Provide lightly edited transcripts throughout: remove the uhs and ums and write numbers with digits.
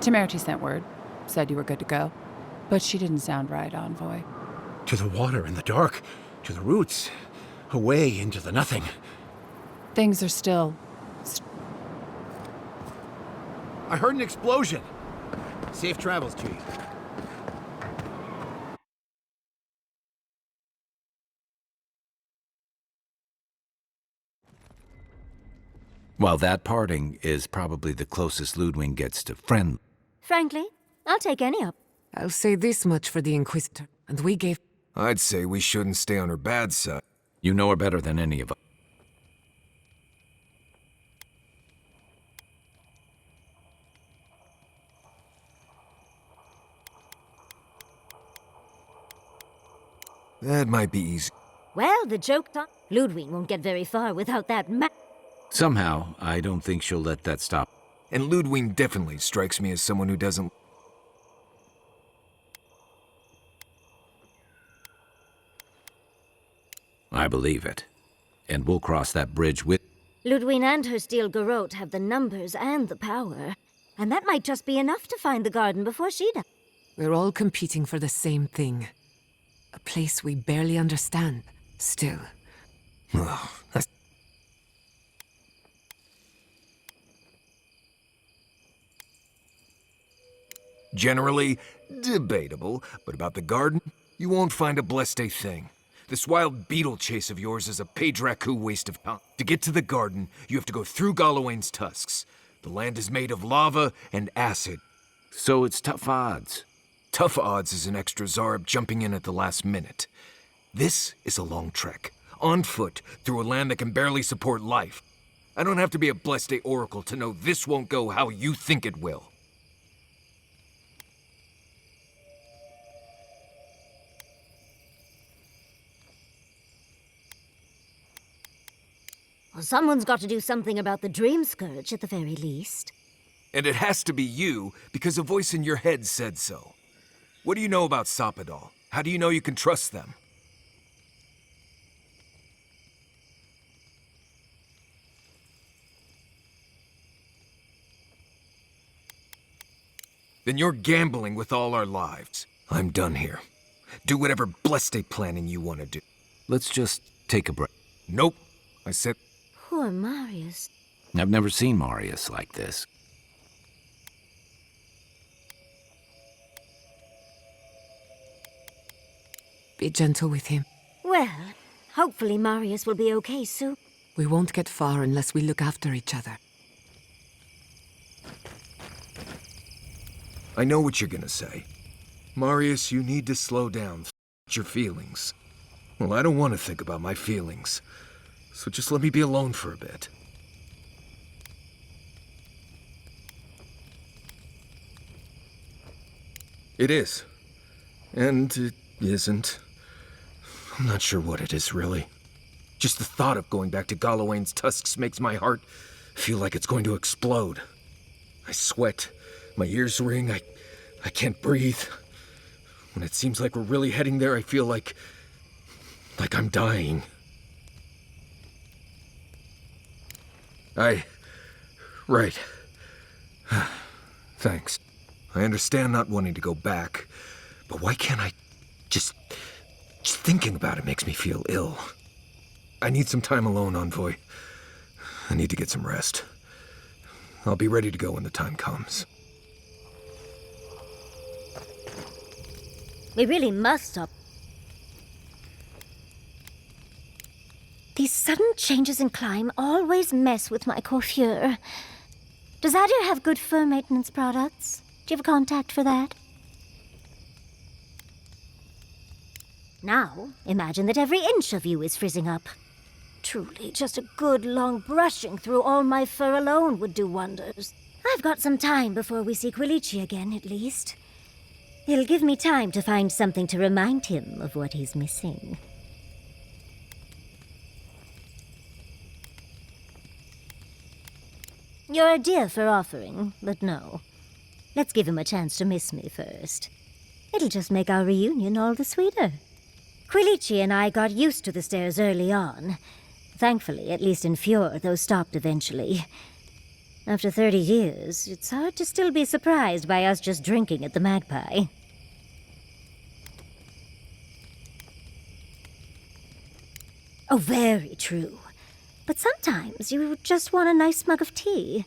Temerity sent word. Said you were good to go. But she didn't sound right, Envoy. To the water in the dark. To the roots. Away into the nothing. Things are still... I heard an explosion. Safe travels, Chief. Well, that parting is probably the closest Ludwig gets to friend. Frankly, I'll take any up. I'll say this much for the Inquisitor, and we gave... I'd say we shouldn't stay on her bad side. You know her better than any of us. That might be easy. Well, the joke's on. Ludwig won't get very far without that Somehow, I don't think she'll let that stop. And Ludwig definitely strikes me as someone who doesn't... I believe it. And we'll cross that bridge with... Ludwig and her steel garrote have the numbers and the power. And that might just be enough to find the garden before she does. We're all competing for the same thing. A place we barely understand, still. Ugh, that's... Generally, debatable, but about the garden, you won't find a blessed a thing. This wild beetle chase of yours is a Padraku waste of time. To get to the garden, you have to go through Galawain's tusks. The land is made of lava and acid. So it's tough odds. Tough odds is an extra Zarb jumping in at the last minute. This is a long trek, on foot, through a land that can barely support life. I don't have to be a blessed a oracle to know this won't go how you think it will. Well, someone's got to do something about the Dream Scourge at the very least. And it has to be you, because a voice in your head said so. What do you know about Sapadal? How do you know you can trust them? Then you're gambling with all our lives. I'm done here. Do whatever blessed a planning you want to do. Let's just take a break. Nope. I said... Poor Marius. I've never seen Marius like this. Be gentle with him. Well, hopefully Marius will be okay soon. We won't get far unless we look after each other. I know what you're gonna say. Marius, you need to slow down. Your feelings. Well, I don't want to think about my feelings. So just let me be alone for a bit. It is. And it isn't. I'm not sure what it is, really. Just the thought of going back to Galawain's tusks makes my heart feel like it's going to explode. I sweat. My ears ring. I can't breathe. When it seems like we're really heading there, I feel like I'm dying. Right. Thanks. I understand not wanting to go back, but why can't I just thinking about it makes me feel ill. I need some time alone, Envoy. I need to get some rest. I'll be ready to go when the time comes. We really must stop. These sudden changes in climate always mess with my coiffure. Does Adir have good fur maintenance products? Do you have a contact for that? Now, imagine that every inch of you is frizzing up. Truly, just a good long brushing through all my fur alone would do wonders. I've got some time before we see Quilici again, at least. It'll give me time to find something to remind him of what he's missing. You're a dear for offering, but no. Let's give him a chance to miss me first. It'll just make our reunion all the sweeter. Quilici and I got used to the stairs early on. Thankfully, at least in Fjord, those stopped eventually. After 30 years, it's hard to still be surprised by us just drinking at the Magpie. Oh, very true. But sometimes you just want a nice mug of tea.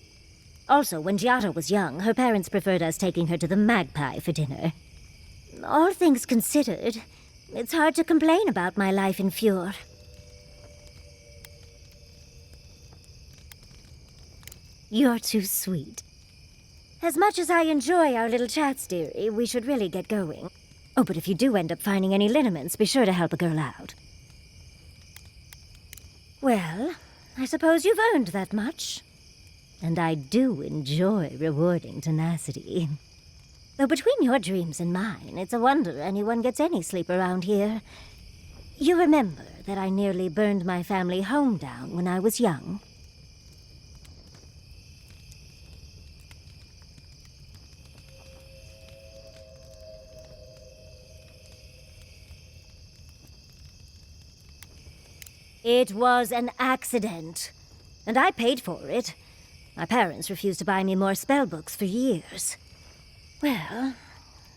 Also, when Giada was young, her parents preferred us taking her to the Magpie for dinner. All things considered, it's hard to complain about my life in Fjord. You're too sweet. As much as I enjoy our little chats, dearie, we should really get going. Oh, but if you do end up finding any liniments, be sure to help a girl out. Well, I suppose you've earned that much. And I do enjoy rewarding tenacity. Though between your dreams and mine, it's a wonder anyone gets any sleep around here. You remember that I nearly burned my family home down when I was young? It was an accident, and I paid for it. My parents refused to buy me more spellbooks for years. Well,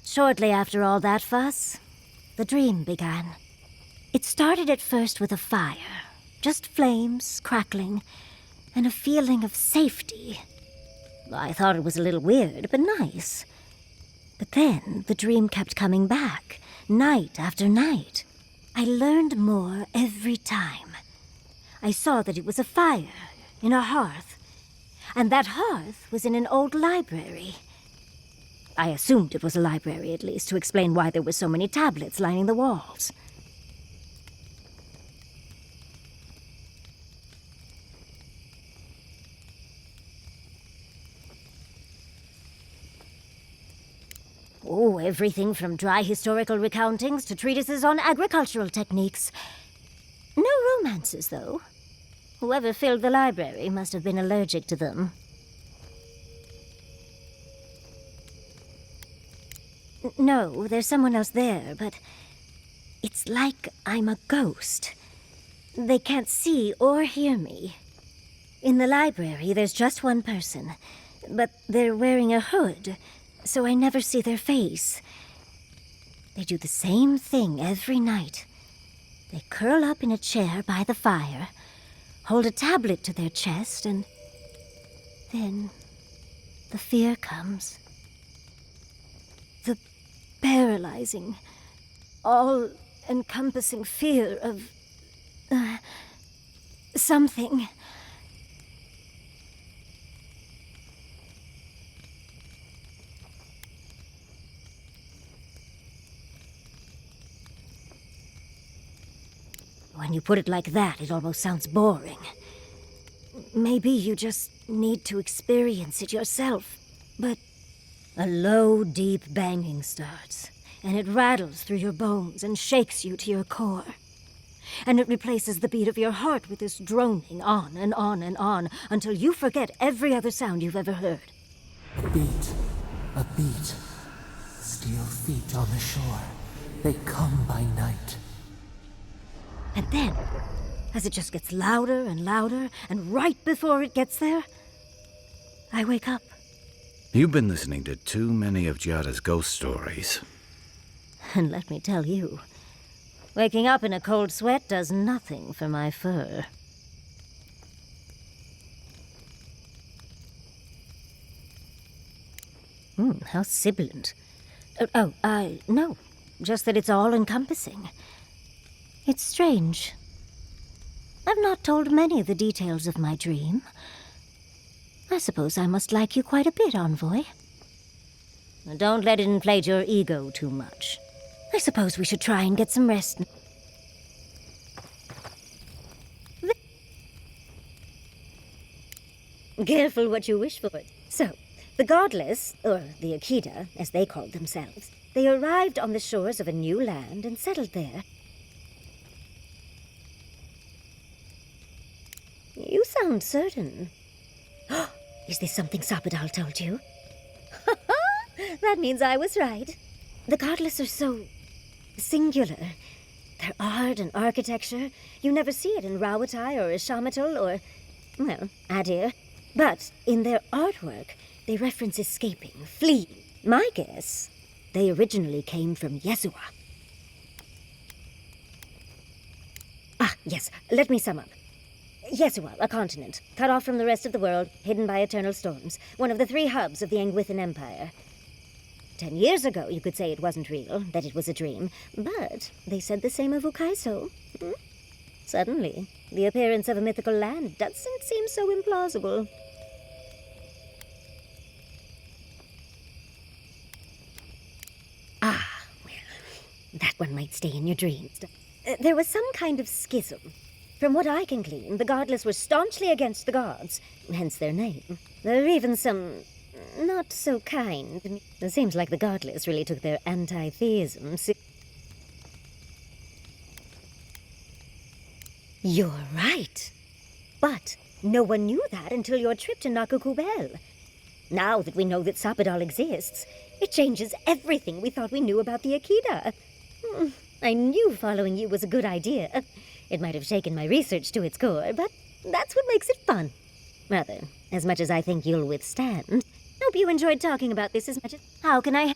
shortly after all that fuss, the dream began. It started at first with a fire, just flames crackling, and a feeling of safety. I thought it was a little weird, but nice. But then the dream kept coming back, night after night. I learned more every time. I saw that it was a fire in a hearth, and that hearth was in an old library. I assumed it was a library, at least, to explain why there were so many tablets lining the walls. Oh, everything from dry historical recountings to treatises on agricultural techniques. No romances, though. Whoever filled the library must have been allergic to them. No, there's someone else there, but it's like I'm a ghost. They can't see or hear me. In the library, there's just one person, but they're wearing a hood, so I never see their face. They do the same thing every night. They curl up in a chair by the fire, hold a tablet to their chest, and then the fear comes. The paralyzing, all-encompassing fear of something. When you put it like that, it almost sounds boring. Maybe you just need to experience it yourself. But a low, deep banging starts, and it rattles through your bones and shakes you to your core. And it replaces the beat of your heart with this droning on and on and on until you forget every other sound you've ever heard. A beat. Steel feet on the shore. They come by night. And then, as it just gets louder and louder, and right before it gets there, I wake up. You've been listening to too many of Giada's ghost stories. And let me tell you, waking up in a cold sweat does nothing for my fur. How sibilant. No, just that it's all-encompassing. It's strange. I've not told many of the details of my dream. I suppose I must like you quite a bit, Envoy. Don't let it inflate your ego too much. I suppose we should try and get some rest. Careful what you wish for. So, the Godless, or the Akida, as they called themselves, they arrived on the shores of a new land and settled there. You sound certain. Is this something Sapadal told you? That means I was right. The Godless are so singular. Their art and architecture, you never see it in Rawatai or Ishamatal or, well, Adir. But in their artwork, they reference escaping, fleeing. My guess, they originally came from Yesua. Ah, yes, let me sum up. Yesua, a continent, cut off from the rest of the world, hidden by eternal storms, one of the 3 hubs of the Angwithan Empire. 10 years ago, you could say it wasn't real, that it was a dream, but they said the same of Ukaiso. Suddenly, the appearance of a mythical land doesn't seem so implausible. Ah, well, that one might stay in your dreams. There was some kind of schism. From what I can glean, the godless were staunchly against the gods, hence their name. There are even some not so kind. It seems like the godless really took their anti-theism. You're right. But no one knew that until your trip to Nakukubel. Now that we know that Sapadal exists, it changes everything we thought we knew about the Akita. I knew following you was a good idea. It might have shaken my research to its core, but that's what makes it fun. Rather, as much as I think you'll withstand. Hope you enjoyed talking about this as much as... How can I...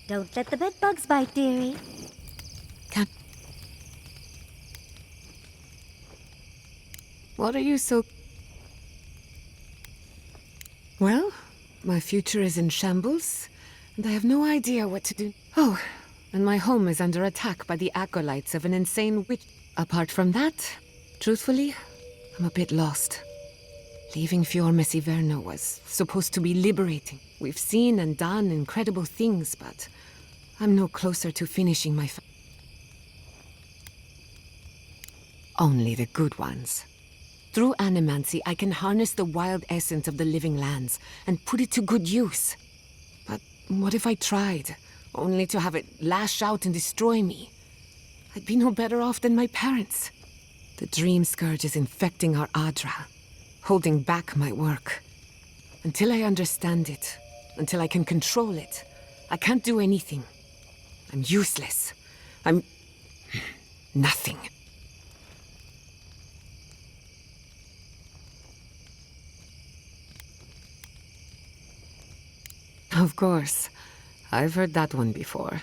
Don't let the bedbugs bite, dearie. What are you so... Well, my future is in shambles, and I have no idea what to do. Oh, and my home is under attack by the acolytes of an insane witch. Apart from that, truthfully, I'm a bit lost. Leaving Fior Messiverno was supposed to be liberating. We've seen and done incredible things, but I'm no closer to finishing my... Only the good ones. Through animancy, I can harness the wild essence of the living lands and put it to good use. But what if I tried, only to have it lash out and destroy me? I'd be no better off than my parents. The dream scourge is infecting our Adra, holding back my work. Until I understand it, until I can control it, I can't do anything. I'm useless. I'm... nothing. Of course. I've heard that one before.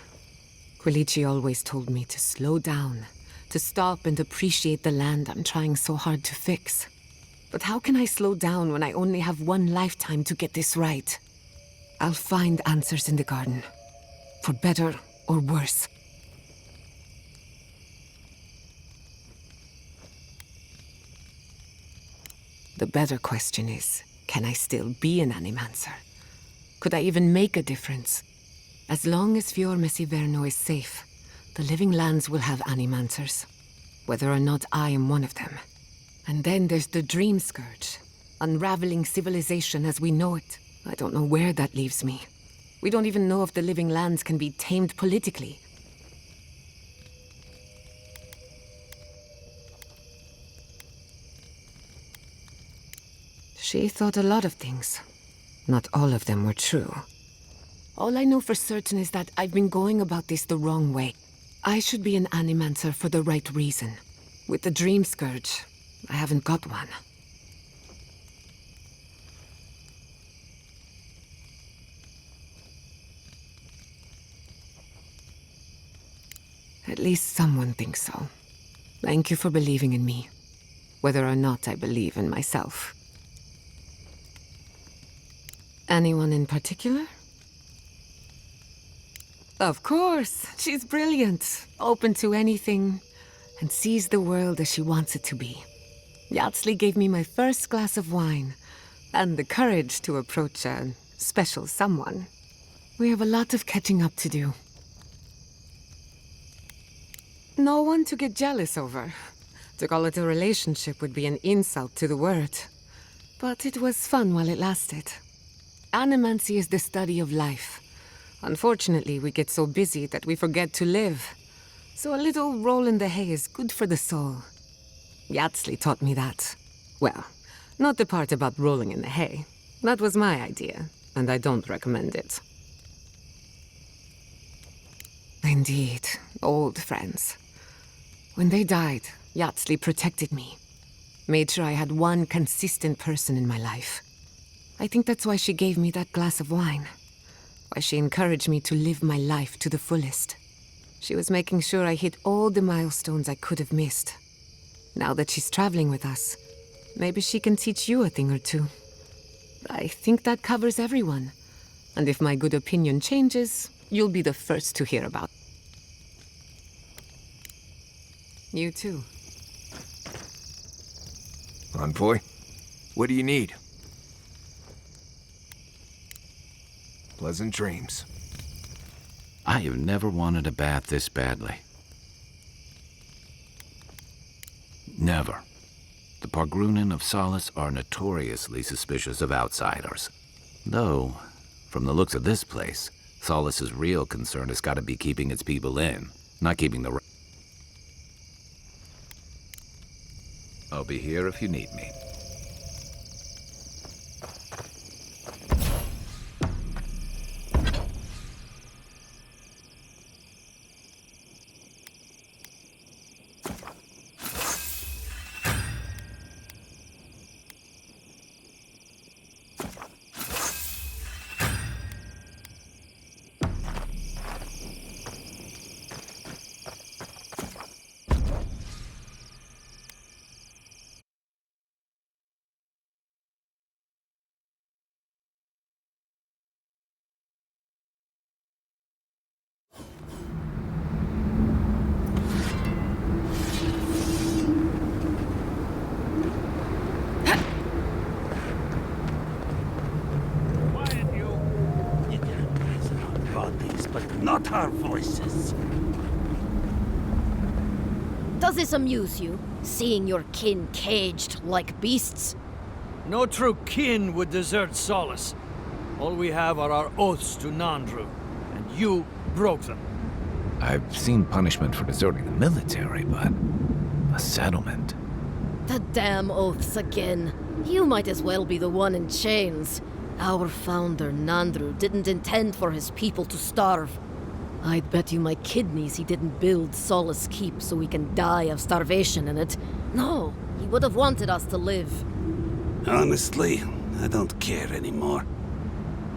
Quilici always told me to slow down, to stop and appreciate the land I'm trying so hard to fix. But how can I slow down when I only have one lifetime to get this right? I'll find answers in the garden. For better or worse. The better question is, can I still be an animancer? Could I even make a difference? As long as Fior Messiverno is safe, the living lands will have animancers, whether or not I am one of them. And then there's the Dream Scourge, unraveling civilization as we know it. I don't know where that leaves me. We don't even know if the living lands can be tamed politically. She thought a lot of things. Not all of them were true. All I know for certain is that I've been going about this the wrong way. I should be an animancer for the right reason. With the Dream Scourge, I haven't got one. At least someone thinks so. Thank you for believing in me, whether or not I believe in myself. Anyone in particular? Of course! She's brilliant, open to anything, and sees the world as she wants it to be. Yatsley gave me my first glass of wine, and the courage to approach a special someone. We have a lot of catching up to do. No one to get jealous over. To call it a relationship would be an insult to the word. But it was fun while it lasted. Animancy is the study of life. Unfortunately, we get so busy that we forget to live. So a little roll in the hay is good for the soul. Yatsley taught me that. Well, not the part about rolling in the hay. That was my idea, and I don't recommend it. Indeed, old friends. When they died, Yatsley protected me. Made sure I had one consistent person in my life. I think that's why she gave me that glass of wine. Why she encouraged me to live my life to the fullest. She was making sure I hit all the milestones I could have missed. Now that she's traveling with us, maybe she can teach you a thing or two. I think that covers everyone. And if my good opinion changes, you'll be the first to hear about it. You too. Envoy, what do you need? Pleasant dreams. I have never wanted a bath this badly. Never. The Pargrunen of Solace are notoriously suspicious of outsiders. Though, from the looks of this place, Solace's real concern has got to be keeping its people in, not keeping the... I'll be here if you need me. Not our voices. Does this amuse you, seeing your kin caged like beasts? No true kin would desert Solace. All we have are our oaths to Nandru, and you broke them. I've seen punishment for deserting the military, but... a settlement? The damn oaths again. You might as well be the one in chains. Our founder, Nandru, didn't intend for his people to starve. I'd bet you my kidneys he didn't build Solace Keep so we can die of starvation in it. No, he would have wanted us to live. Honestly, I don't care anymore.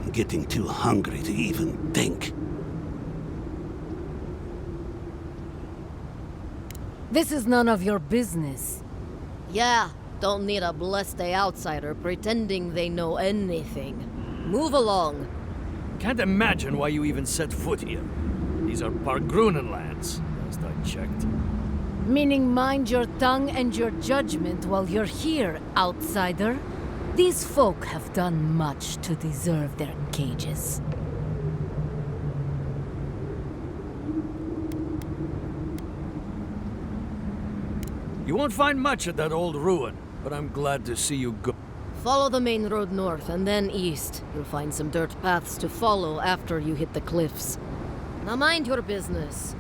I'm getting too hungry to even think. This is none of your business. Yeah, don't need a blessed outsider pretending they know anything. Move along. Can't imagine why you even set foot here. These are Pargrunen lands, last I checked. Meaning mind your tongue and your judgment while you're here, outsider. These folk have done much to deserve their cages. You won't find much at that old ruin, but I'm glad to see you go. Follow the main road north and then east. You'll find some dirt paths to follow after you hit the cliffs. Now mind your business.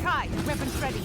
Kai, weapons ready.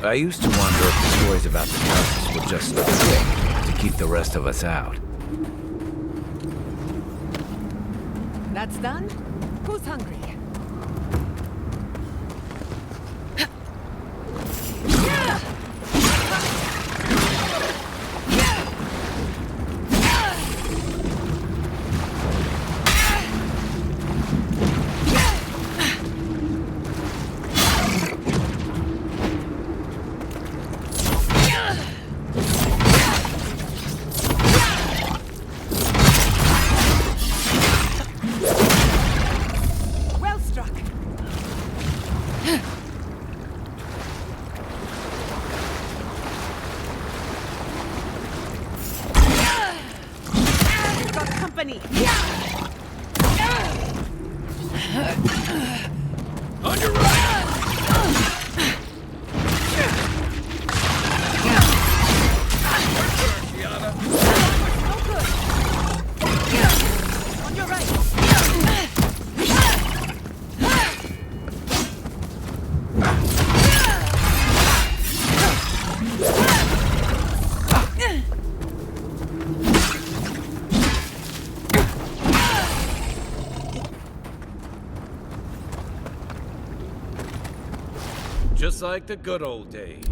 I used to wonder if the stories about the tusks were just a trick to keep the rest of us out. That's done? Who's hungry? company! On your right! On your right! Just like the good old days.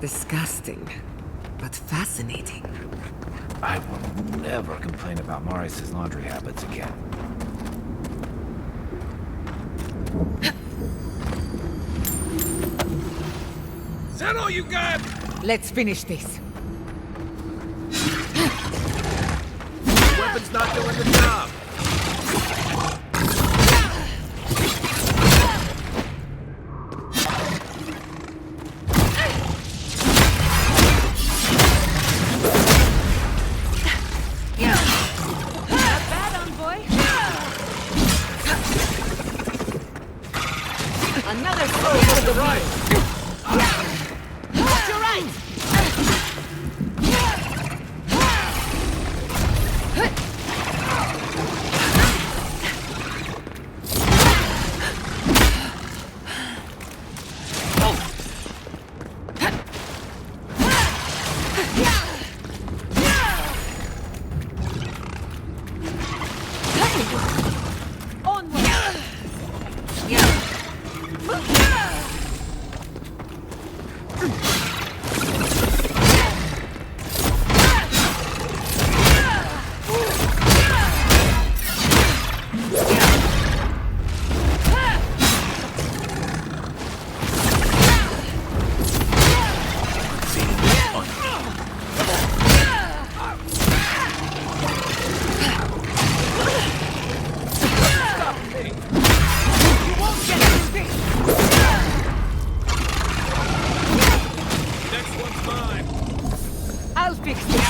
Disgusting, but fascinating. I will never complain about Marius' laundry habits again. Is that all you got? Let's finish this. Weapon's not doing the job. Another soul to the right! Watch your right! I'll fix this.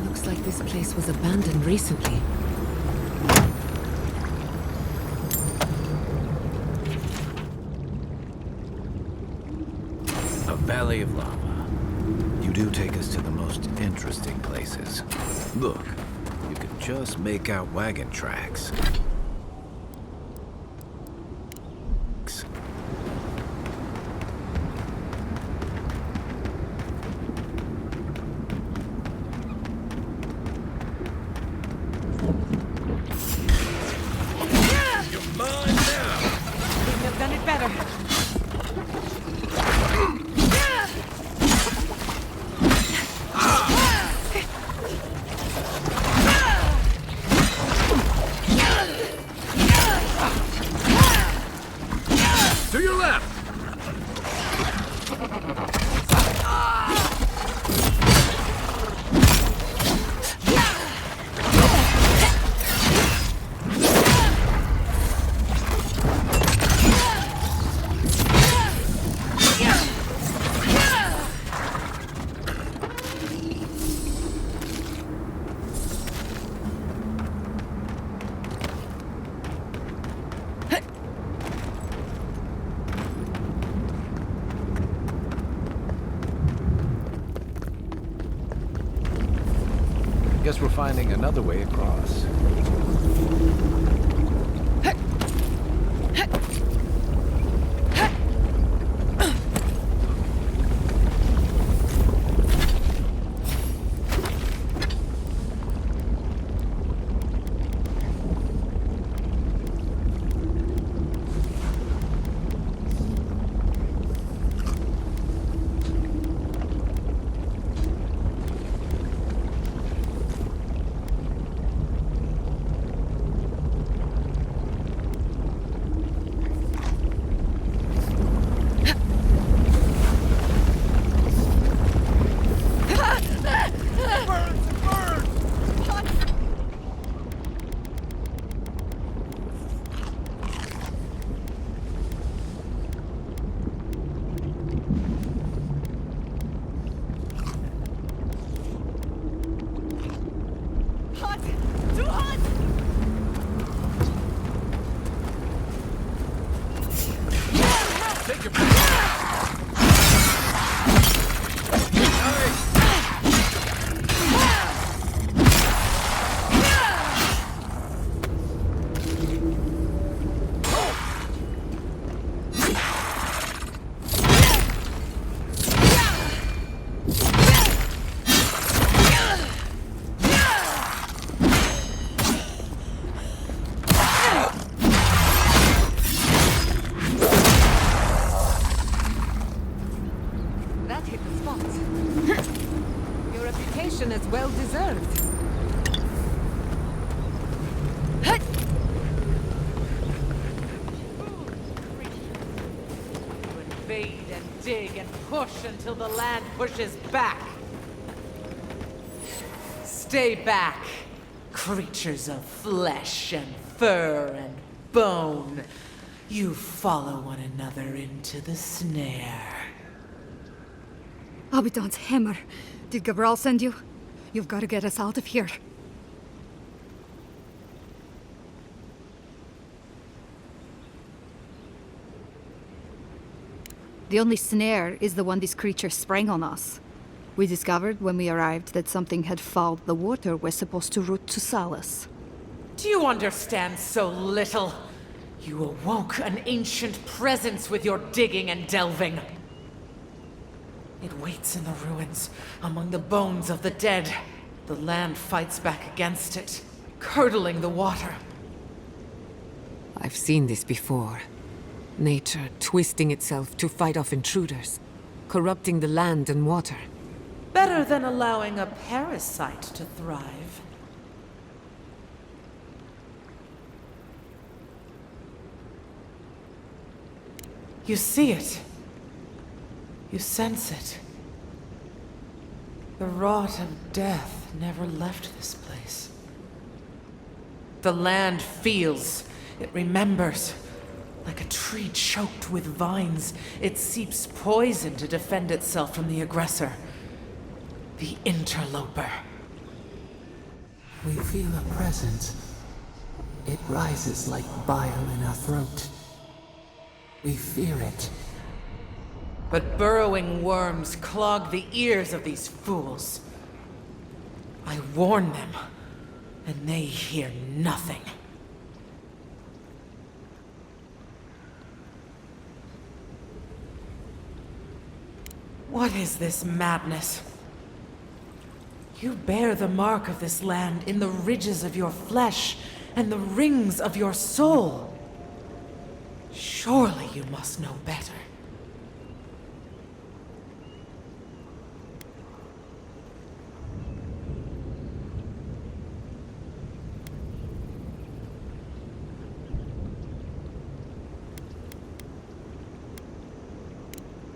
Looks like this place was abandoned recently. A valley of lava. You do take us to the most interesting places. Look, you can just make out wagon tracks. Couldn't have done it better. To your left! Guess we're finding another way across. That hit the spot. Your reputation is well deserved. Invade and dig. dig and push until the land pushes back. Stay back, creatures of flesh and fur and bone. You follow one another into the snare. Abaddon's hammer. Did Gabral send you? You've got to get us out of here. The only snare is the one these creatures sprang on us. We discovered when we arrived that something had fouled the water we're supposed to route to Salus. Do you understand so little? You awoke an ancient presence with your digging and delving. It waits in the ruins, among the bones of the dead. The land fights back against it, curdling the water. I've seen this before. Nature twisting itself to fight off intruders, corrupting the land and water. Better than allowing a parasite to thrive. You see it. You sense it. The rot of death never left this place. The land feels. It remembers. Like a tree choked with vines, it seeps poison to defend itself from the aggressor. The interloper. We feel a presence. It rises like bile in our throat. We fear it. But burrowing worms clog the ears of these fools. I warn them, and they hear nothing. What is this madness? You bear the mark of this land in the ridges of your flesh and the rings of your soul. Surely you must know better.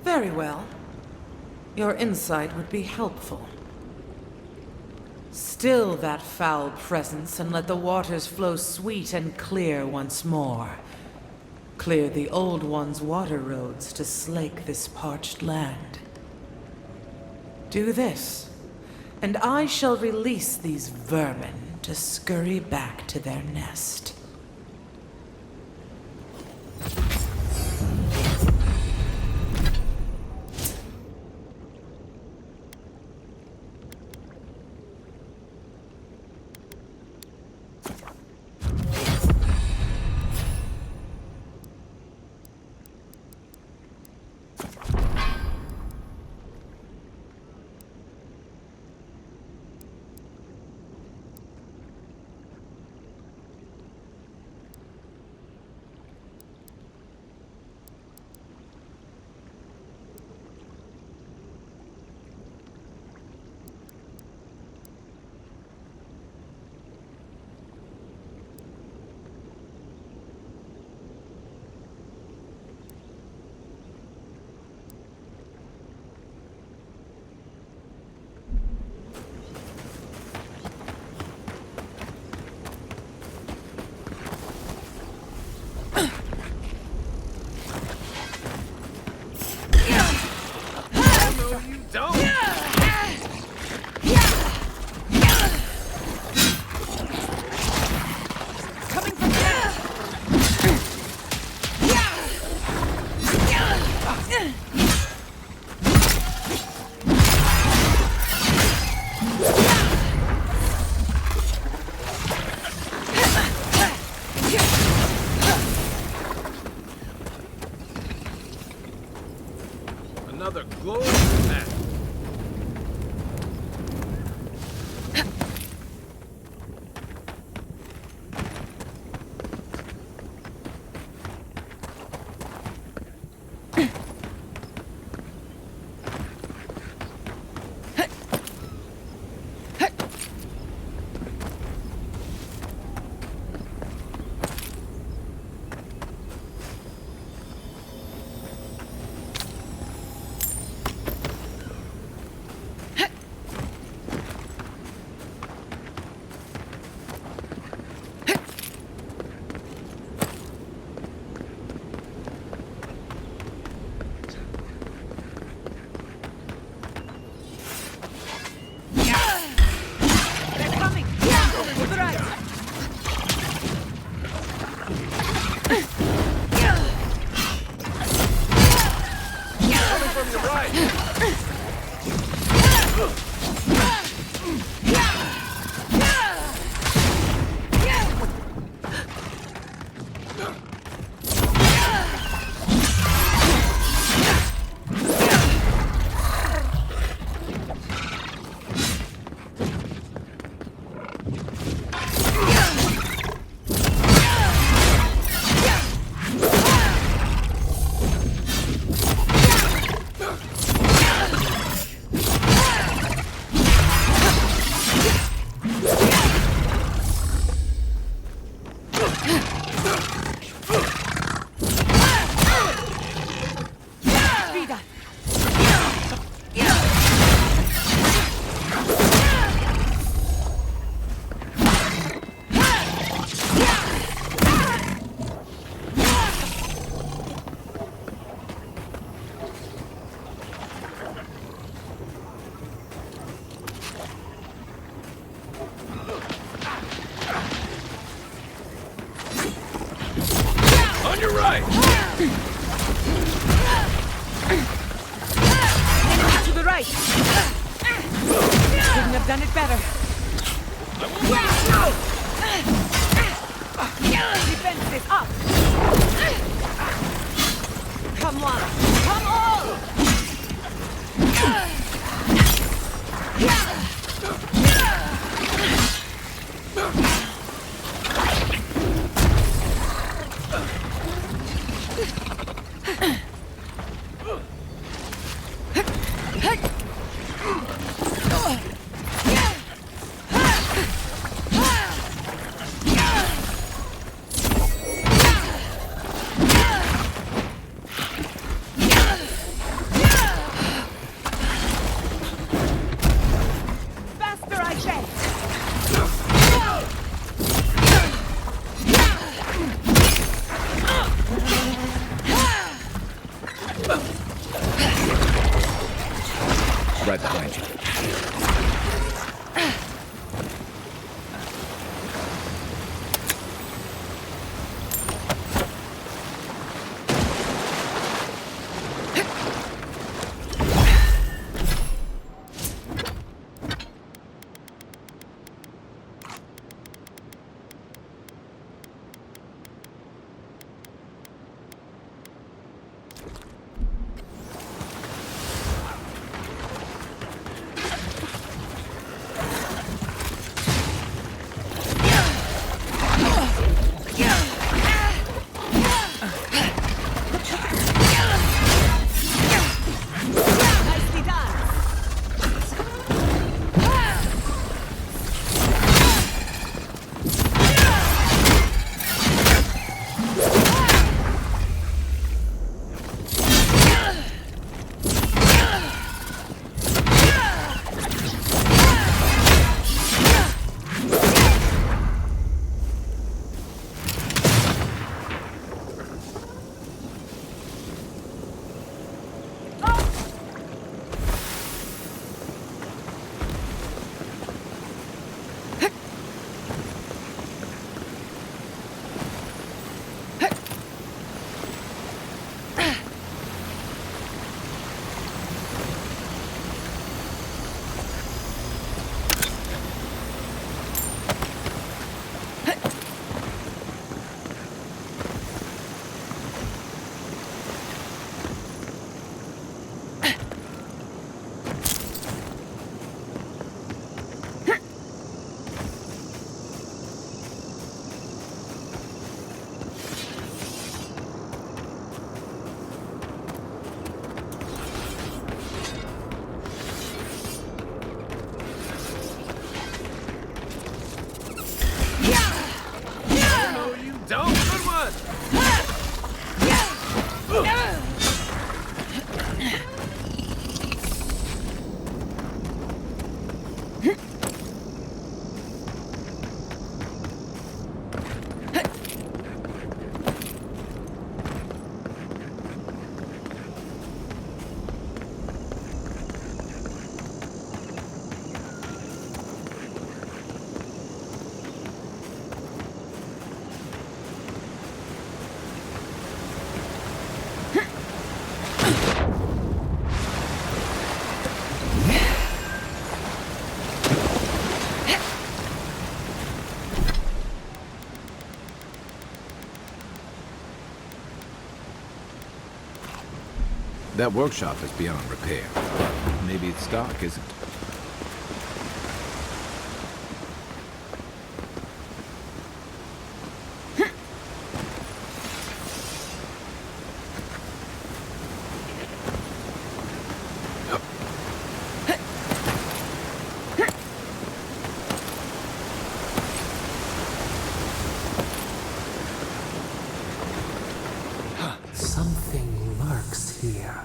Very well. Your insight would be helpful. Still that foul presence and let the waters flow sweet and clear once more. Clear the old one's water roads to slake this parched land. Do this, and I shall release these vermin to scurry back to their nest. Another glorious match. On your right! Enemy to the right! Couldn't have done it better. Defenses up! Come on! Come on! Right behind you. That workshop is beyond repair. Maybe its dock isn't. Something lurks here.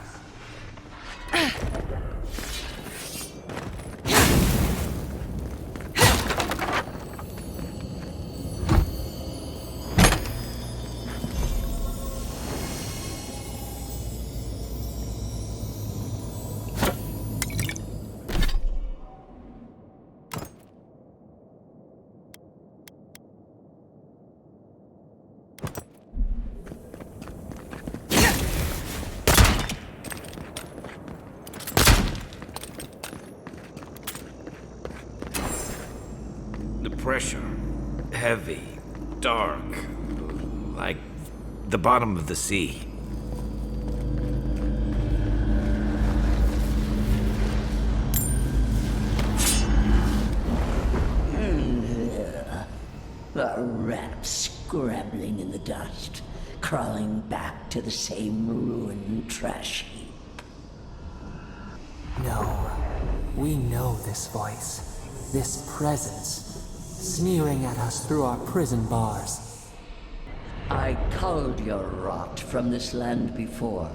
The pressure. Heavy. Dark. Like the bottom of the sea. A rat scrabbling in the dust, crawling back to the same ruined trash heap. No, we know this voice, this presence, sneering at us through our prison bars. I culled your rot from this land before.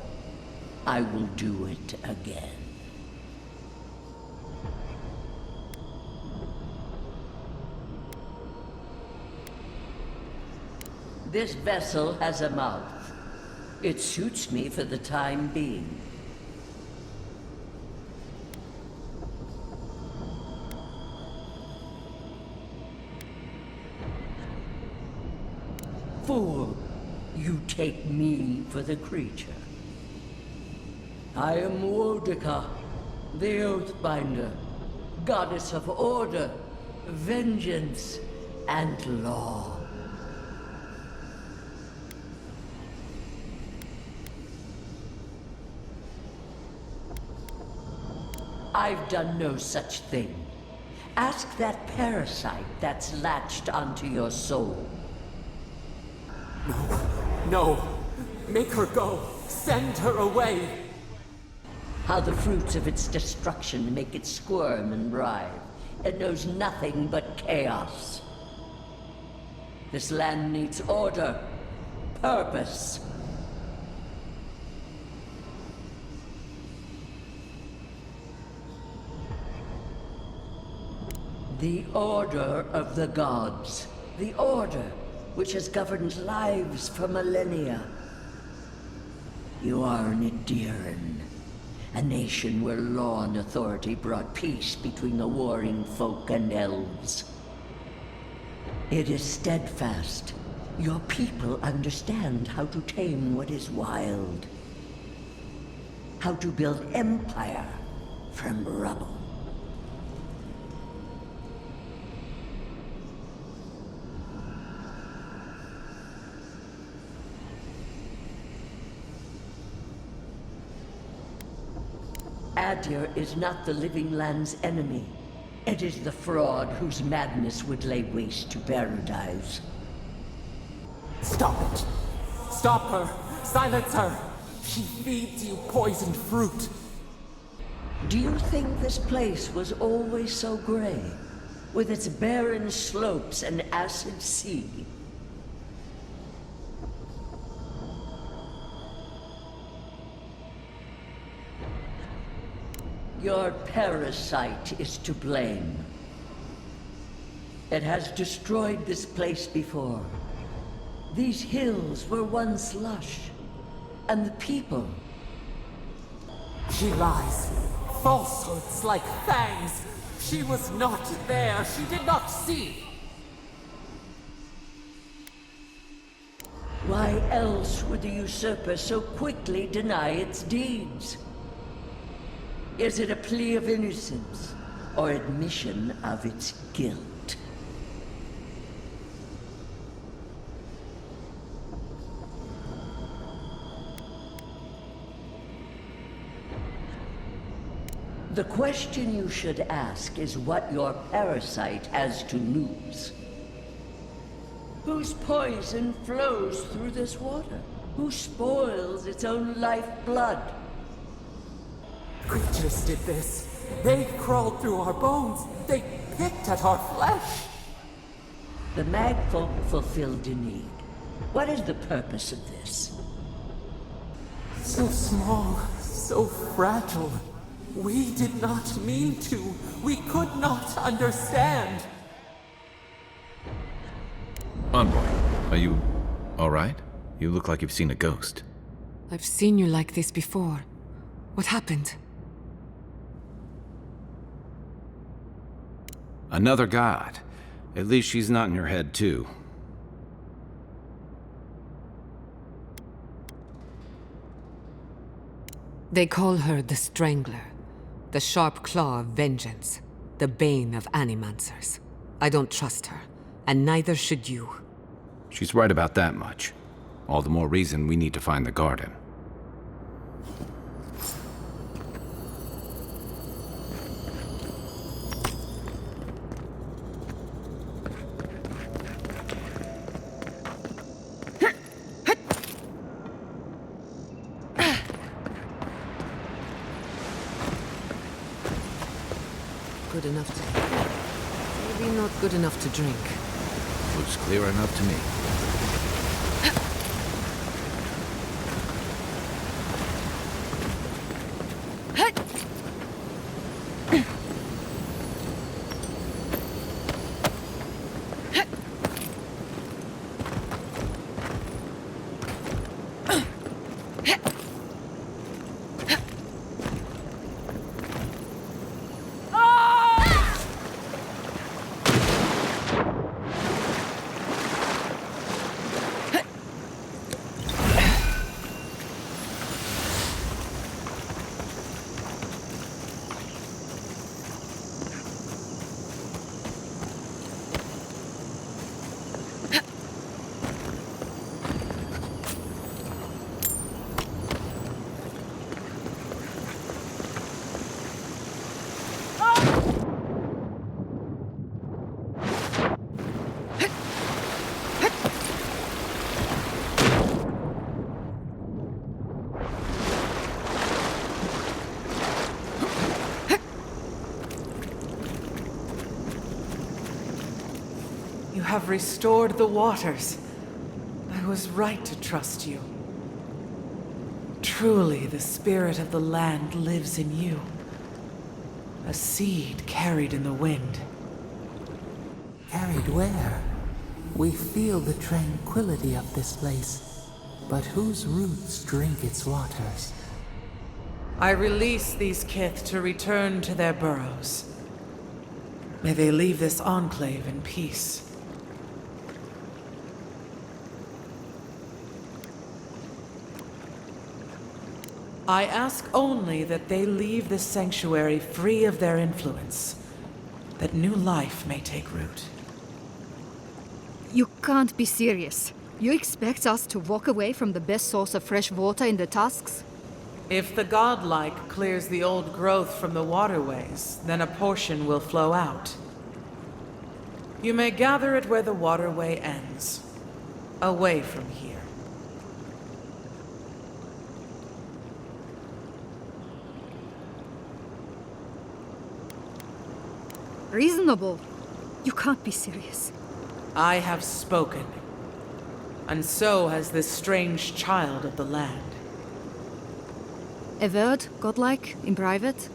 I will do it again. This vessel has a mouth. It suits me for the time being. Fool, you take me for the creature. I am Wodika, the Oathbinder, goddess of order, vengeance, and law. I've done no such thing. Ask that parasite that's latched onto your soul. No! Make her go! Send her away! How the fruits of its destruction make it squirm and writhe. It knows nothing but chaos. This land needs order, purpose. The order of the gods. The order which has governed lives for millennia. You are an Ediran, a nation where law and authority brought peace between the warring folk and elves. It is steadfast. Your people understand how to tame what is wild. How to build empire from rubble. Adir is not the living land's enemy. It is the fraud whose madness would lay waste to paradise. Stop it! Stop her! Silence her! She feeds you poisoned fruit! Do you think this place was always so gray? With its barren slopes and acid sea? Your parasite is to blame. It has destroyed this place before. These hills were once lush, and the people. She lies. Falsehoods like fangs. She was not there. She did not see. Why else would the usurper so quickly deny its deeds? Is it a plea of innocence, or admission of its guilt? The question you should ask is what your parasite has to lose. Whose poison flows through this water? Who spoils its own lifeblood? Creatures did this. They crawled through our bones. They picked at our flesh. The Magfolk fulfilled a need. What is the purpose of this? So small, so fragile. We did not mean to. We could not understand. Envoy, are you all right? You look like you've seen a ghost. I've seen you like this before. What happened? Another god. At least she's not in your head, too. They call her the Strangler, the sharp claw of vengeance, the bane of animancers. I don't trust her, and neither should you. She's right about that much. All the more reason we need to find the garden. Good enough to... Maybe not good enough to drink. Looks clear enough to me. You have restored the waters. I was right to trust you. Truly, the spirit of the land lives in you. A seed carried in the wind. Carried where? We feel the tranquility of this place, but whose roots drink its waters? I release these kith to return to their burrows. May they leave this enclave in peace. I ask only that they leave this sanctuary free of their influence, that new life may take root. You can't be serious. You expect us to walk away from the best source of fresh water in the Tusks? If the godlike clears the old growth from the waterways, then a portion will flow out. You may gather it where the waterway ends, away from here. Reasonable. You can't be serious. I have spoken, and so has this strange child of the land. Avowed, godlike, in private?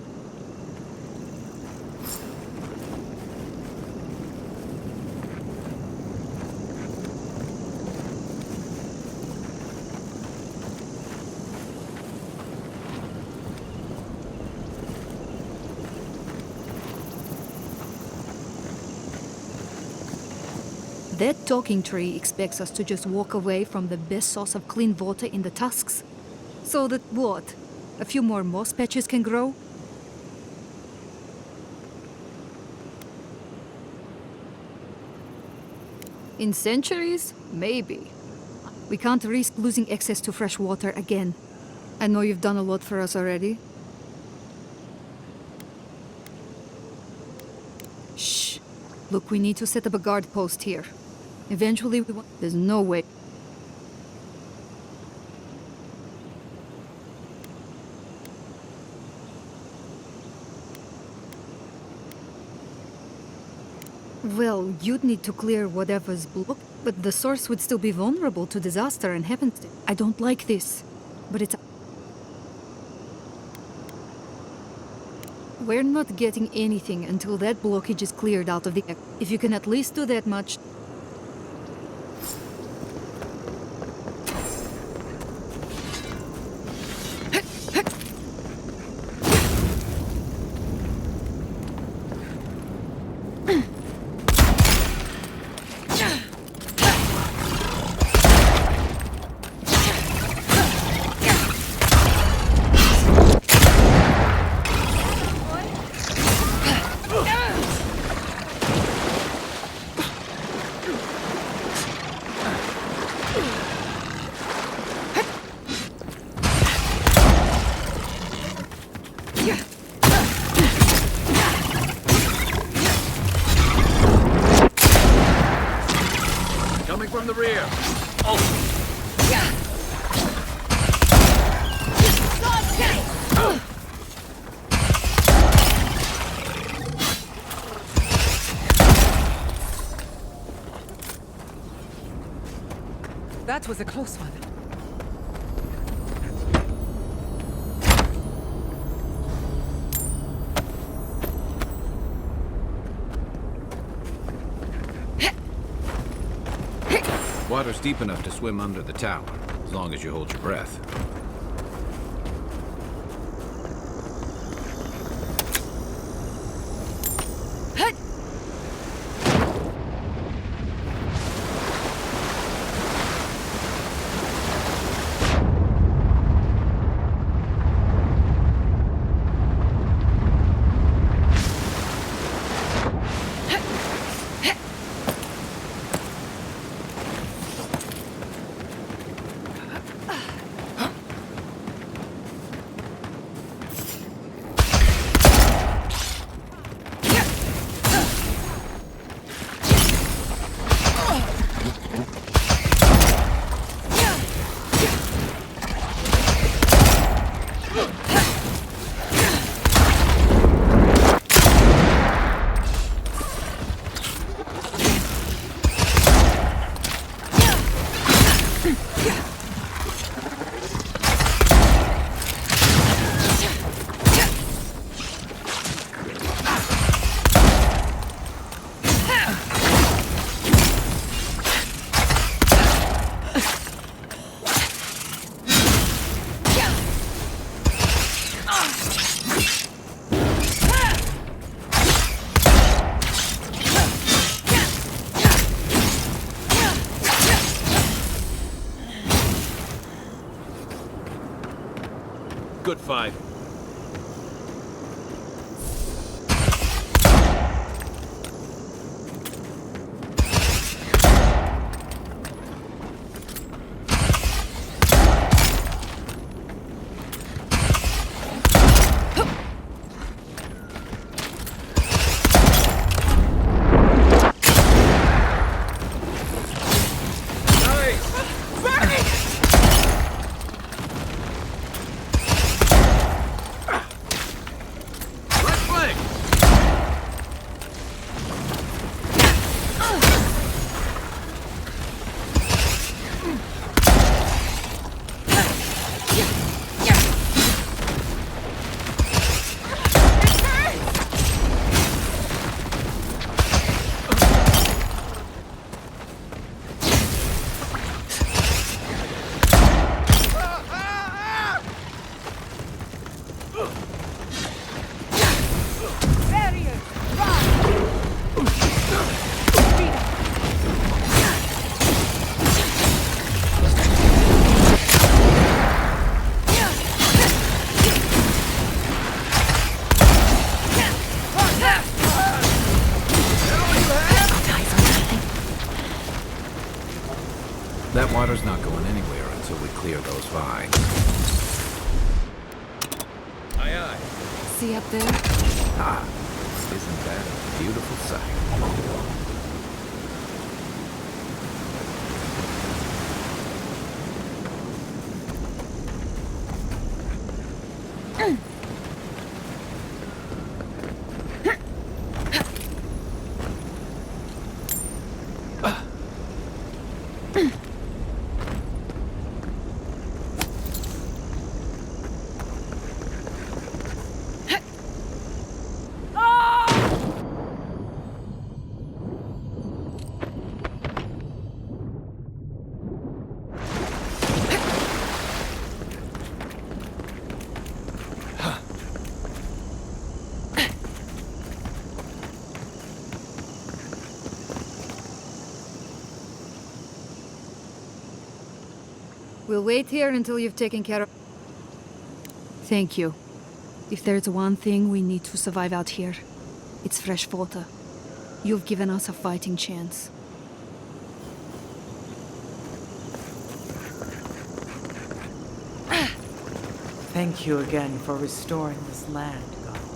That talking tree expects us to just walk away from the best source of clean water in the Tusks. So that what? A few more moss patches can grow? In centuries? Maybe. We can't risk losing access to fresh water again. I know you've done a lot for us already. Look, we need to set up a guard post here. Eventually, there's no way. Well, you'd need to clear whatever's blocked, but the source would still be vulnerable to disaster and happens. I don't like this, but it's... We're not getting anything until that blockage is cleared out of the... If you can at least do that much... Coming from the rear. That was a close one. Water's deep enough to swim under the tower, as long as you hold your breath. Good fight. That water's not going anywhere until we clear those vines. Aye, aye. See up there? Ah, Isn't that a beautiful sight? We'll wait here until you've taken care of... Thank you. If there's one thing we need to survive out here, it's fresh water. You've given us a fighting chance. Thank you again for restoring this land, Godlike.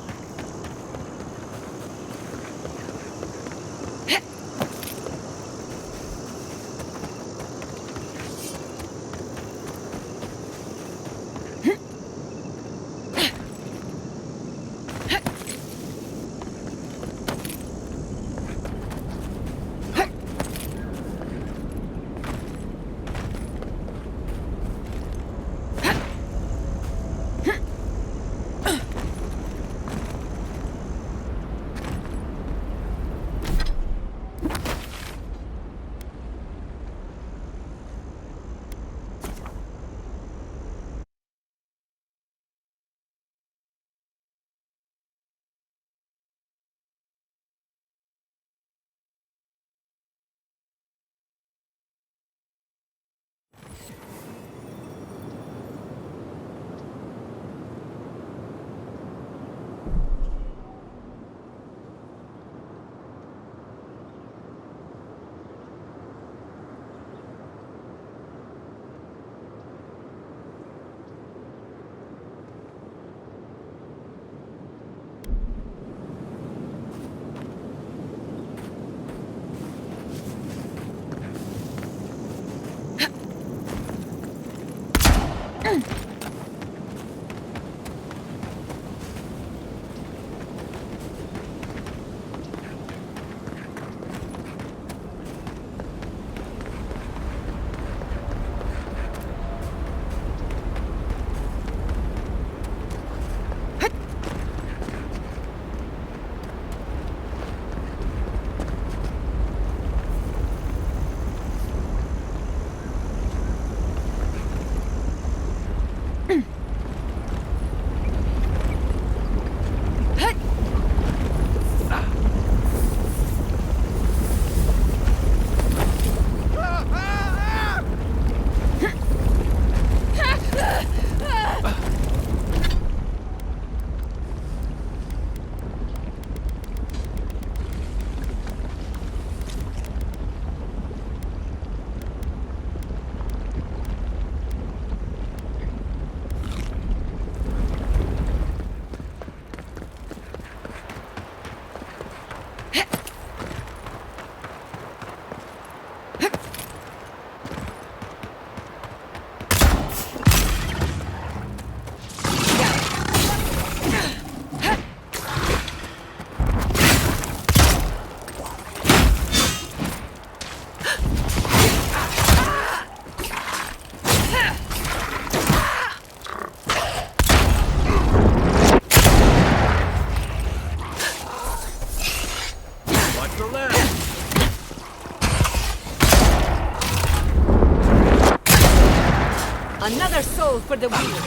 Another soul for the wheel.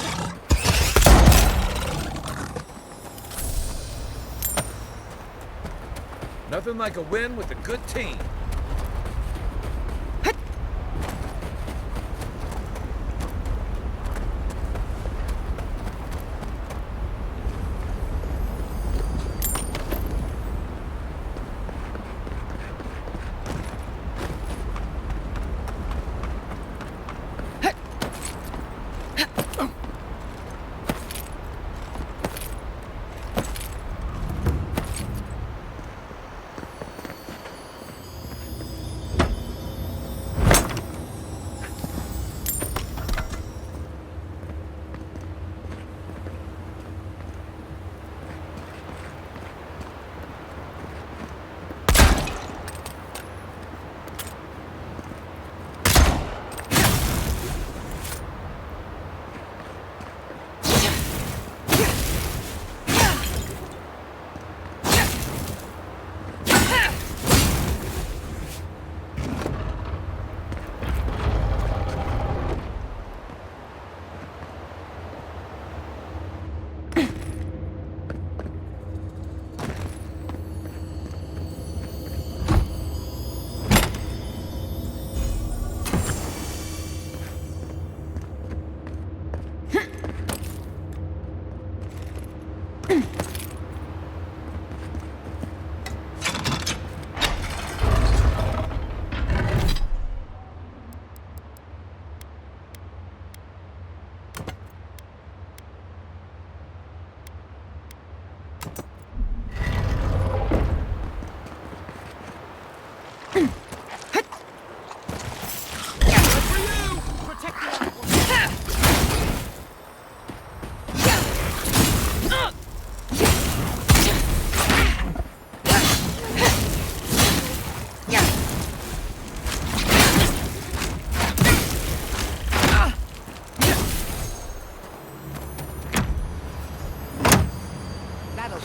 Nothing like a win with a good team.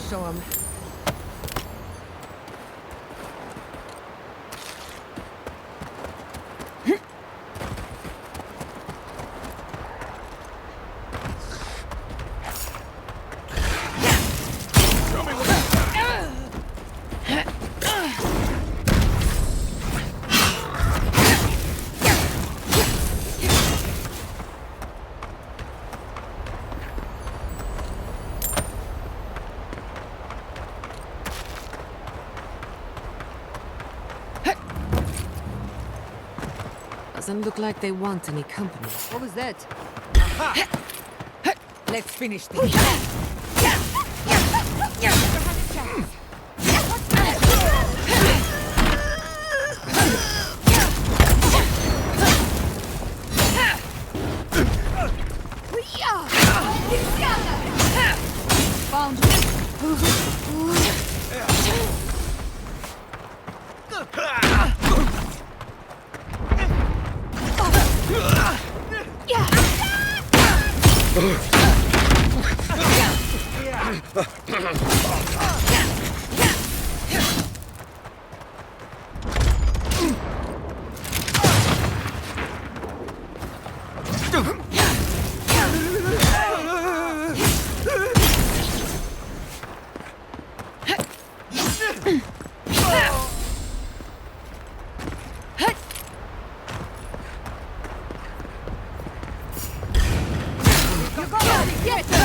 show him. Doesn't look like they want any company. What was that? Let's finish this. Found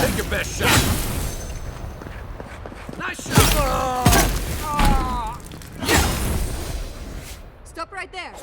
Take your best shot. Nice shot. Stop right there.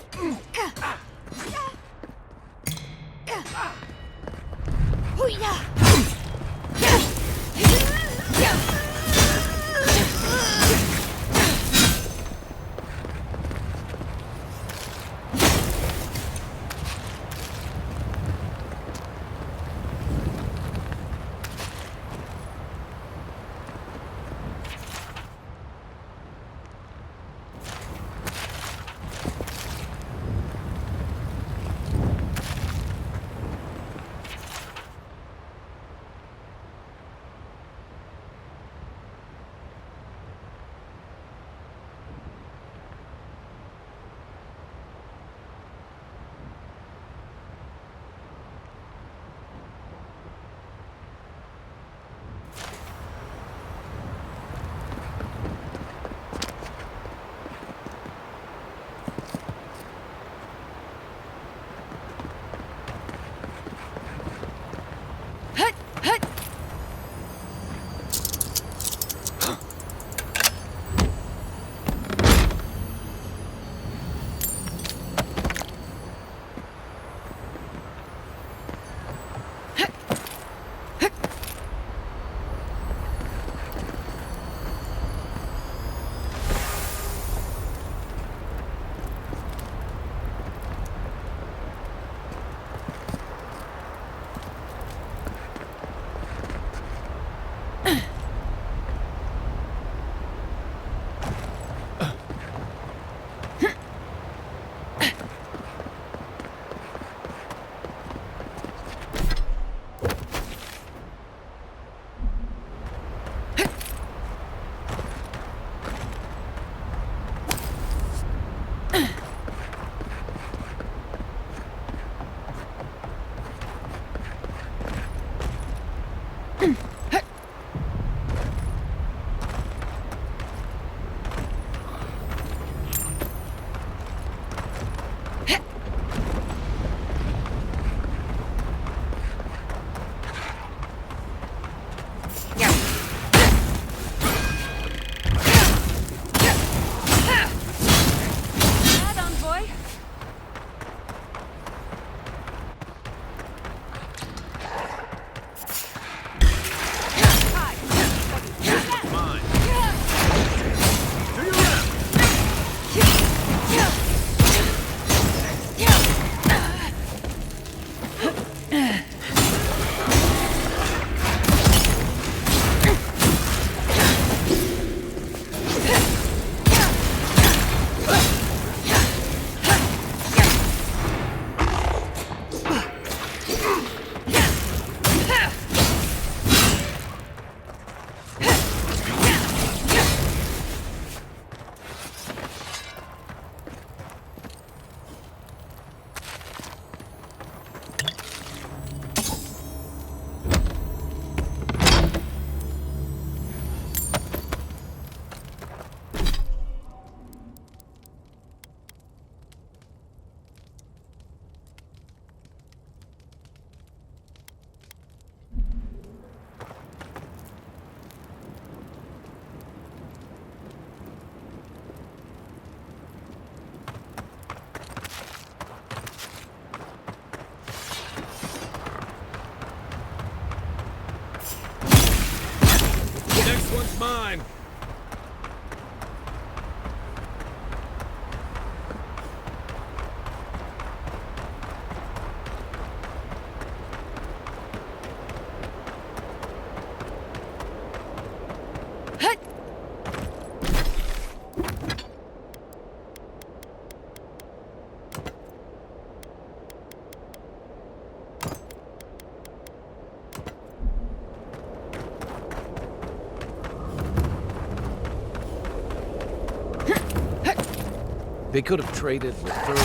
They could have traded with third.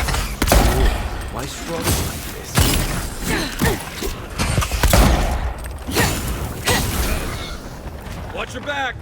Why struggle like this? Watch your back!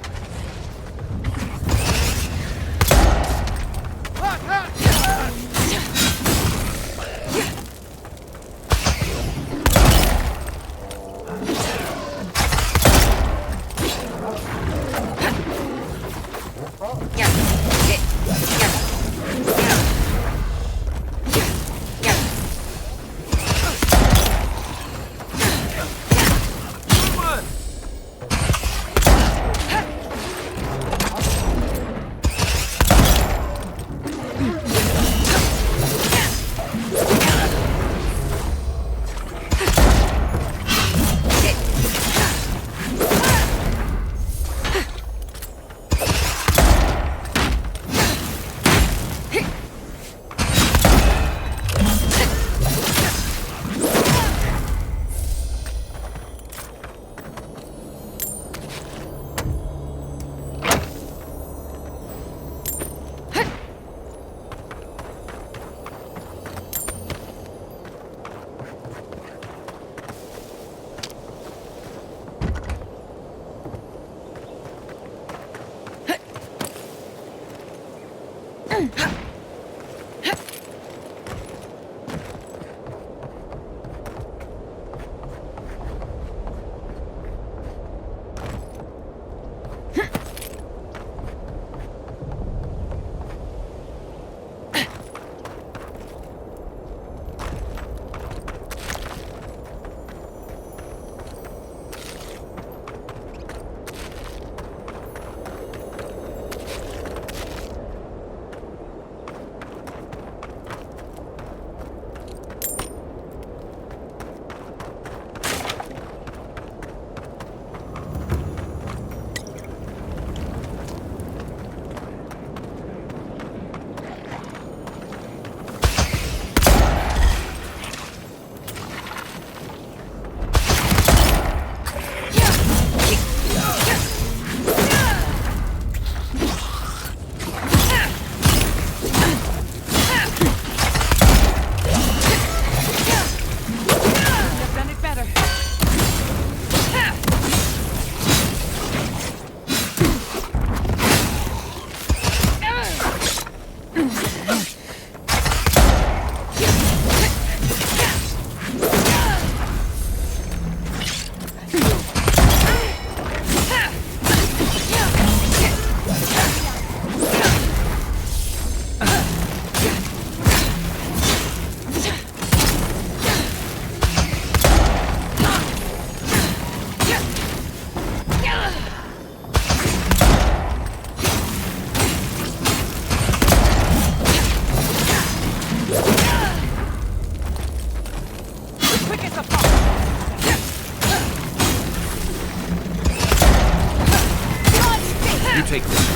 Take this.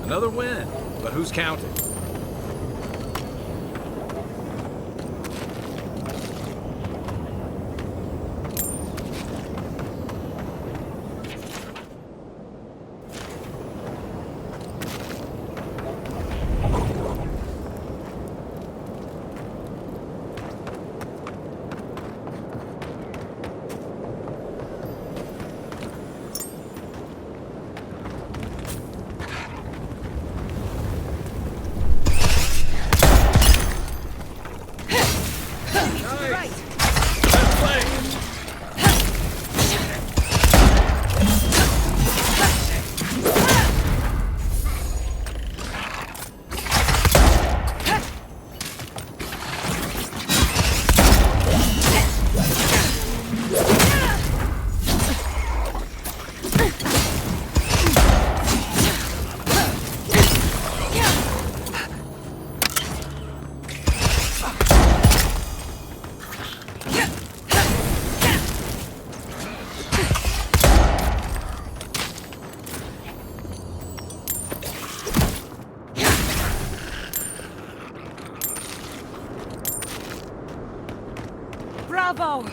Another win, but who's counting? Bravo!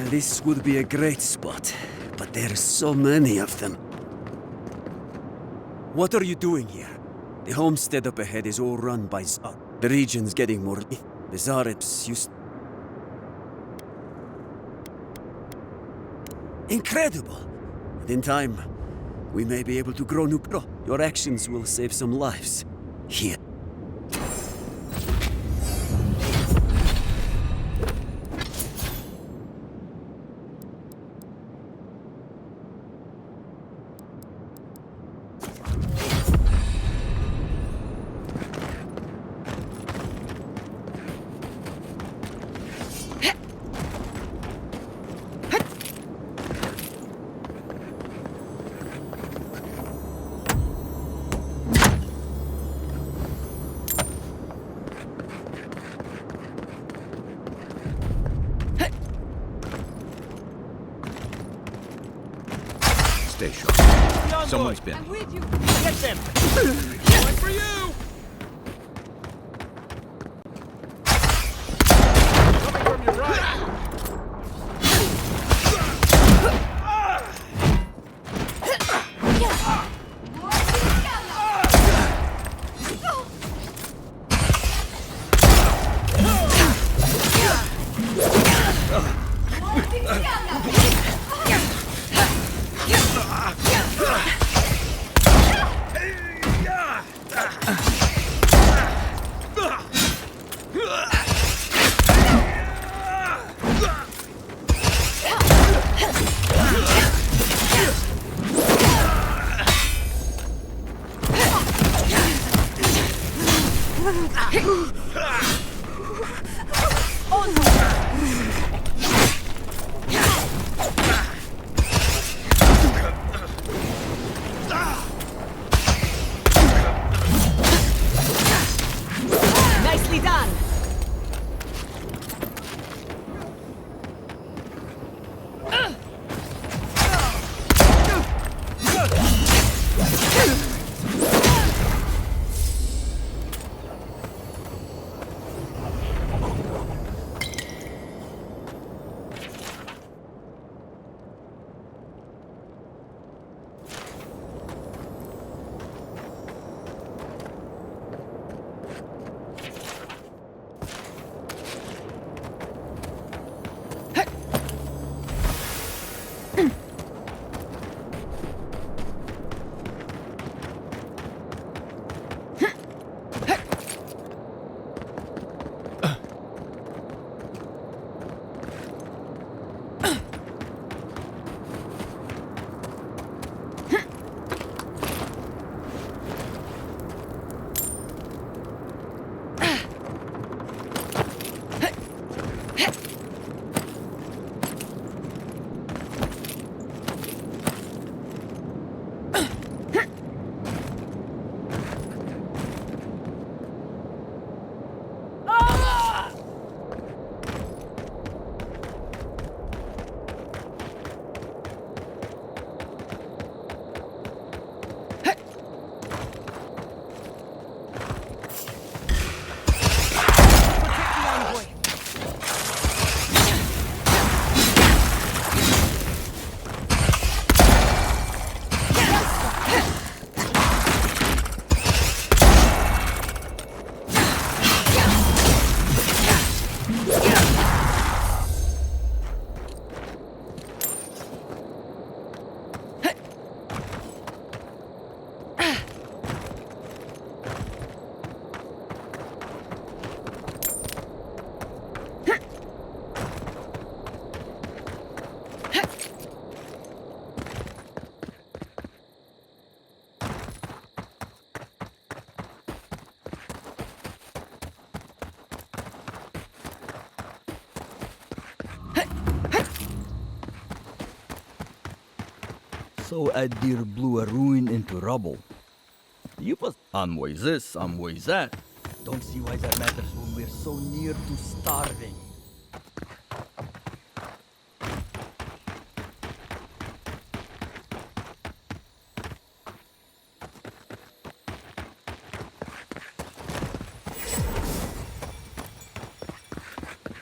This would be a great spot, but there's so many of them. What are you doing here? The homestead up ahead is all run by Zar. The region's getting more... The Zareps used... Incredible! And in time, we may be able to grow new crop. Your actions will save some lives. Here. Stay sharp. Someone's been. I'm with you. Get them. Going for you. Coming from your right. Nicely done! So Adir blew a ruin into rubble. You must unways this, unways that. Don't see why that matters when we're so near to starving.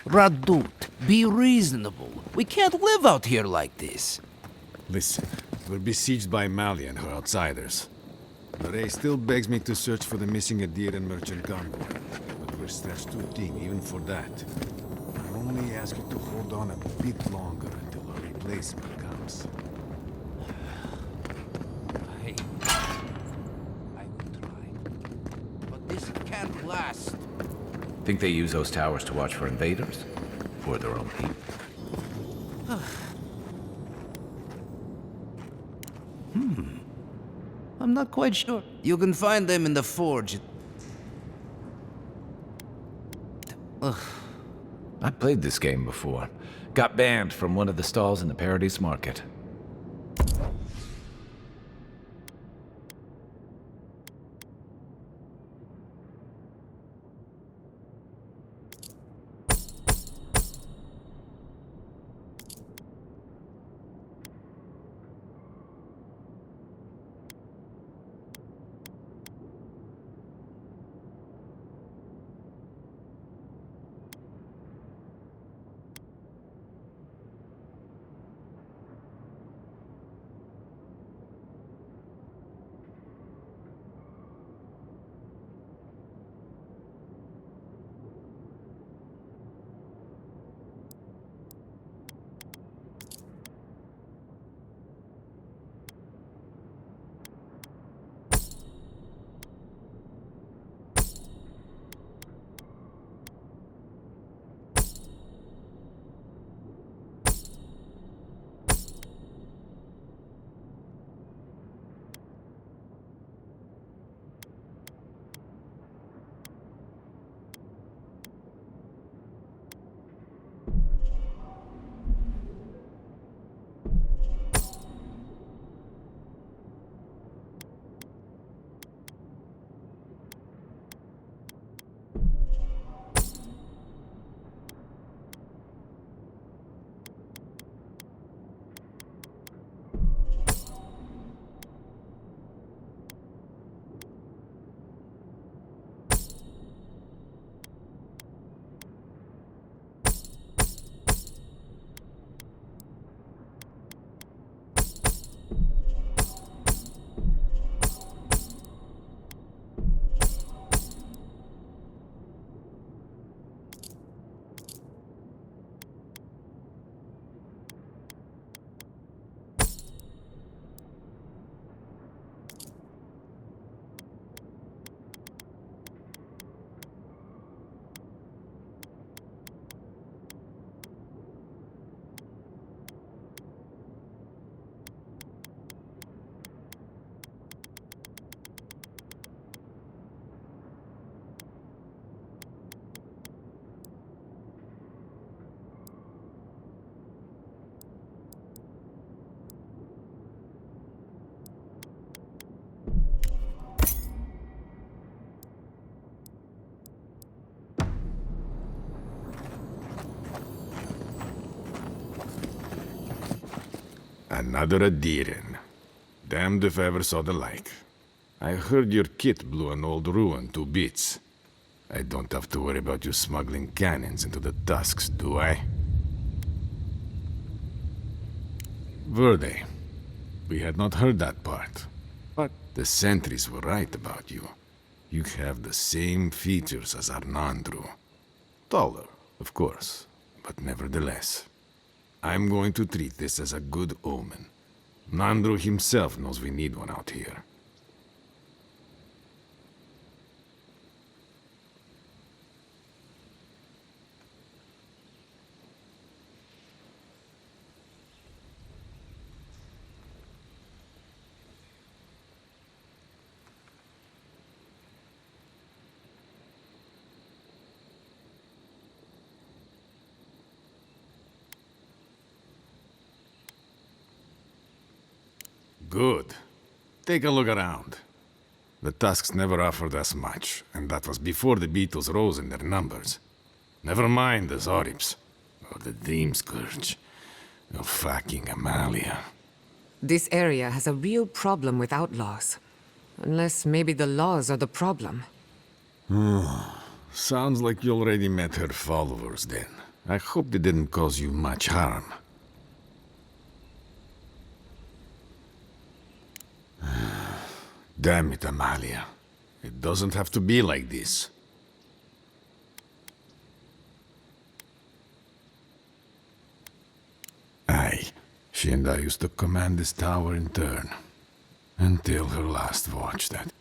Radut, be reasonable. We can't live out here like this. Listen, we're besieged by Mali and her outsiders. Ray still begs me to search for the missing Adir and merchant convoy, but we're stretched too thin even for that. I only ask you to hold on a bit longer until a replacement comes. I will try. But this can't last. Think they use those towers to watch for invaders? For their own people? I'm not quite sure. You can find them in the forge. Ugh. I played this game before. Got banned from one of the stalls in the Paradise Market. Another Adiran. Damned if I ever saw the like. I heard your kit blew an old ruin to bits. I don't have to worry about you smuggling cannons into the Tusks, do I? Verde. We had not heard that part. But the sentries were right about you. You have the same features as Arnandru. Taller, of course, but nevertheless. I'm going to treat this as a good omen. Nandru himself knows we need one out here. Good. Take a look around. The Tusks never offered us much, and that was before the Beatles rose in their numbers. Never mind the Zorips, or the Dream Scourge, or fucking Amalia. This area has a real problem with outlaws. Unless maybe the laws are the problem. Sounds like you already met her followers then. I hope they didn't cause you much harm. Damn it, Amalia. It doesn't have to be like this. Aye, she and I used to command this tower in turn. Until her last watch, that.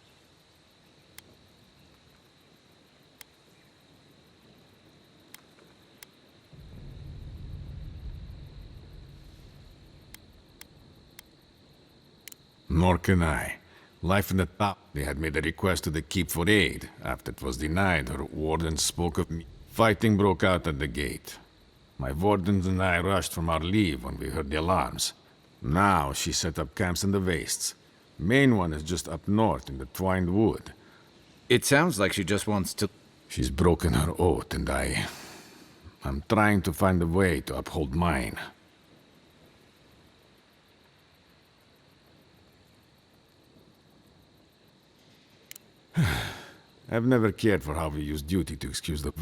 Nor can I. Life in the top. They had made a request to the keep for aid. After it was denied, her warden spoke of me. Fighting broke out at the gate. My wardens and I rushed from our leave when we heard the alarms. Now she set up camps in the wastes. Main one is just up north in the Twined Wood. It sounds like she just wants to... She's broken her oath, and I'm trying to find a way to uphold mine. I've never cared for how we use duty to excuse the...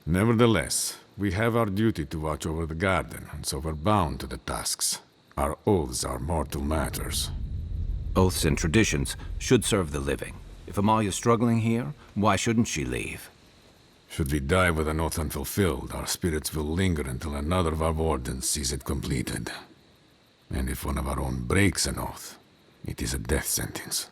Nevertheless, we have our duty to watch over the garden, and so we're bound to the tasks. Our oaths are mortal matters. Oaths and traditions should serve the living. If Amalia's struggling here, why shouldn't she leave? Should we die with an oath unfulfilled, our spirits will linger until another of our wardens sees it completed. And if one of our own breaks an oath, it is a death sentence.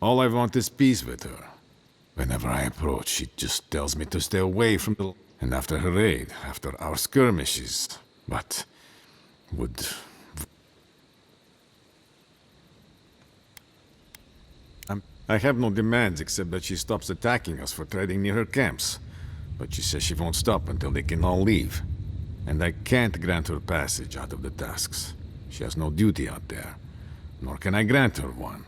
All I want is peace with her. Whenever I approach, she just tells me to stay away from the... And after her raid, after our skirmishes, but would... I have no demands except that she stops attacking us for treading near her camps. But she says she won't stop until they can all leave. And I can't grant her passage out of the tasks. She has no duty out there. Nor can I grant her one.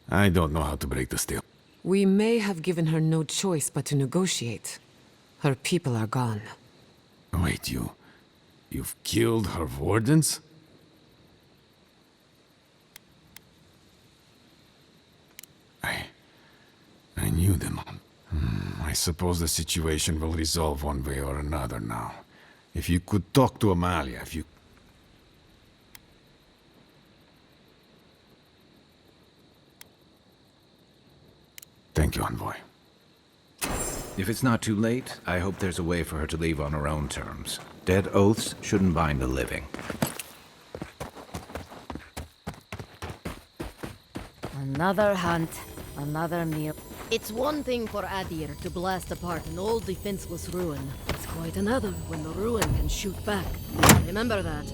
I don't know how to break the steel. We may have given her no choice but to negotiate. Her people are gone. Wait, you've killed her wardens? I knew them. I suppose the situation will resolve one way or another now. If you could talk to Amalia, if you... Thank you, Envoy. If it's not too late, I hope there's a way for her to leave on her own terms. Dead oaths shouldn't bind the living. Another hunt, another meal. It's one thing for Adir to blast apart an old defenseless ruin. It's quite another when the ruin can shoot back. Remember that.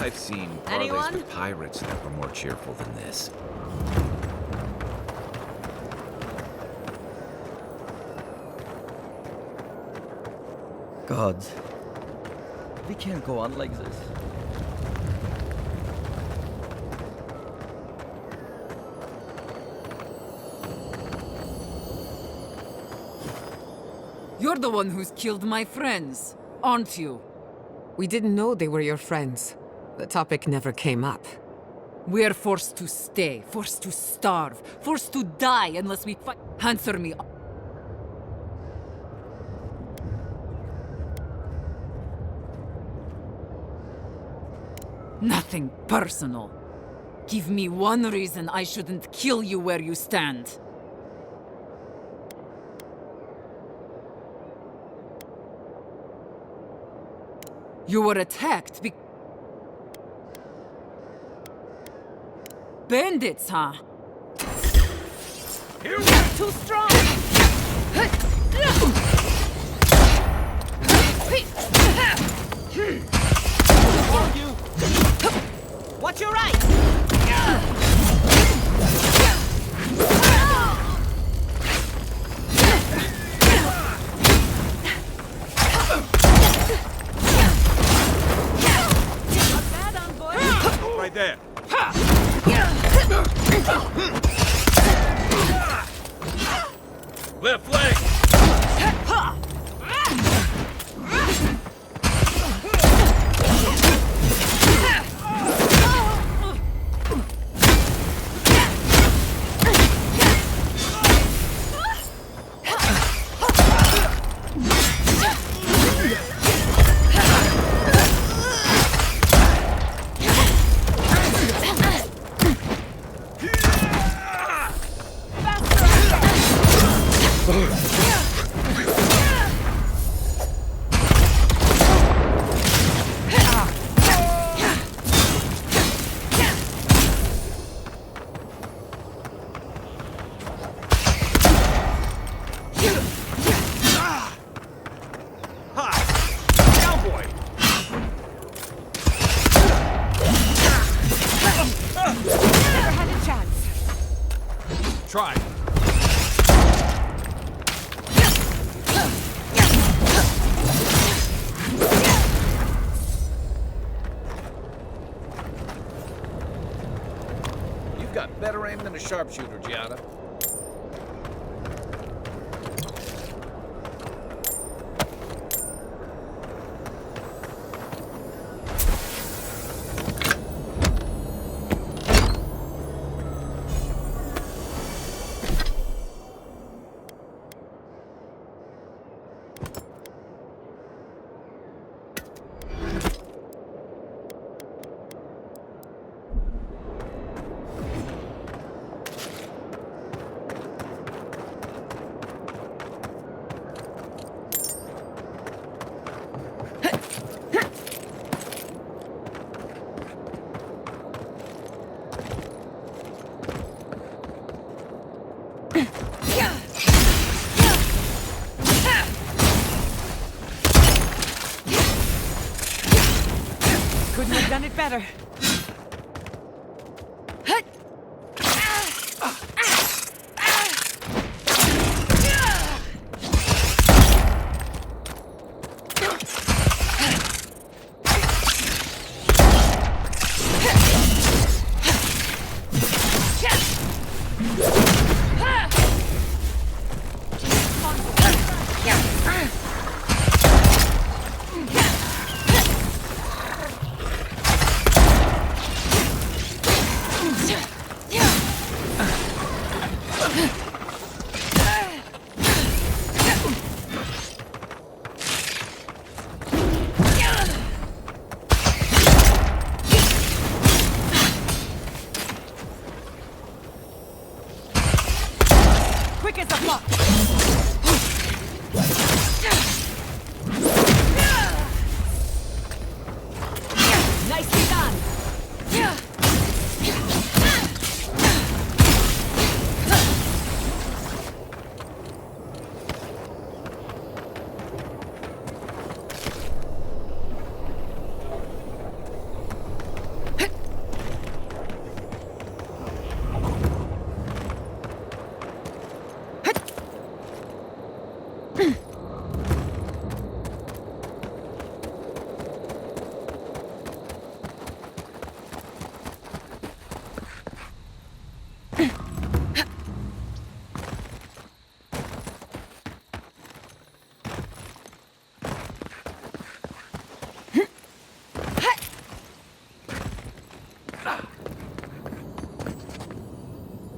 I've seen parleys with pirates that were more cheerful than this. Gods, we can't go on like this. You're the one who's killed my friends, aren't you? We didn't know they were your friends. The topic never came up. We're forced to stay, forced to starve, forced to die unless we fight. Answer me. Nothing personal. Give me one reason I shouldn't kill you where you stand. You were attacked bandits, huh? Here You're too strong! Watch your right! Right there. Left leg. Try. You've got better aim than a sharpshooter, Giada. Couldn't have done it better. Quick as a block. Nicely done.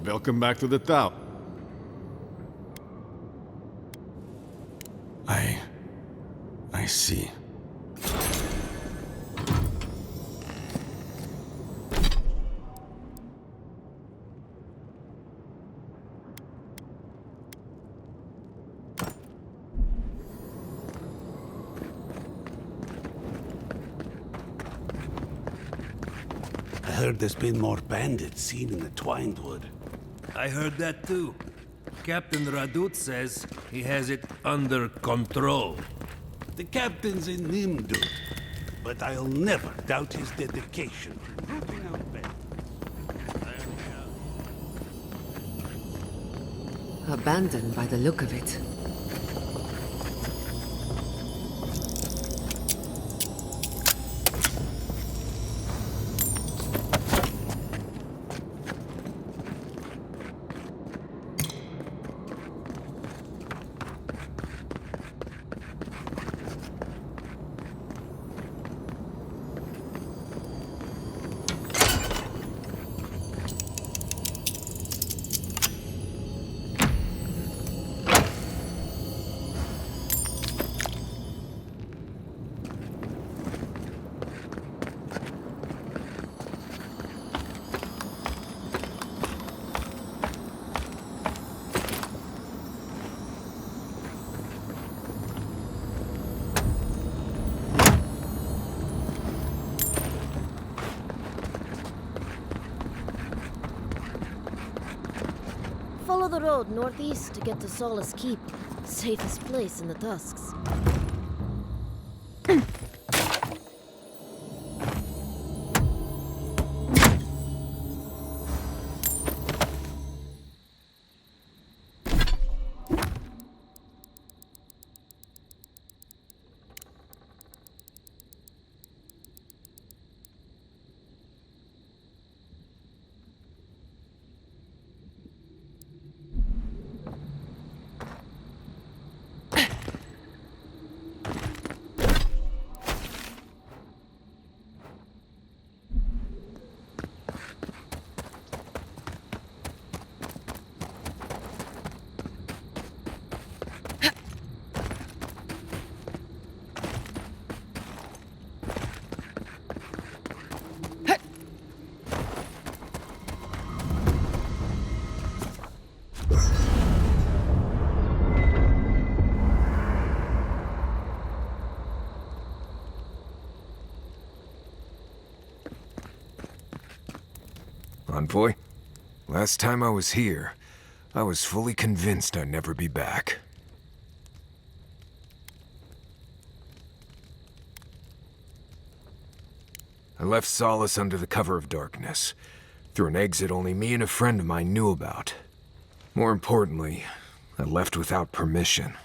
Welcome back to the tower. I see. I heard there's been more bandits seen in the Twined Wood. I heard that too. Captain Radut says he has it under control. The captain's in Nimdut, but I'll never doubt his dedication to rooting out bandits. Abandoned by the look of it. Follow the road northeast to get to Solace Keep. Safest place in the Tusks. Envoy, last time I was here, I was fully convinced I'd never be back. I left Solace under the cover of darkness, through an exit only me and a friend of mine knew about. More importantly, I left without permission,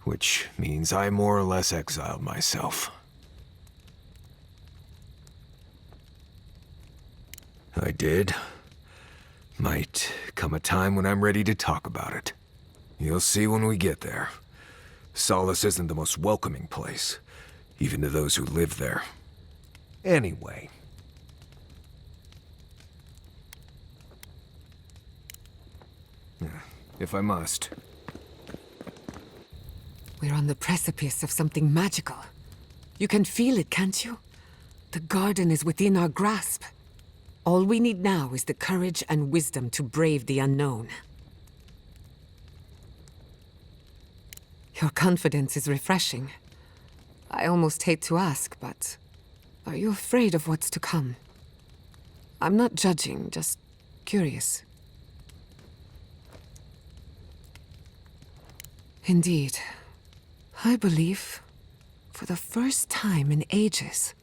which means I more or less exiled myself. I did. Might come a time when I'm ready to talk about it. You'll see when we get there. Solace isn't the most welcoming place, even to those who live there. Anyway. If I must. We're on the precipice of something magical. You can feel it, can't you? The garden is within our grasp. All we need now is the courage and wisdom to brave the unknown. Your confidence is refreshing. I almost hate to ask, but are you afraid of what's to come? I'm not judging, just curious. Indeed. I believe, for the first time in ages,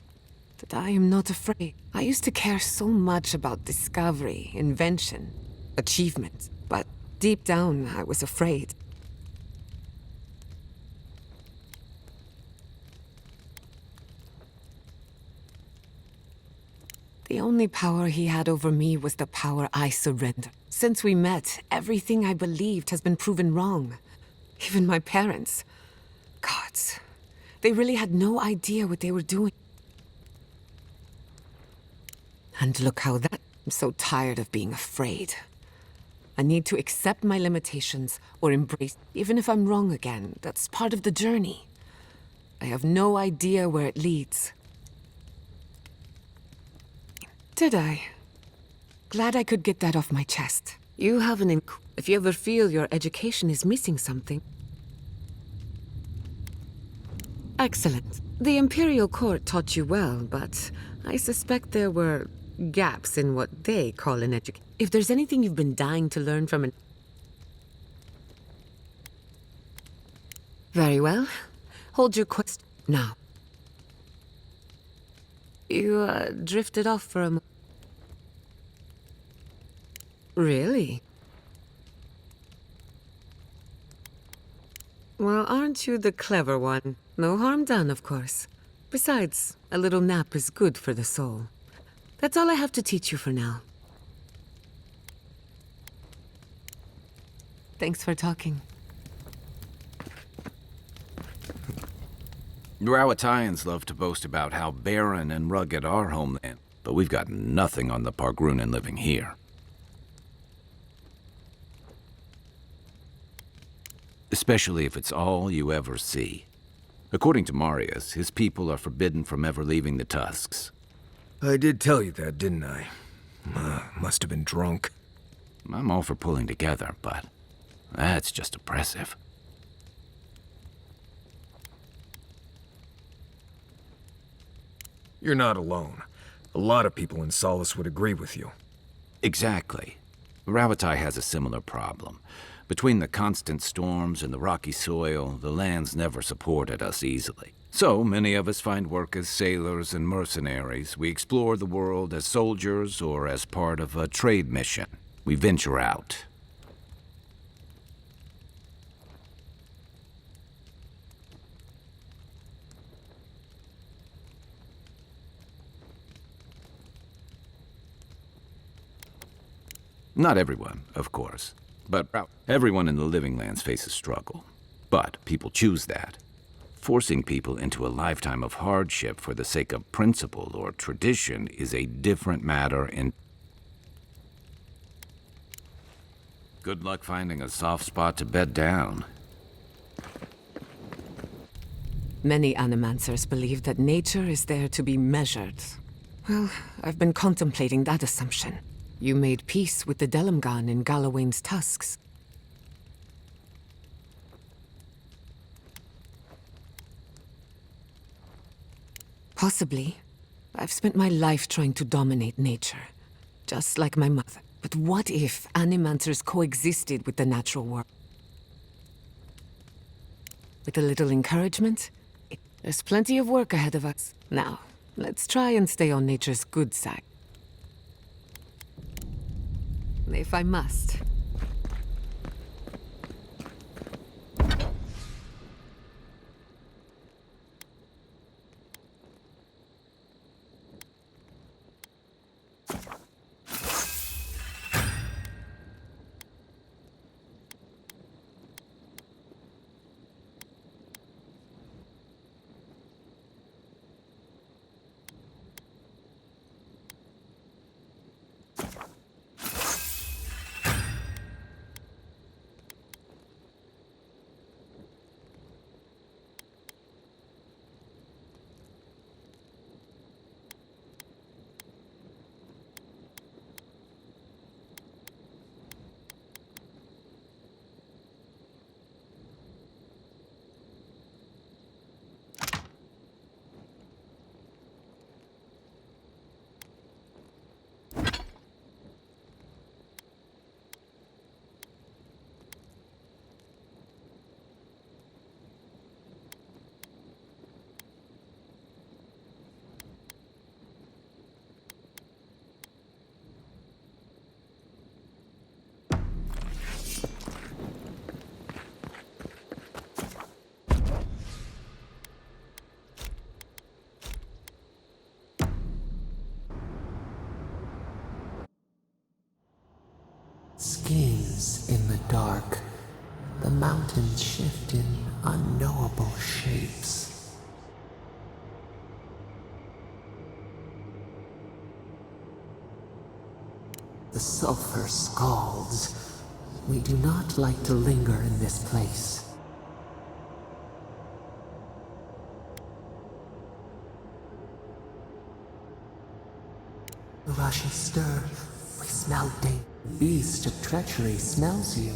that I am not afraid. I used to care so much about discovery, invention, achievement, but deep down I was afraid. The only power he had over me was the power I surrendered. Since we met, everything I believed has been proven wrong. Even my parents. Gods, they really had no idea what they were doing. And look how that... I'm so tired of being afraid. I need to accept my limitations or embrace... Even if I'm wrong again, that's part of the journey. I have no idea where it leads. Did I? Glad I could get that off my chest. You have an if you ever feel your education is missing something... Excellent. The Imperial Court taught you well, but I suspect there were gaps in what they call an education. If there's anything you've been dying to learn from an... Very well. Hold your question now. You, drifted off for a moment. Really? Well, aren't you the clever one? No harm done, of course. Besides, a little nap is good for the soul. That's all I have to teach you for now. Thanks for talking. Rawatayans love to boast about how barren and rugged our homeland, but we've got nothing on the Pargrunan living here. Especially if it's all you ever see. According to Marius, his people are forbidden from ever leaving the Tusks. I did tell you that, didn't I? Must have been drunk. I'm all for pulling together, but that's just oppressive. You're not alone. A lot of people in Solace would agree with you. Exactly. Ravatai has a similar problem. Between the constant storms and the rocky soil, the lands never supported us easily. So many of us find work as sailors and mercenaries. We explore the world as soldiers or as part of a trade mission. We venture out. Not everyone, of course. But everyone in the Living Lands faces struggle. But people choose that. Forcing people into a lifetime of hardship for the sake of principle or tradition is a different matter in... Good luck finding a soft spot to bed down. Many animancers believe that nature is there to be measured. Well, I've been contemplating that assumption. You made peace with the Delimgan in Galawain's tusks. Possibly. I've spent my life trying to dominate nature, just like my mother. But what if animancers coexisted with the natural world? With a little encouragement, there's plenty of work ahead of us. Now, Let's try and stay on nature's good side. If I must. Skins in the dark. The mountains shift in unknowable shapes. The sulfur scalds. We do not like to linger in this place. The rushes stir. We smell danger. Beast of treachery smells you.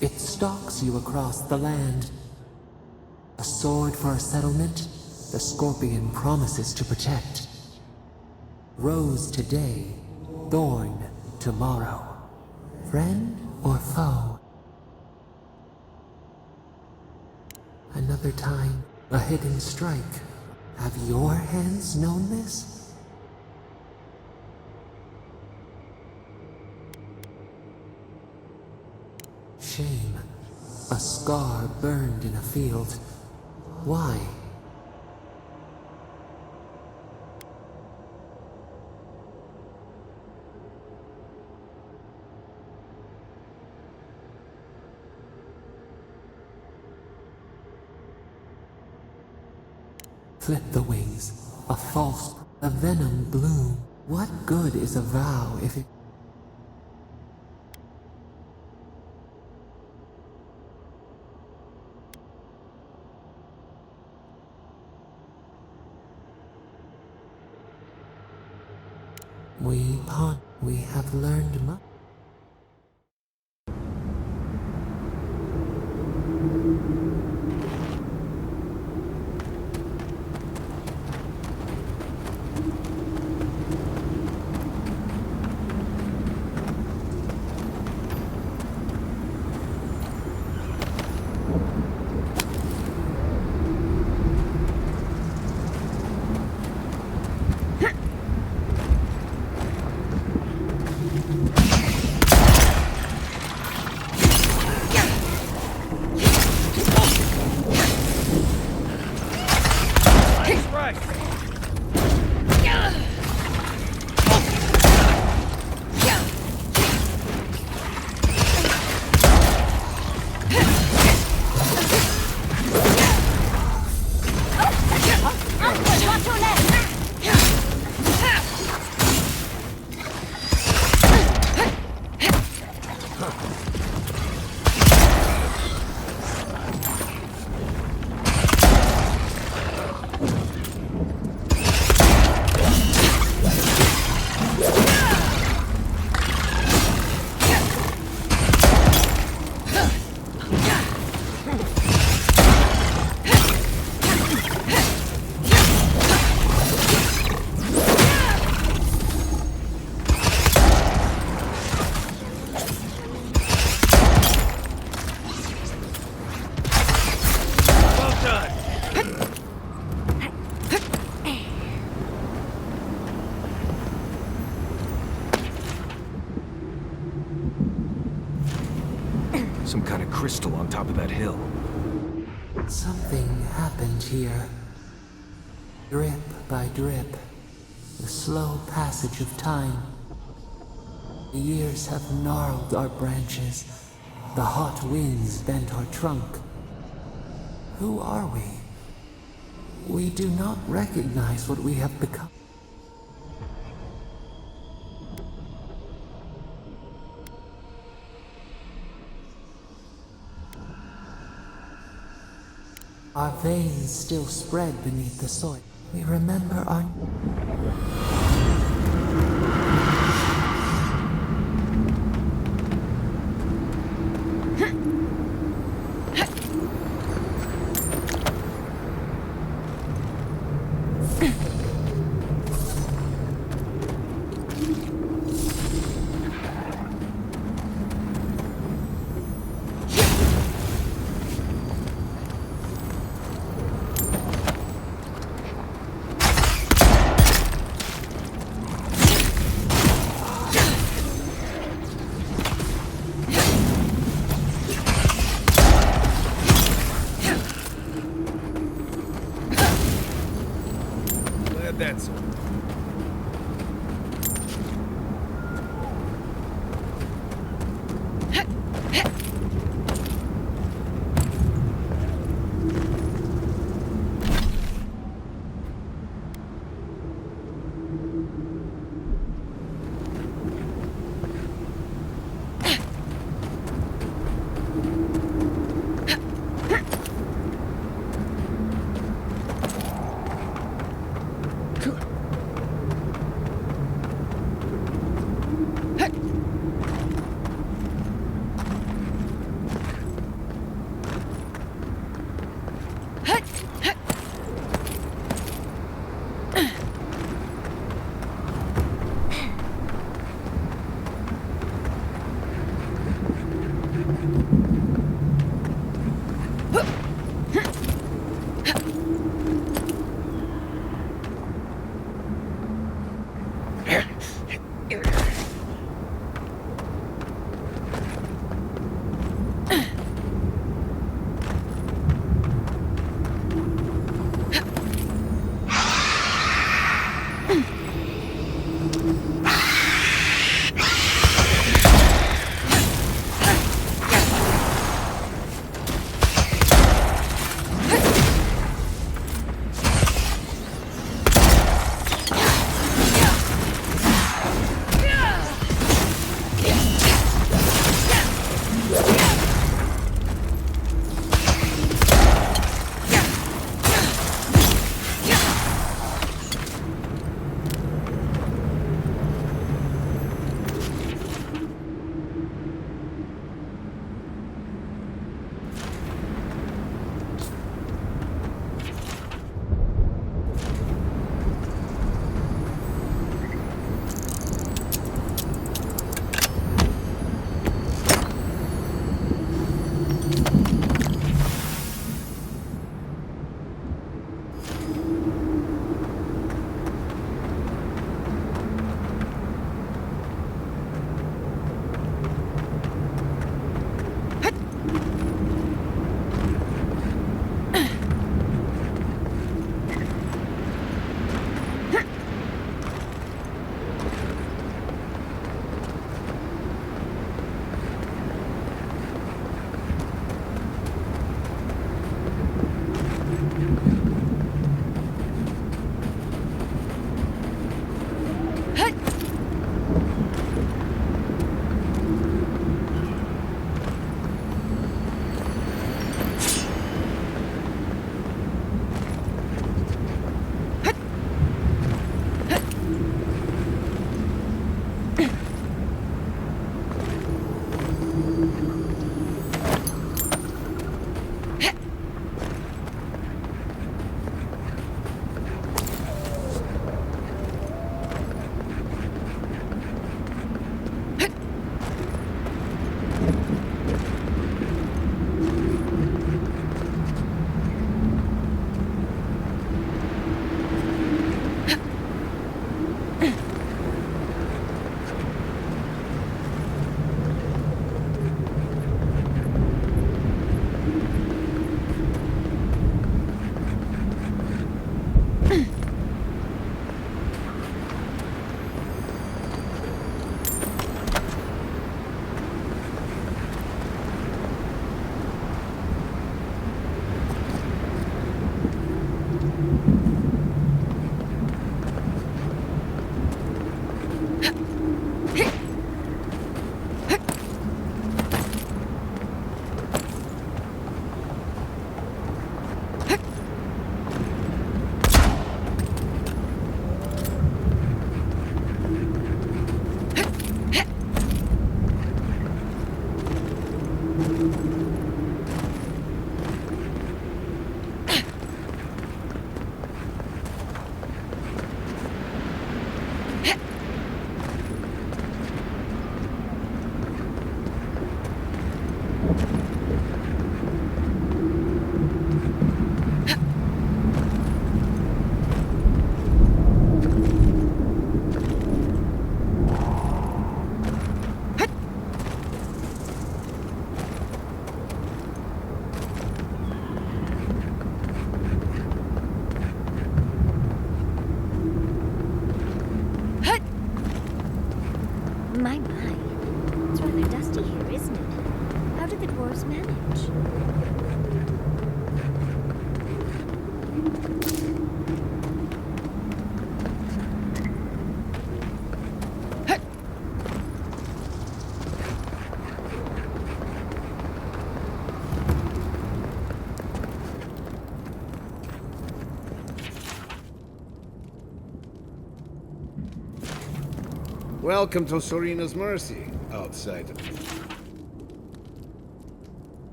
It stalks you across the land. A sword for a settlement, the scorpion promises to protect. Rose today, thorn tomorrow. Friend or foe? Another time, a hidden strike. Have your hands known this? Shame. A scar burned in a field. Why? Flip the wings. A false. A venom bloom. What good is a vow if it... We have learned much. kind of crystal on top of that hill. Something happened here. Drip by drip. The slow passage of time. The years have gnarled our branches. The hot winds bent our trunk. Who are we? We do not recognize what we have become. Our veins still spread beneath the soil. We remember our... Welcome to Serena's Mercy, outsider.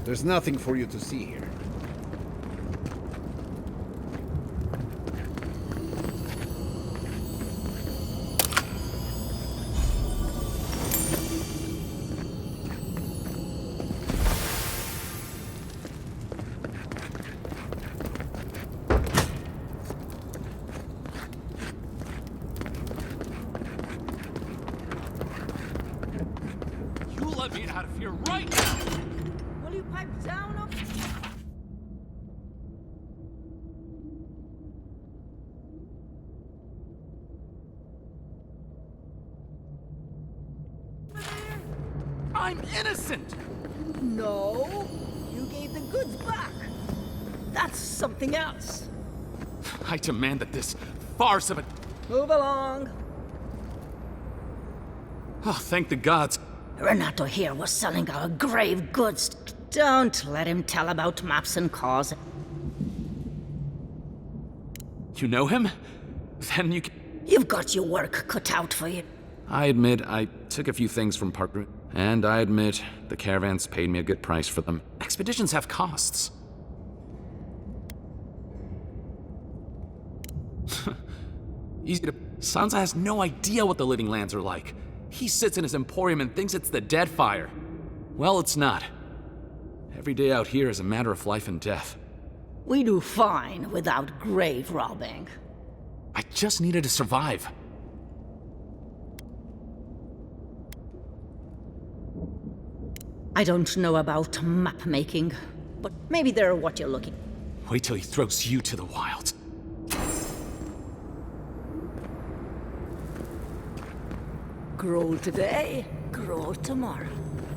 There's nothing for you to see here. You let me out of here right now! Will you pipe down up? I'm innocent! No, you gave the goods back. That's something else. I demand that this farce of a... Move along. Oh, thank the gods. Renato here was selling our grave goods. Don't let him tell about maps and cause. You know him? Then you... You've got your work cut out for you. I admit I took a few things from Park Route, and I admit the caravans paid me a good price for them. Expeditions have costs. Easy to... Sansa has no idea what the living lands are like. He sits in his emporium and thinks it's the Deadfire. Well, it's not. Every day out here is a matter of life and death. We do fine without grave robbing. I just needed to survive. I don't know about map making, but maybe they're what you're looking. Wait till he throws you to the wilds. Grow today, grow tomorrow.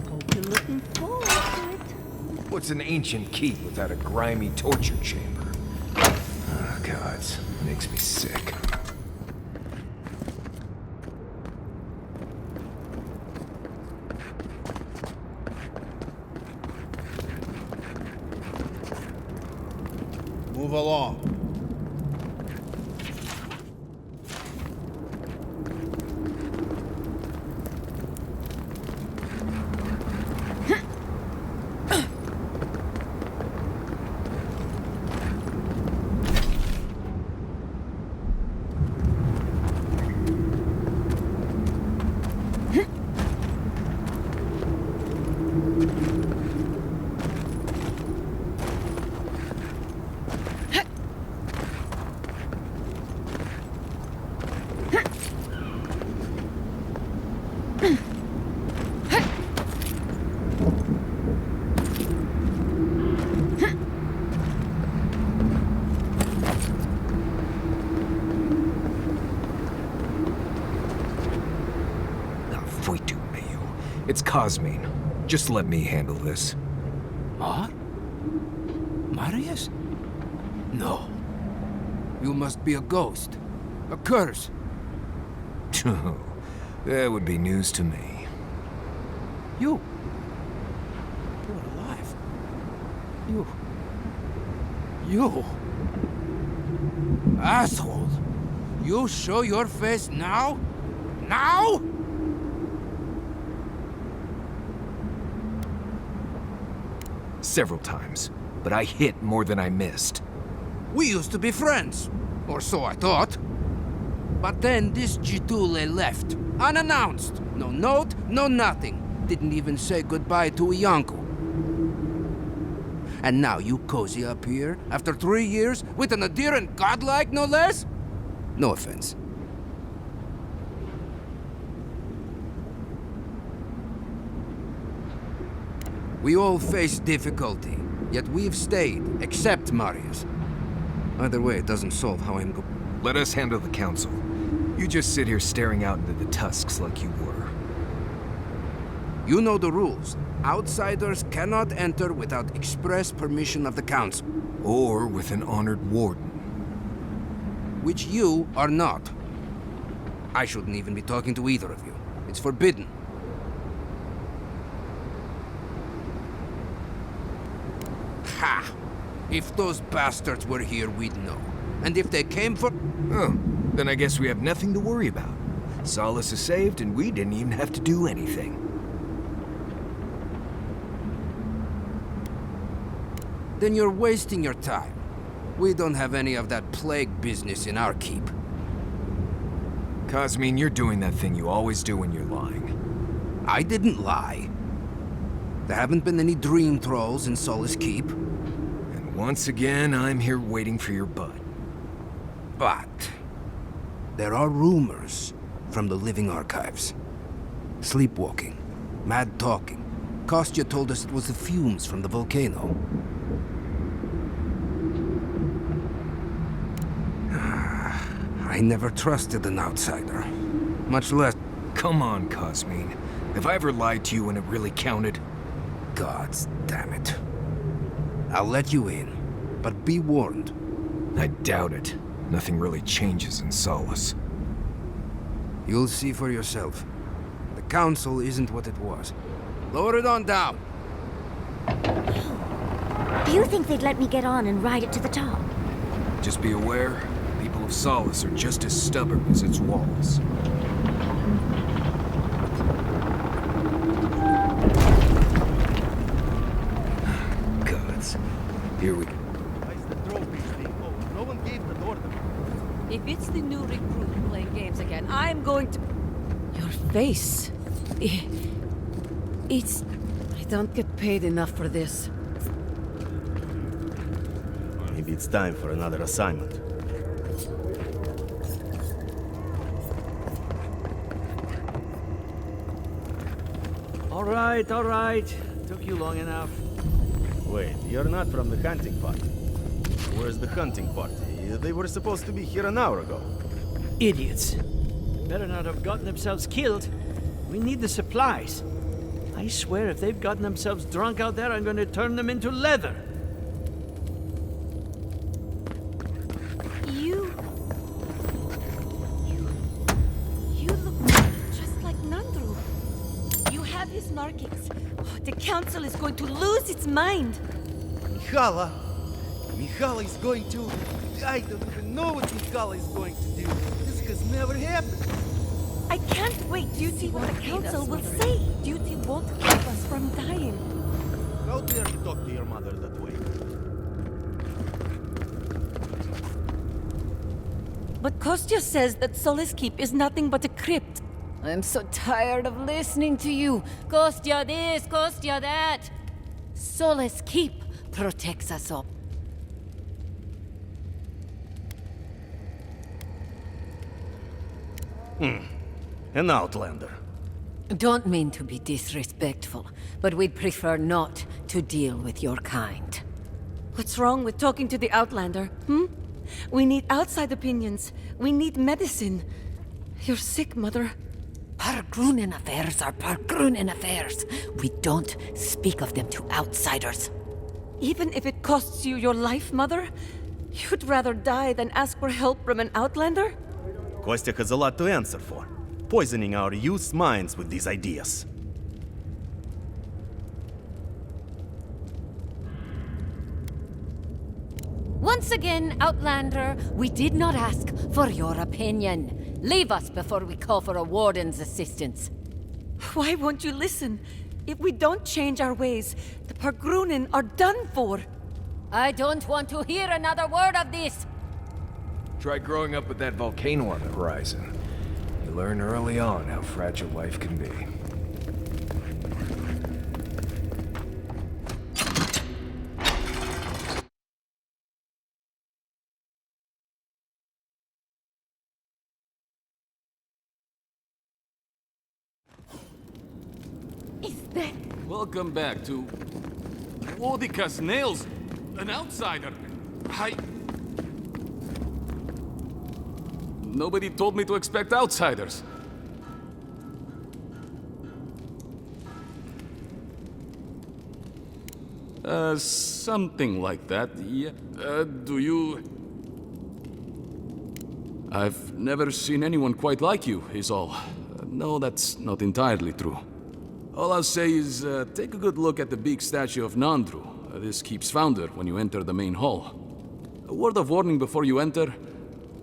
Hope you're looking forward to it. What's an ancient keep without a grimy torture chamber? Oh, gods. Makes me sick. Move along. It's Cosmine. Just let me handle this. What? Marius? No. You must be a ghost. A curse. That would be news to me. You? You're alive. You. Asshole. You show your face now? Now? Several times, but I hit more than I missed. We used to be friends, or so I thought. But then this Gitule left, unannounced. No note, no nothing. Didn't even say goodbye to Iancu. And now you cozy up here, after 3 years, with an adherent godlike, no less? No offense. We all face difficulty, yet we've stayed, except Marius. Either way, it doesn't solve how I'm going. Let us handle the council. You just sit here staring out into the tusks like you were. You know the rules. Outsiders cannot enter without express permission of the council. Or with an honored warden. Which you are not. I shouldn't even be talking to either of you. It's forbidden. Ha! If those bastards were here, we'd know. And if they came for... Oh, then I guess we have nothing to worry about. Solace is saved, and we didn't even have to do anything. Then you're wasting your time. We don't have any of that plague business in our keep. Cosmine, you're doing that thing you always do when you're lying. I didn't lie. There haven't been any dream trolls in Solace Keep. And once again, I'm here waiting for your butt. But there are rumors from the living archives. Sleepwalking, mad talking. Kostya told us it was the fumes from the volcano. I never trusted an outsider, much less... Come on, Cosmine. Have I ever lied to you when it really counted? Gods damn it. I'll let you in, but be warned. I doubt it. Nothing really changes in Solace. You'll see for yourself. The Council isn't what it was. Lower it on down. Do you think they'd let me get on and ride it to the top? Just be aware, people of Solace are just as stubborn as its walls. Gods. Here we go. No one gave the order. If it's the new recruit playing games again, I'm going to... Your face. It's... I don't get paid enough for this. Maybe it's time for another assignment. All right. Took you long enough. Wait, you're not from the hunting party. Where's the hunting party? They were supposed to be here an hour ago. Idiots. Better not have gotten themselves killed. We need the supplies. I swear if they've gotten themselves drunk out there, I'm going to turn them into leather. You look just like Nandru. You have his markings. Oh, the council is going to lose its mind. Mihala is going to... I don't even know what Mihala is going to do. This has never happened. I can't wait to see what the council will say. Duty won't keep us from dying. How dare you talk to your mother that way? But Kostya says that Solace Keep is nothing but a crypt. I'm so tired of listening to you. Kostya this, Kostya that. Solace Keep protects us all. An outlander. Don't mean to be disrespectful, but we'd prefer not to deal with your kind. What's wrong with talking to the Outlander, We need outside opinions. We need medicine. You're sick, Mother. Pargrunen affairs are Pargrunen affairs. We don't speak of them to outsiders. Even if it costs you your life, Mother? You'd rather die than ask for help from an Outlander? Kostya has a lot to answer for. Poisoning our youth's minds with these ideas. Once again, Outlander, we did not ask for your opinion. Leave us before we call for a warden's assistance. Why won't you listen? If we don't change our ways, the Pargrunen are done for. I don't want to hear another word of this. Try growing up with that volcano on the horizon. You learn early on how fragile life can be. Welcome back to... Wodika's nails! An outsider! Nobody told me to expect outsiders. Something like that, yeah. Do you... I've never seen anyone quite like you, is all. No, that's not entirely true. All I'll say is, take a good look at the big statue of Nandru. This keeps founder when you enter the main hall. A word of warning before you enter.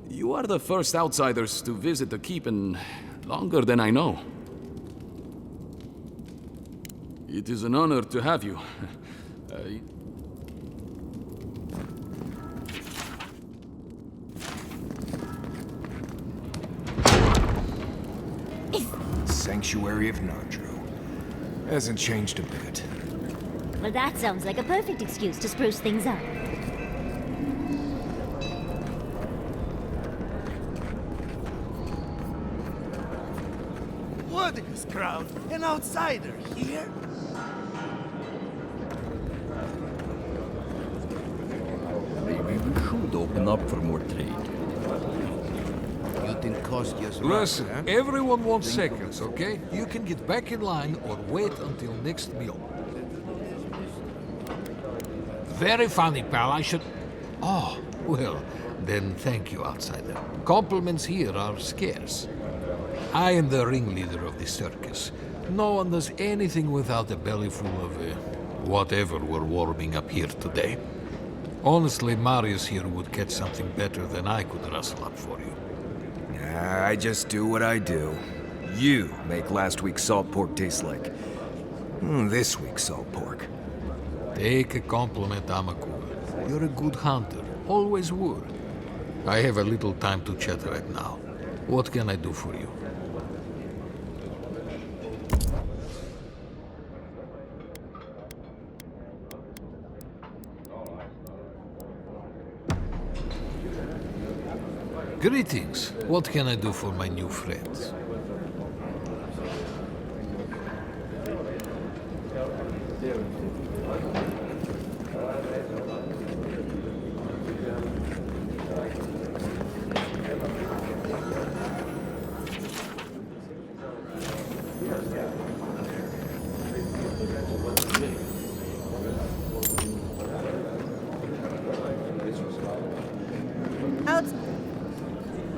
You are the first outsiders to visit the keep in longer than I know. It is an honor to have you. Sanctuary of Nandru. Hasn't changed a bit. Well, that sounds like a perfect excuse to spruce things up. What is crowd? An outsider here? Maybe we should open up for more trade. You think Kostya's right, Listen, huh? everyone wants seconds, okay? You can get back in line or wait until next meal. Very funny, pal. I should... Oh, well, then thank you, outsider. Compliments here are scarce. I am the ringleader of the circus. No one does anything without a belly full of whatever we're warming up here today. Honestly, Marius here would catch something better than I could rustle up for you. I just do what I do. You make last week's salt pork taste like this week's salt pork. Take a compliment, Amakul. You're a good hunter. Always were. I have a little time to chat right now. What can I do for you? Greetings. What can I do for my new friends?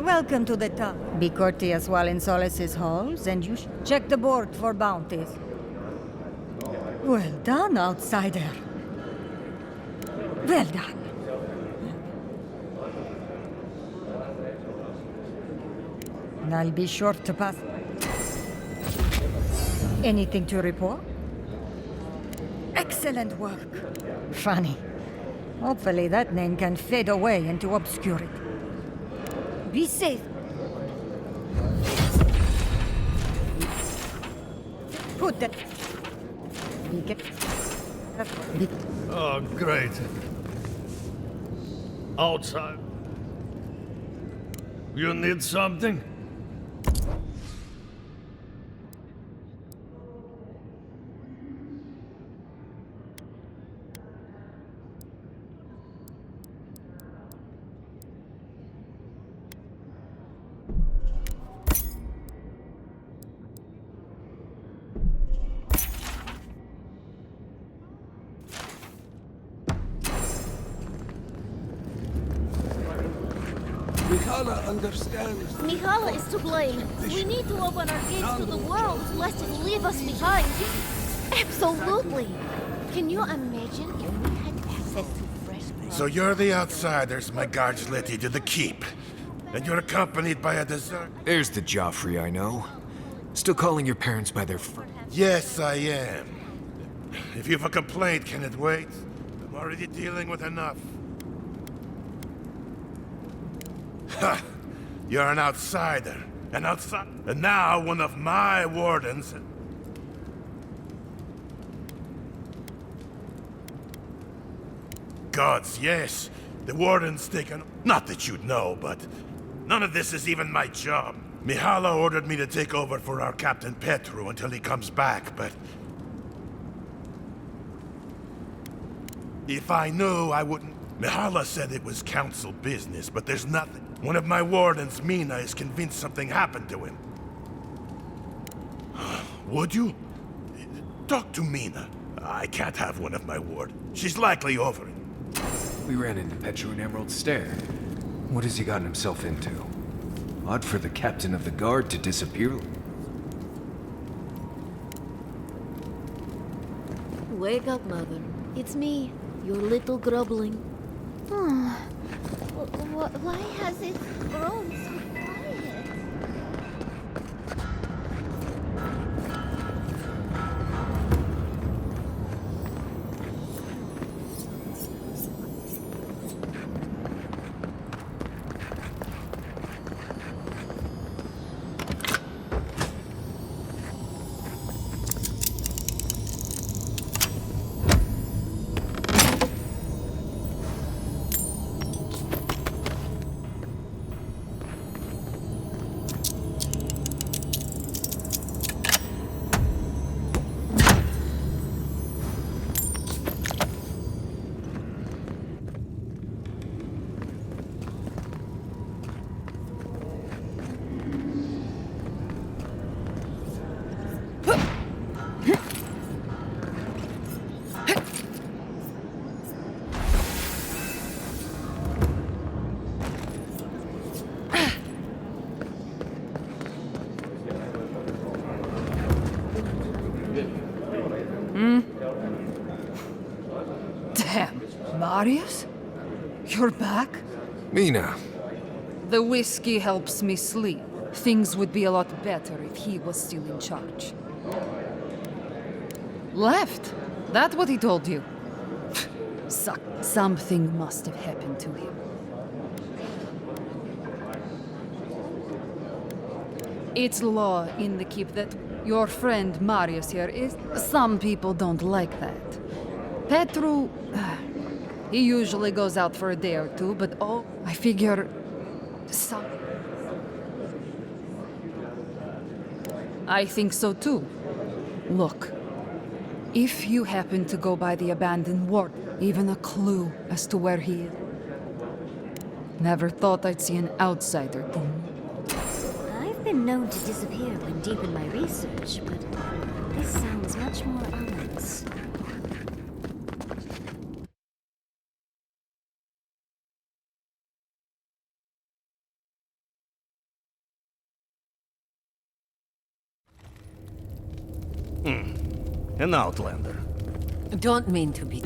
Welcome to the top. Be courteous while in Solace's halls, and you check the board for bounties. Well done, outsider. Well done. And I'll be sure to pass. Anything to report? Excellent work. Funny. Hopefully that name can fade away into obscurity. Be safe. Put that. Oh, great. Outside. You need something? Mihala understands. Mihala is to blame. We need to open our gates to the world, lest it leave us behind. Absolutely. Can you imagine if we had access to fresh blood? So you're the outsiders my guards led you to the keep. And you're accompanied by a dessert. There's the Joffrey I know. Still calling your parents by their Yes, I am. If you have a complaint, can it wait? I'm already dealing with enough. Ha! You're an outsider. And now one of my wardens. Gods, yes. The warden's taken. Not that you'd know, but none of this is even my job. Mihala ordered me to take over for our Captain Petru until he comes back, but if I knew, I wouldn't. Mihala said it was council business, but there's nothing. One of my wardens, Mina, is convinced something happened to him. Would you? Talk to Mina. I can't have one of my ward. She's likely over it. We ran into Petru and Emerald Stair. What has he gotten himself into? Odd for the captain of the guard to disappear. Wake up, Mother. It's me, your little grubbling. Why has it grown so quiet? Damn, Marius? You're back? Mina. The whiskey helps me sleep. Things would be a lot better if he was still in charge. Left? That what he told you? Something must have happened to him. It's law in the keep that your friend Marius here is... Some people don't like that. Petru... he usually goes out for a day or two, but I figure... I think so too. Look, if you happen to go by the abandoned ward, even a clue as to where he is... Never thought I'd see an outsider doing it. I've been known to disappear when deep in my research, but this sounds much more ominous. An outlander. Don't mean to be...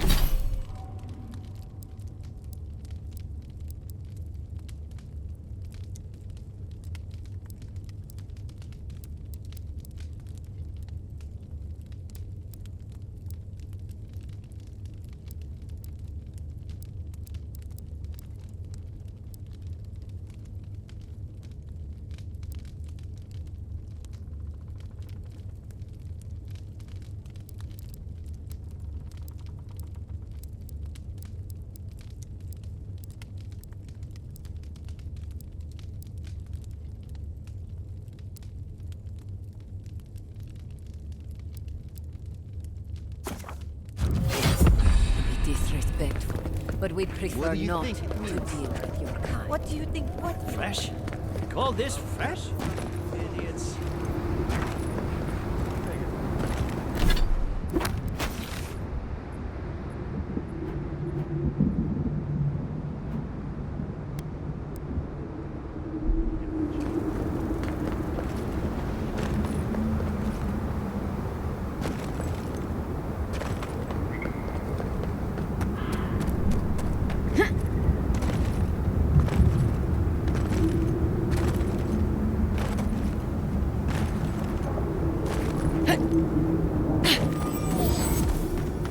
Disrespectful, but we'd prefer not to deal with your kind. What do you think? What? Fresh? You call this fresh? Idiots.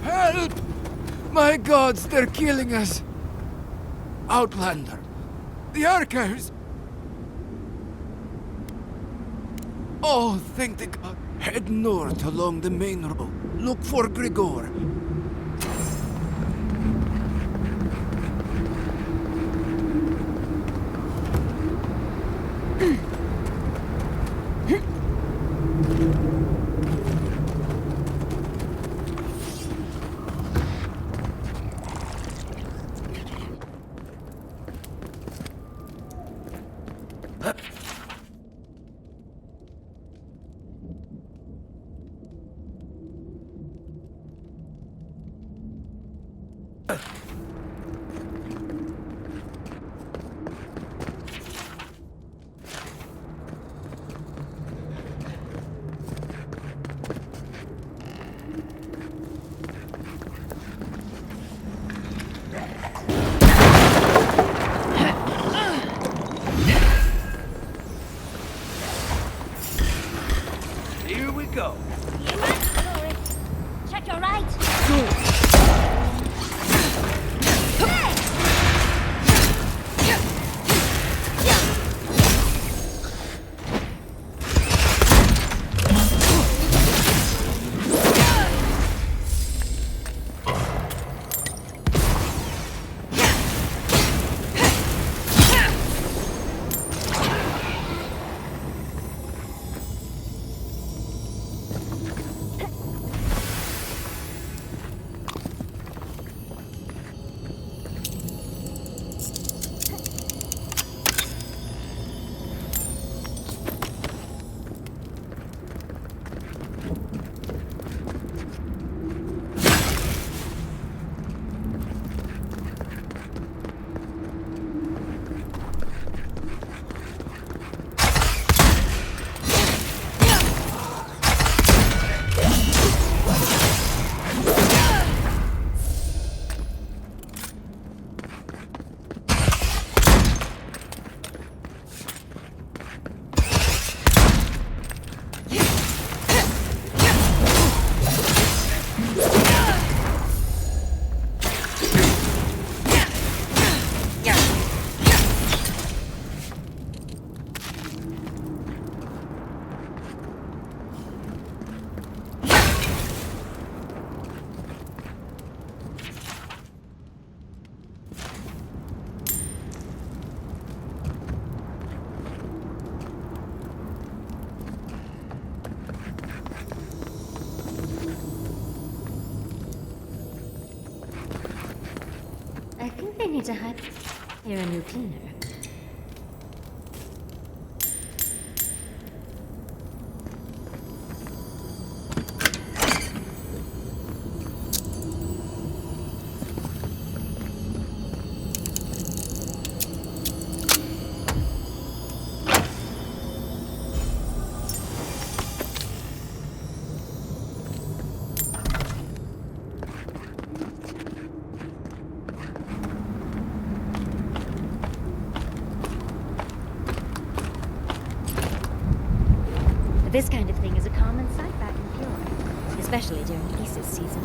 Help! My gods, they're killing us! Outlander! The archives! Oh, thank the god. Head north along the main road. Look for Grigor. Here we go. Check your right. I think they need to hire a new cleaner. This kind of thing is a common sight back in Fjord, especially during Isis season.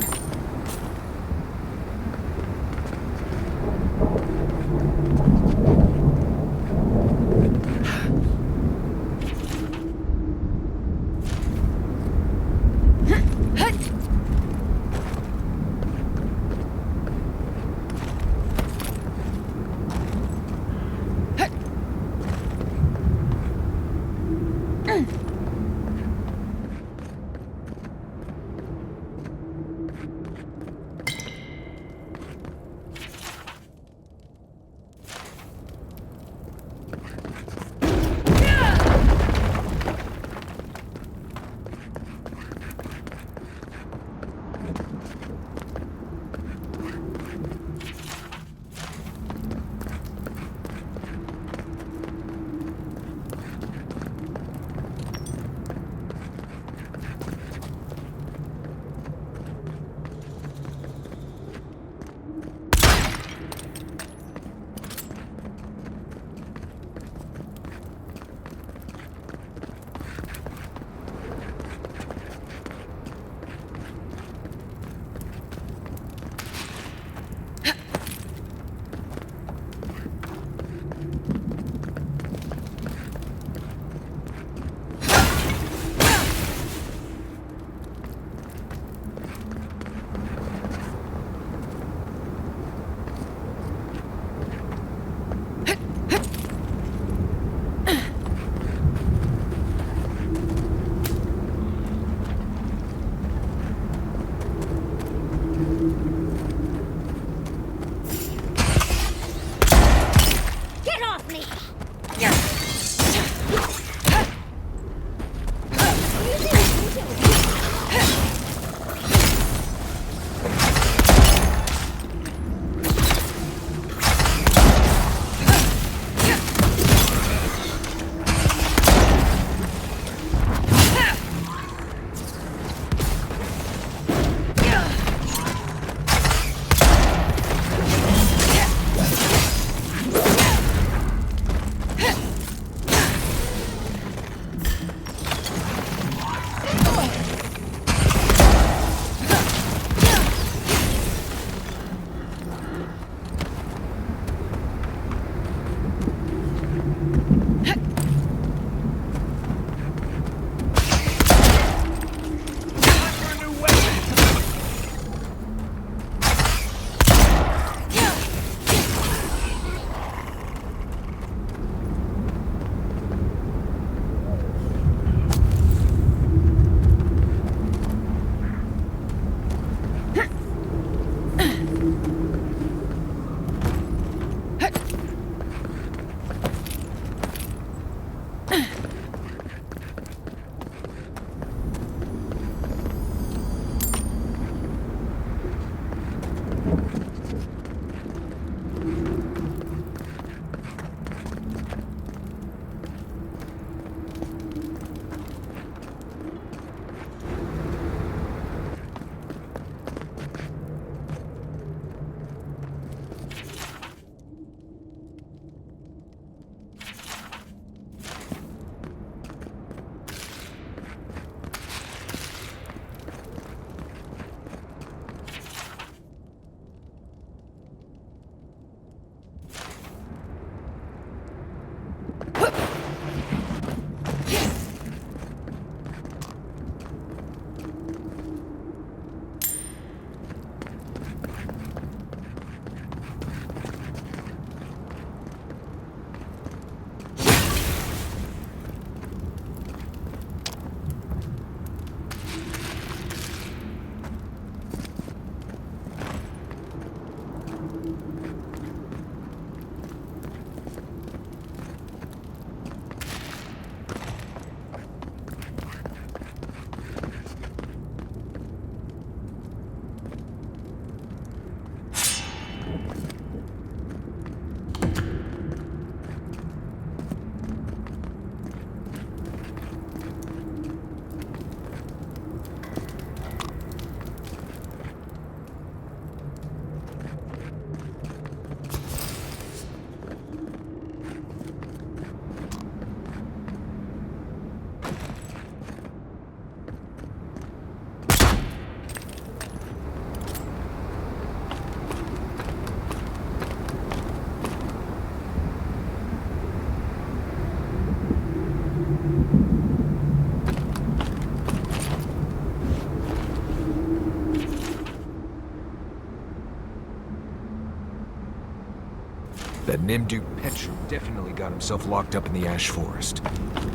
That Nimdu Petru definitely got himself locked up in the Ash Forest.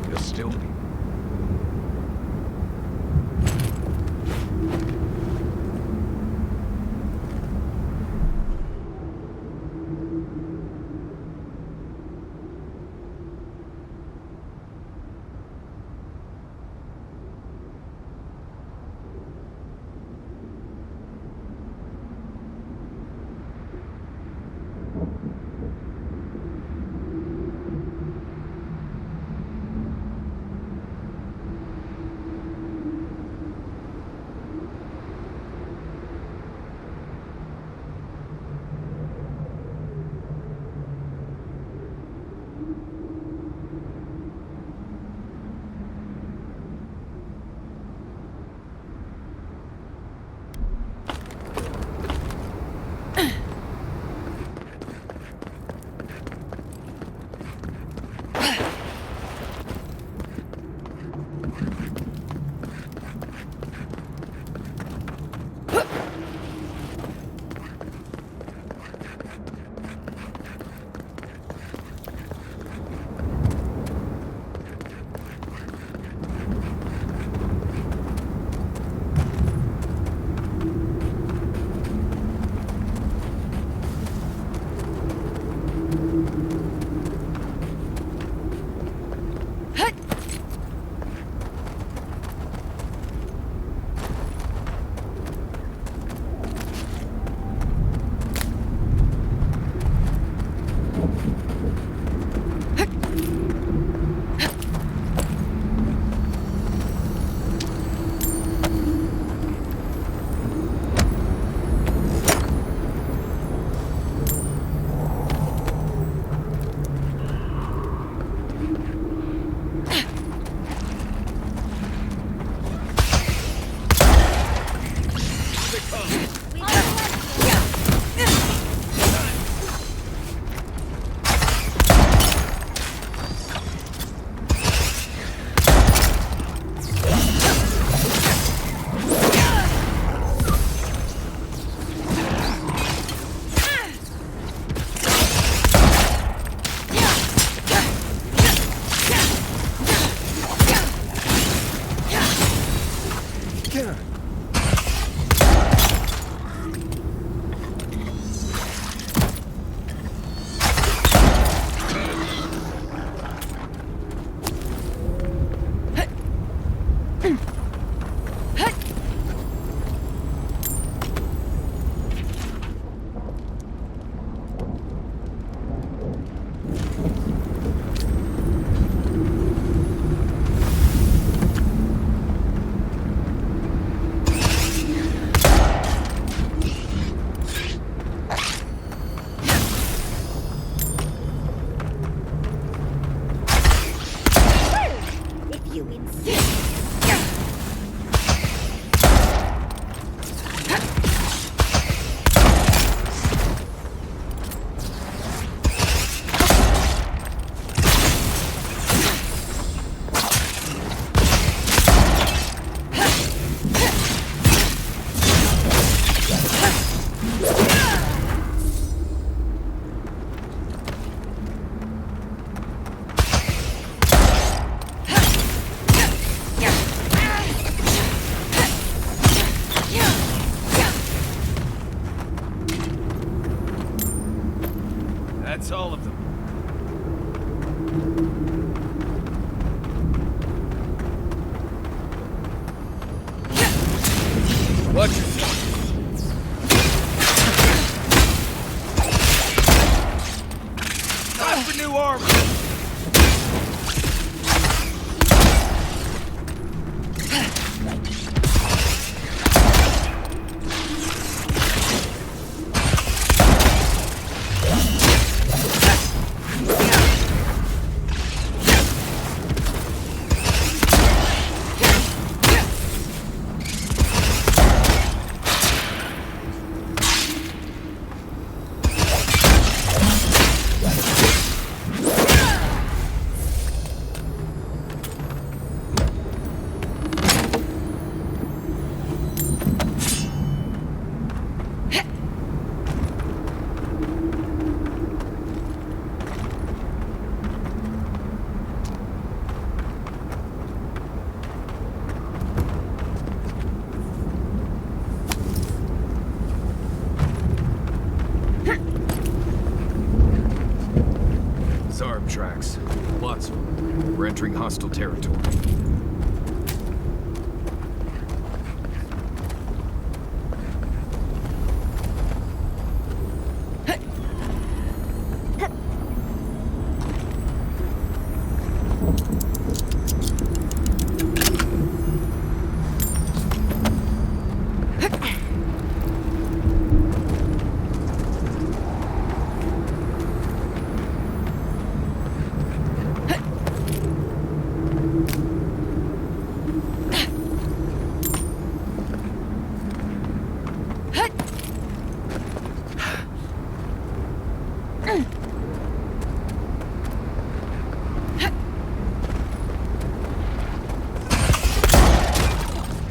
He'll still be. That's all of them. Watch yourself. Time for new armor. We're entering hostile territory.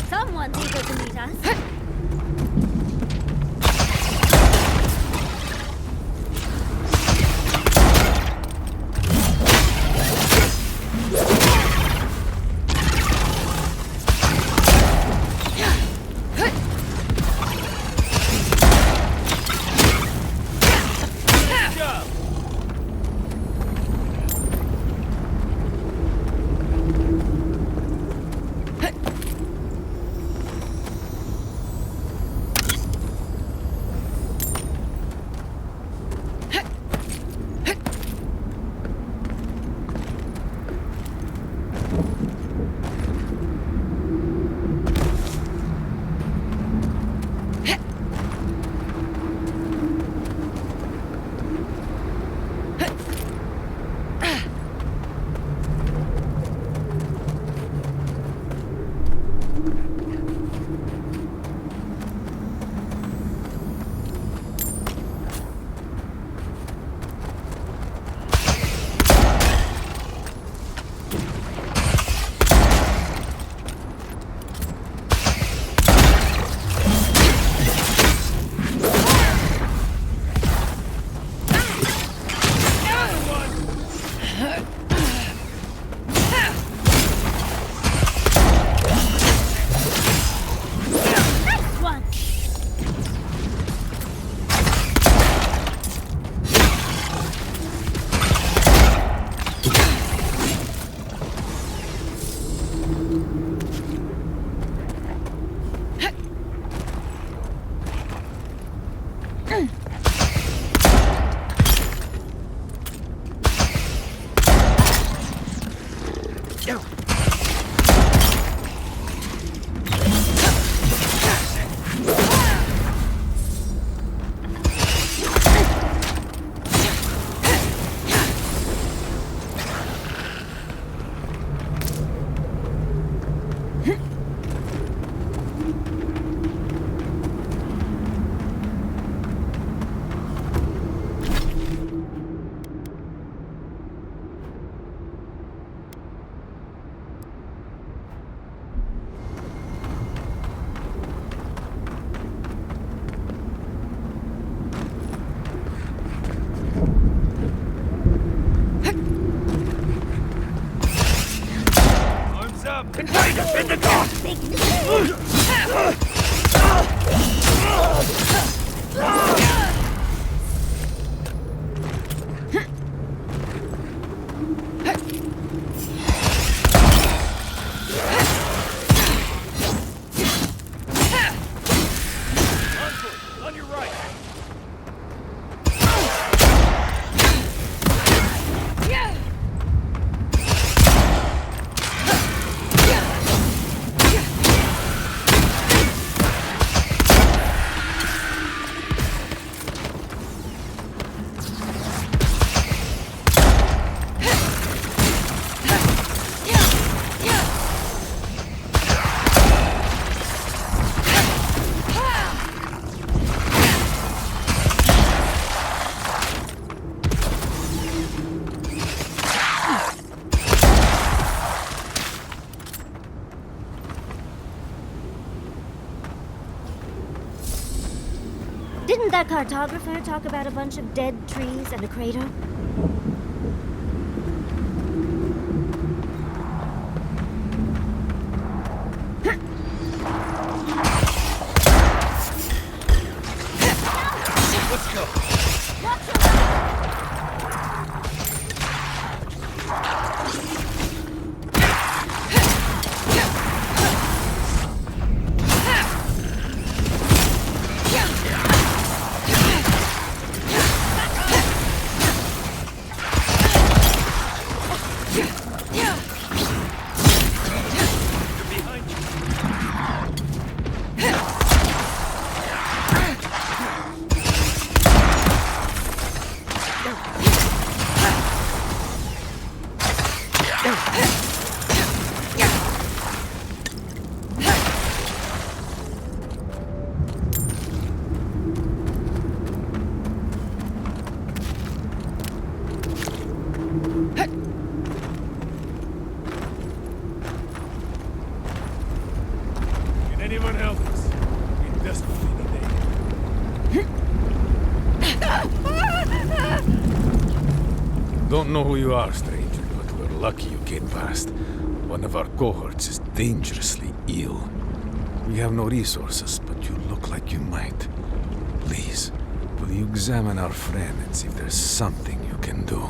Someone's eager to meet us. Didn't that cartographer talk about a bunch of dead trees and a crater? Let's go. Anyone help us? We desperately need aid. Don't know who you are, stranger, but we're lucky you came past. One of our cohorts is dangerously ill. We have no resources, but you look like you might. Please, will you examine our friend and see if there's something you can do?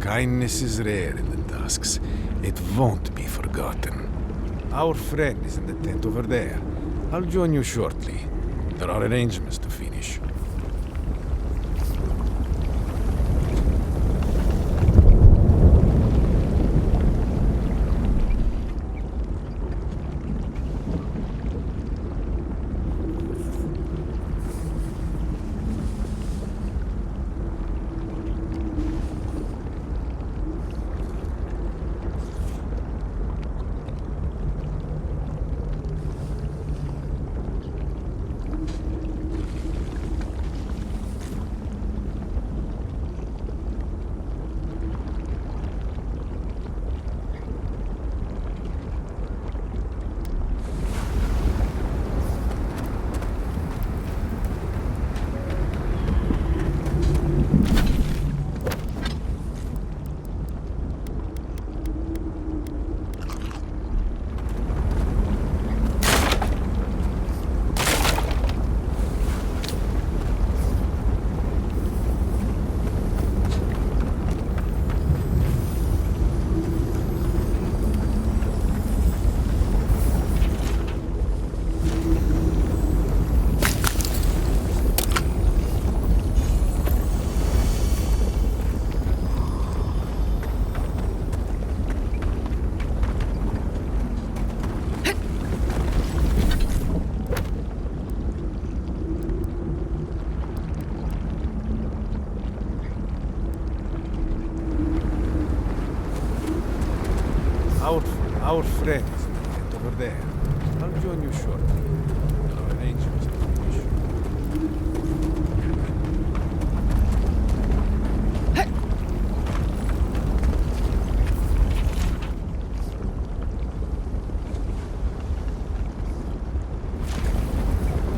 Kindness is rare in the Dusks. It won't be forgotten. Our friend is in the tent over there. I'll join you shortly. There are arrangements to finish. Our friend is in the tent over there. I'll join you shortly. There are arrangements to finish.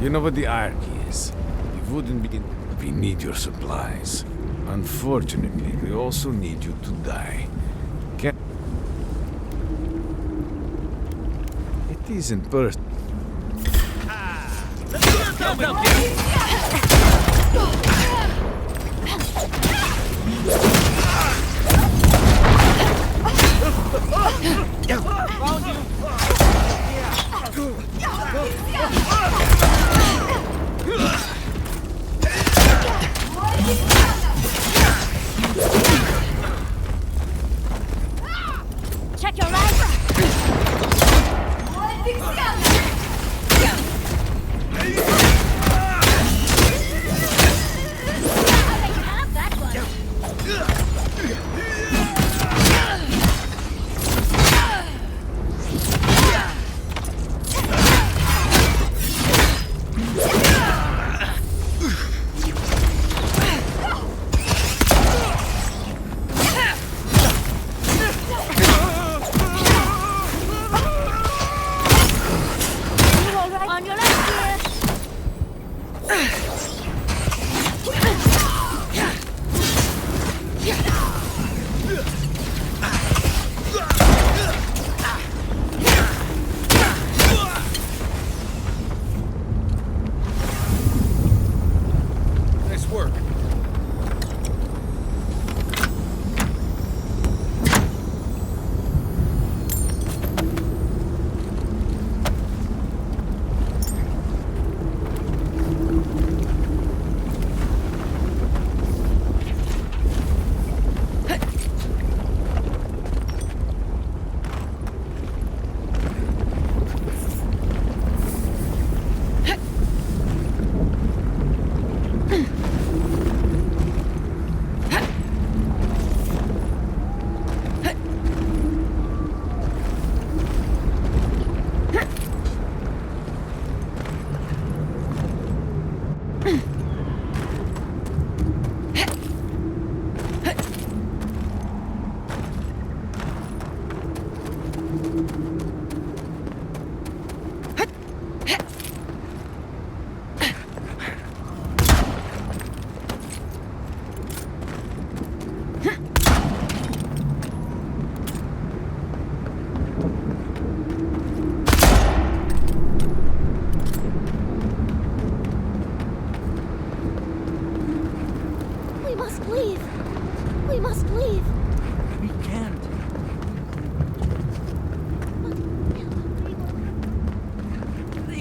You know what the hierarchy is. We wouldn't begin. We need your supplies. Unfortunately, we also need you to die. It isn't person. Check your right.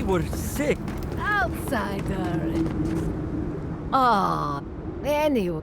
were sick. Outsider. Ah, anyway.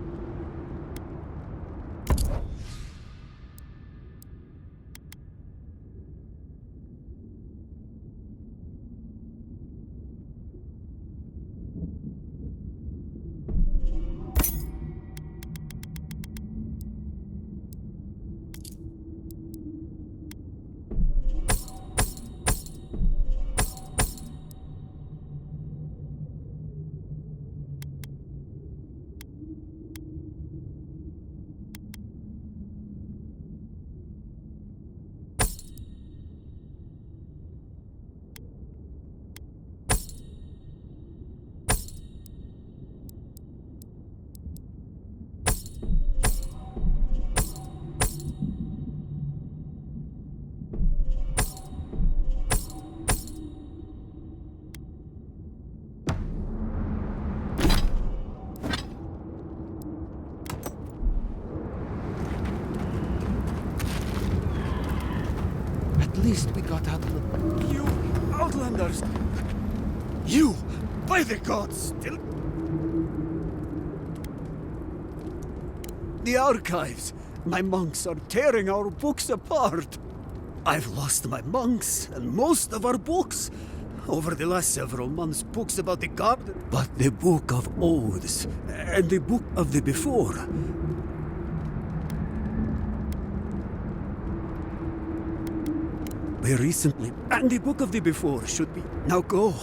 At least we got out of the... You outlanders! You! By the gods! Still... The archives! My monks are tearing our books apart! I've lost my monks and most of our books. Over the last several months, books about the garden. But the Book of Oaths and the Book of the Before. They recently, and the Book of the Before should be. Now go.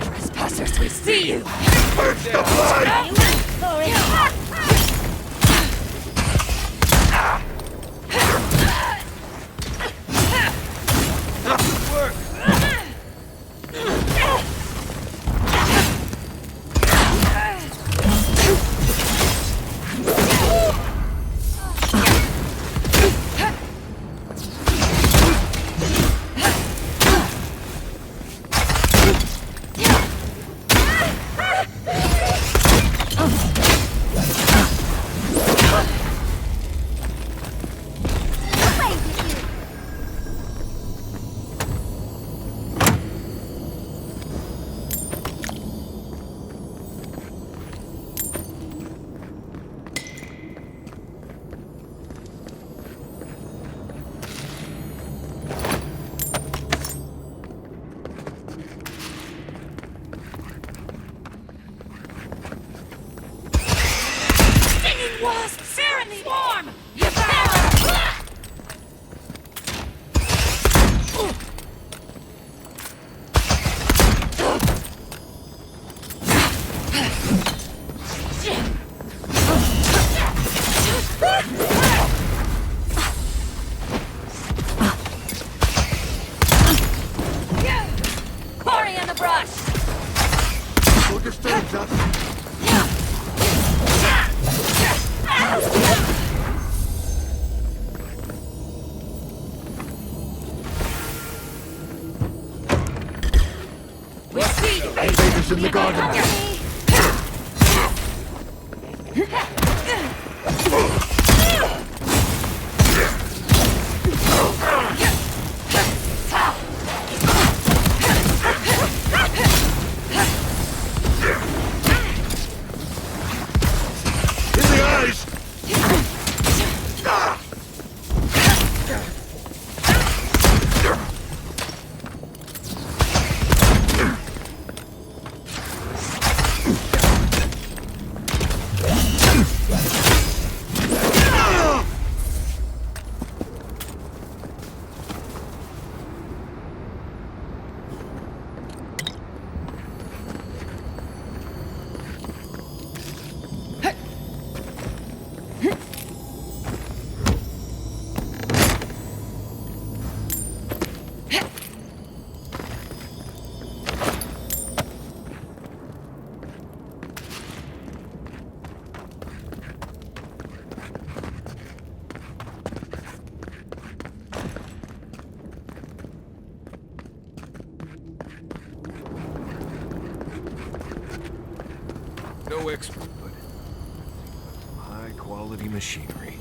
Trespassers, we see you! Wasp, Serenly warm! Party in the brush! We see you! Invaders in the garden! no extra, but high quality machinery.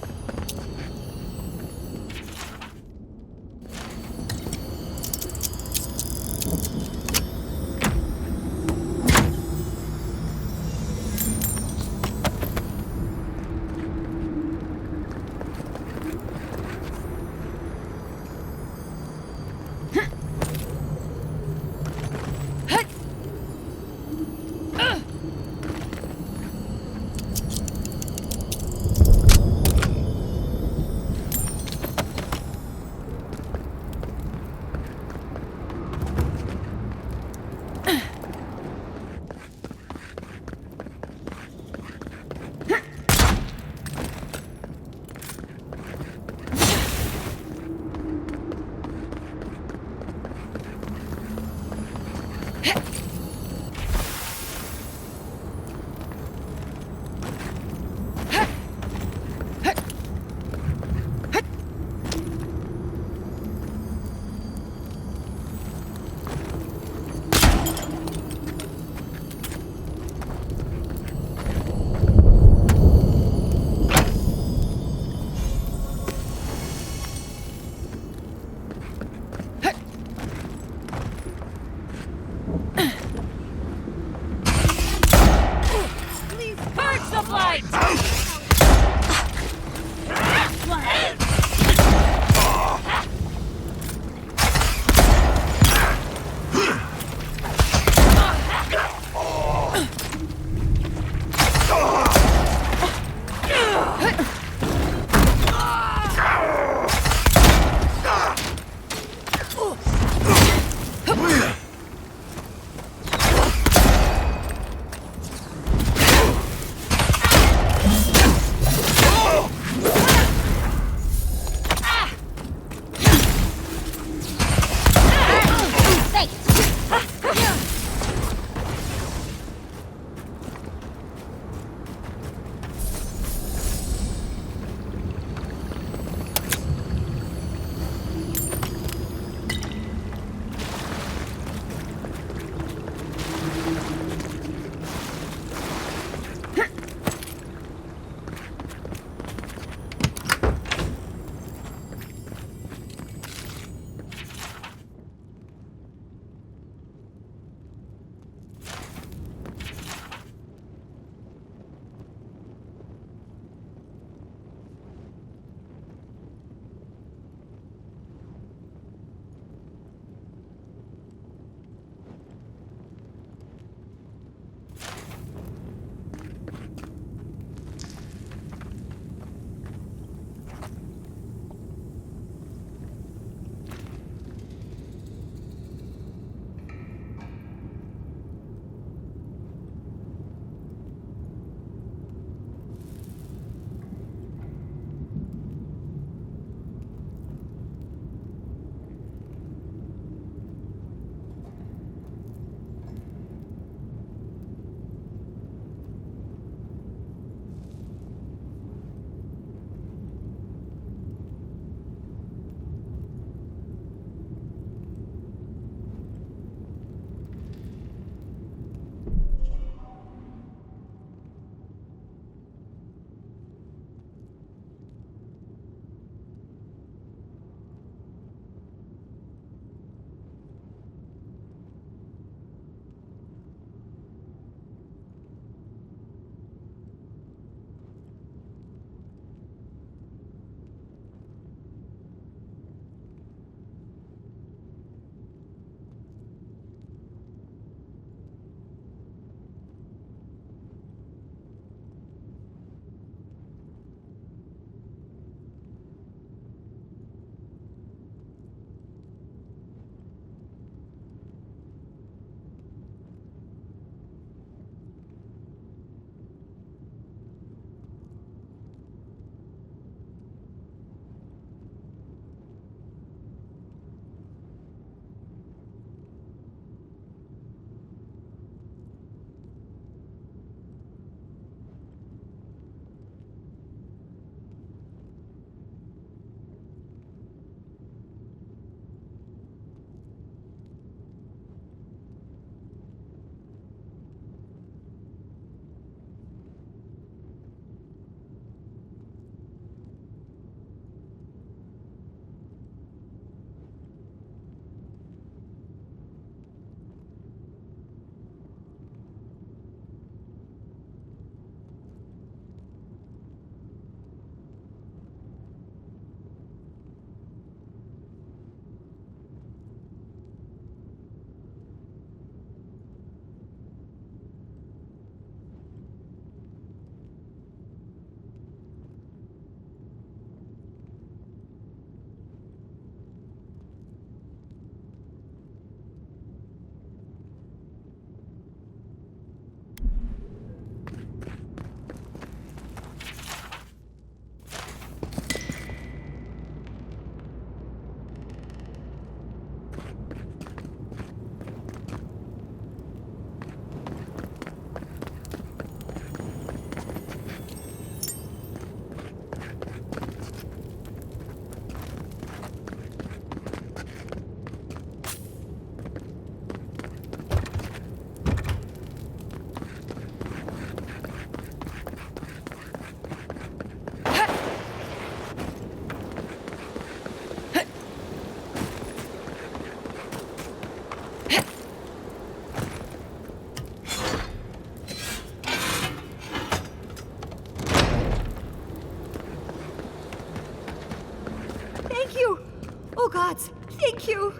Oh gods, thank you!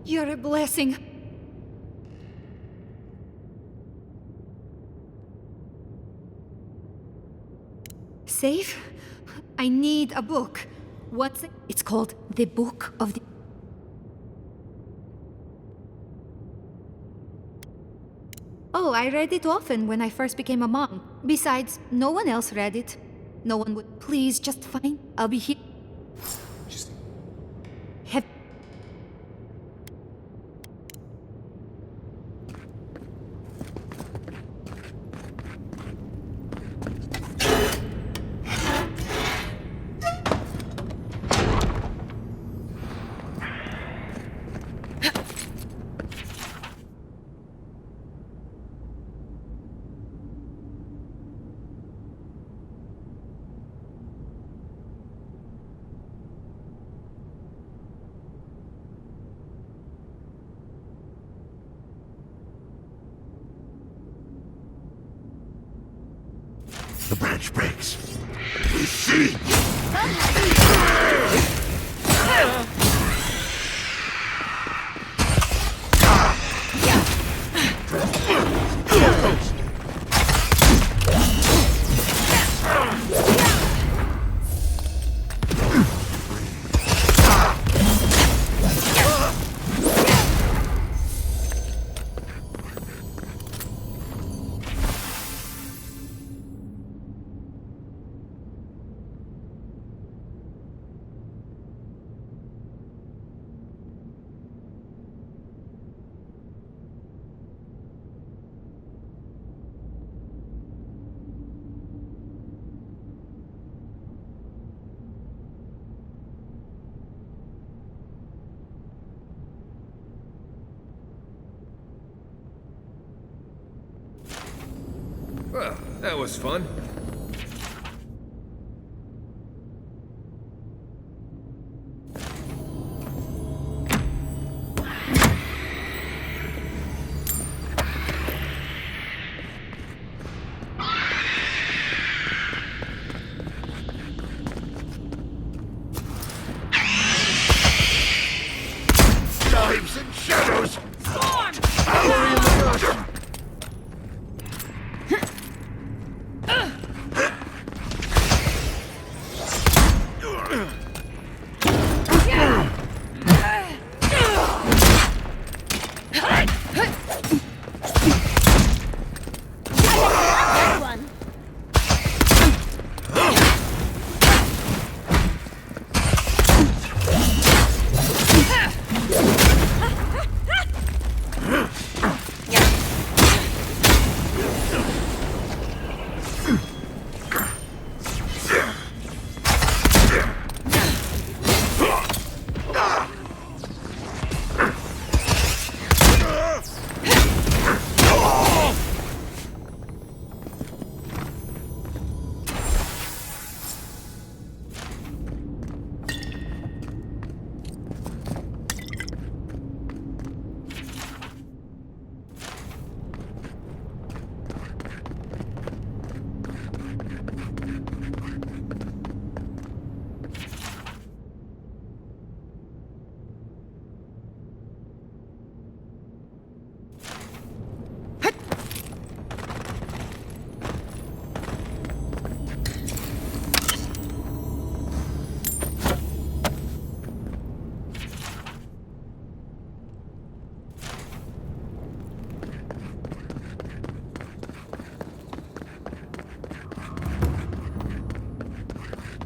You're a blessing. Safe? I need a book. What's it? It's called The Book of the... Oh, I read it often when I first became a monk. Besides, no one else read it. No one would. Please, just fine. I'll be here. Have... The branch breaks. We see! Well, that was fun. Dives and shadows! Storm! Power in the rush!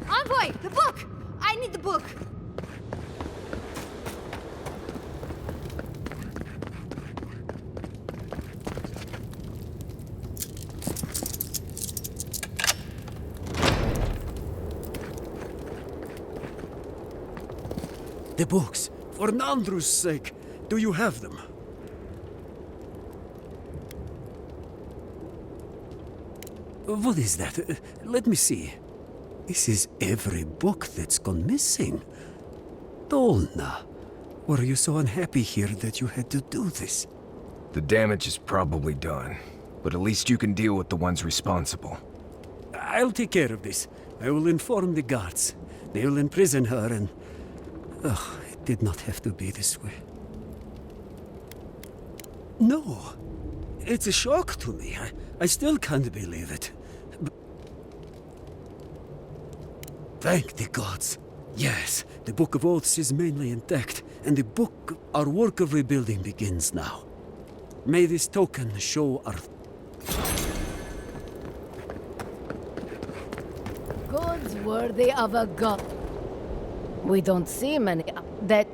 Envoy! The book! I need the book! The books. For Nandru's sake. Do you have them? What is that? Let me see. This is every book that's gone missing. Dolna, were you so unhappy here that you had to do this? The damage is probably done, but at least you can deal with the ones responsible. I'll take care of this. I will inform the guards. They will imprison her and... Ugh, it did not have to be this way. No, it's a shock to me. I still can't believe it. Thank the gods. Yes, the Book of Oaths is mainly intact, and our work of rebuilding begins now. May this token show our... Goods worthy of a god. We don't see many that...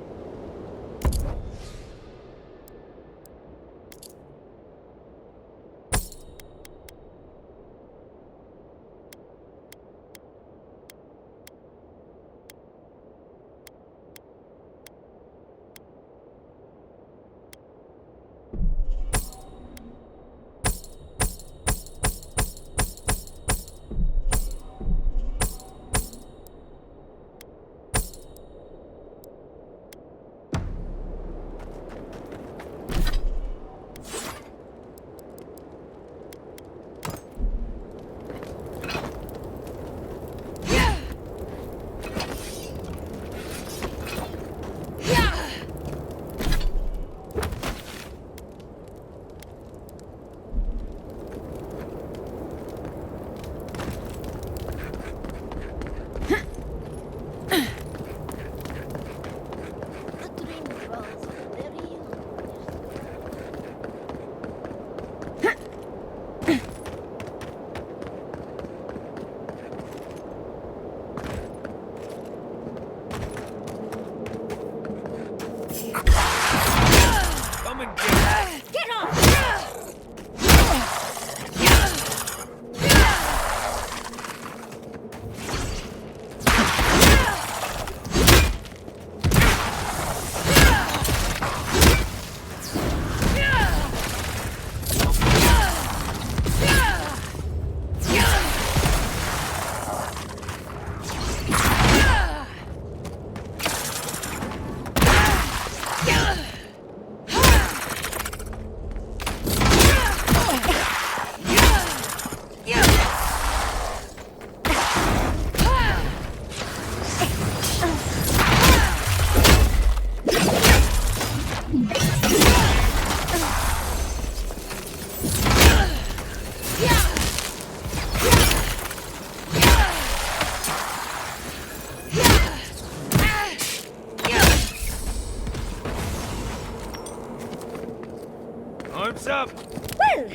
Arms up! Well,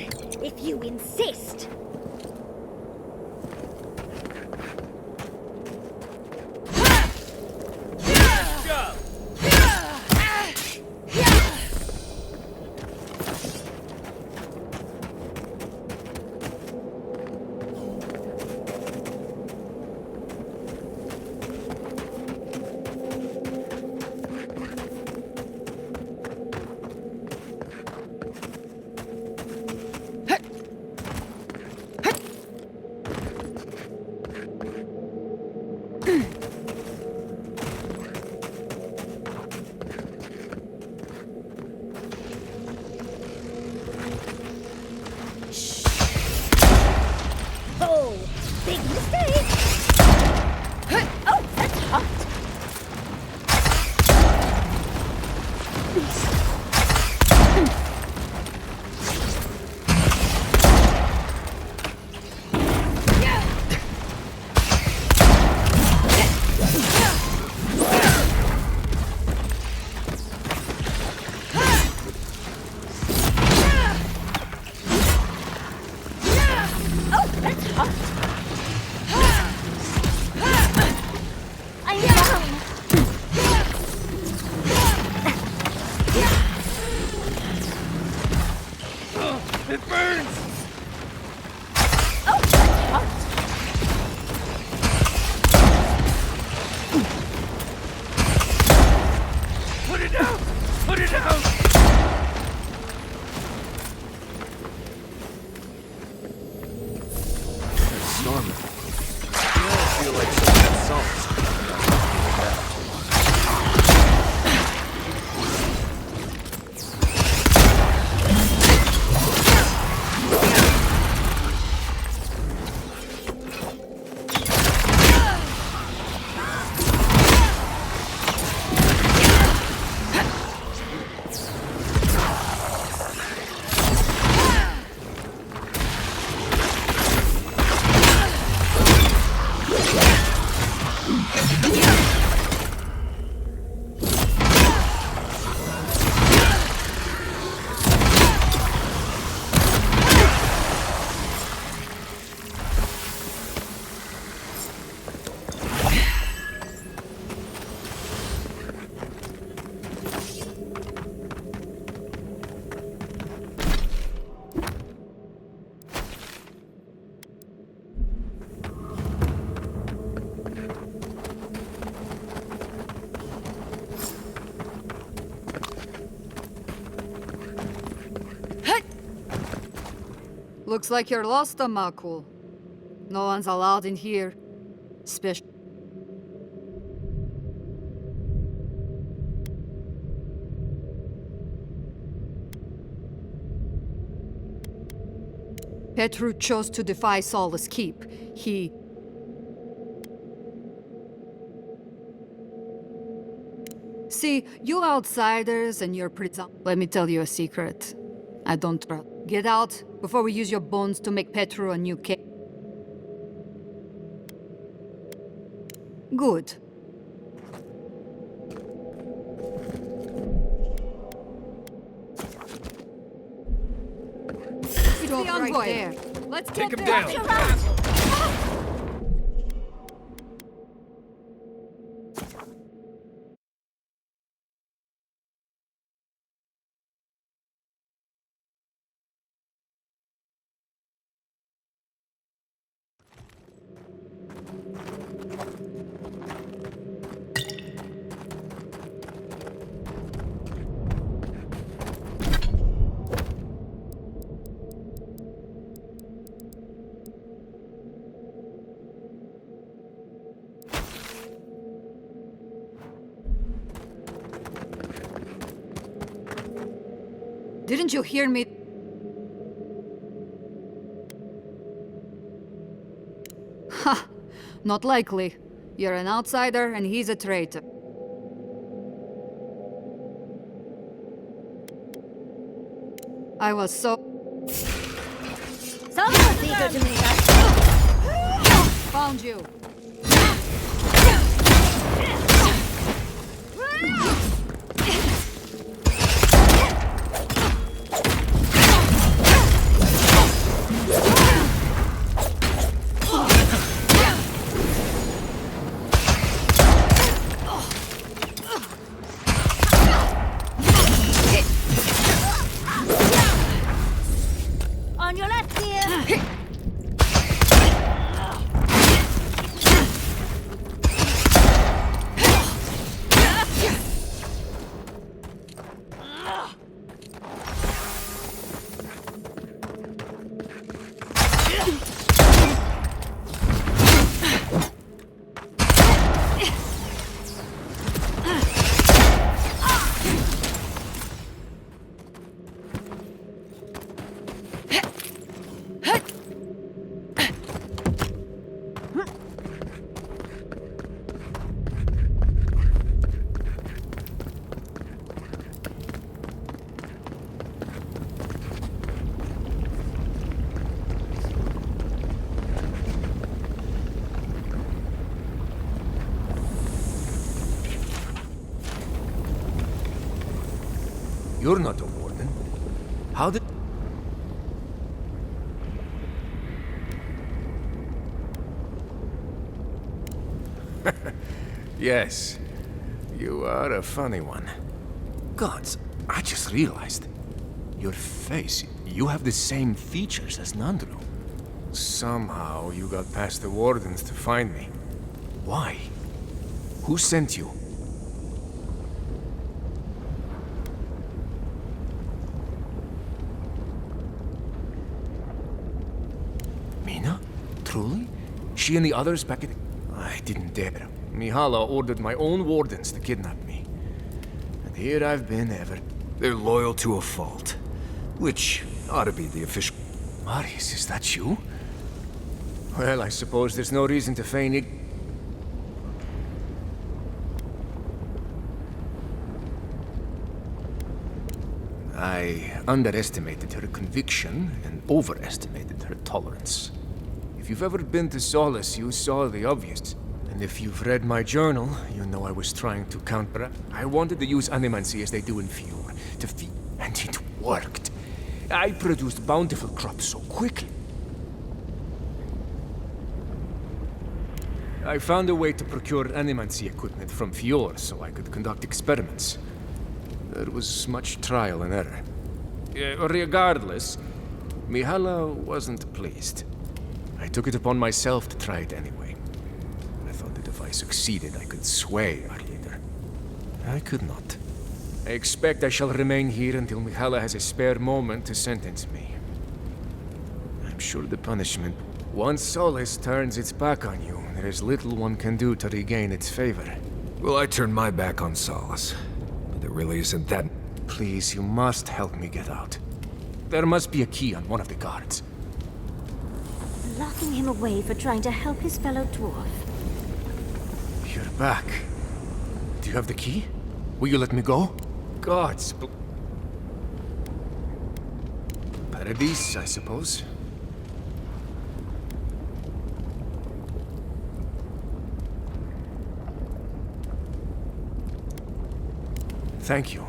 if you insist. Looks like you're lost, Makul. No one's allowed in here. Special. Petru chose to defy Solace Keep. He... See, you outsiders and your Let me tell you a secret. I don't trust. Get out before we use your bones to make Petru a new king. Good. It's the envoy. Right there. Let's Take get him there. down. Didn't you hear me? Ha! Not likely. You're an outsider and he's a traitor. I was so... Someone's eager to meet us. Found you. On your left, dear. You're not a warden. How did... Yes, you are a funny one. Gods, I just realized. Your face, you have the same features as Nandru. Somehow you got past the wardens to find me. Why? Who sent you? Mina? Truly? She and the others back at... I didn't dare. Mihala ordered my own wardens to kidnap me. And here I've been ever. They're loyal to a fault. Which ought to be the official... Marius, is that you? Well, I suppose there's no reason to feign it. I underestimated her conviction and overestimated her tolerance. If you've ever been to Solace, you saw the obvious. An If you've read my journal, you know I was trying to counter. I wanted to use animancy as they do in Fjord to feed, and it worked. I produced bountiful crops so quickly. I found a way to procure animancy equipment from Fjord so I could conduct experiments. There was much trial and error. Regardless, Mihala wasn't pleased. I took it upon myself to try it anyway. I thought that if I succeeded, I could sway our leader. I could not. I expect I shall remain here until Mihala has a spare moment to sentence me. I'm sure the punishment... Once Solace turns its back on you, there is little one can do to regain its favor. Well, I turned my back on Solace. But there really isn't that... Please, you must help me get out. There must be a key on one of the guards. Locking him away for trying to help his fellow dwarf. You're back. Do you have the key? Will you let me go? Gods... Paradise, I suppose. Thank you.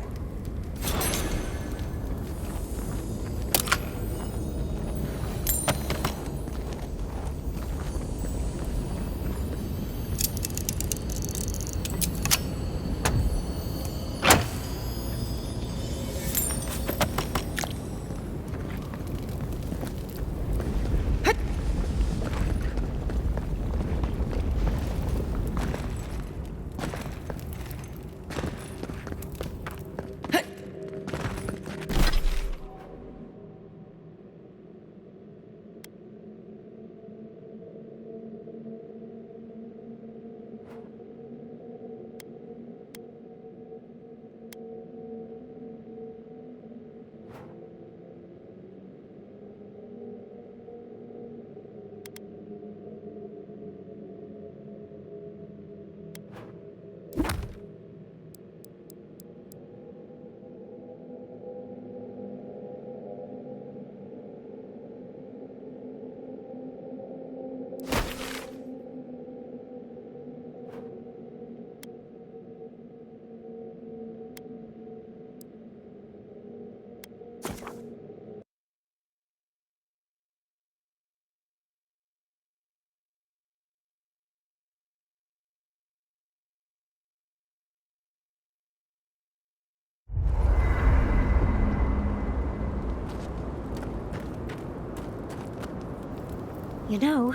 You know,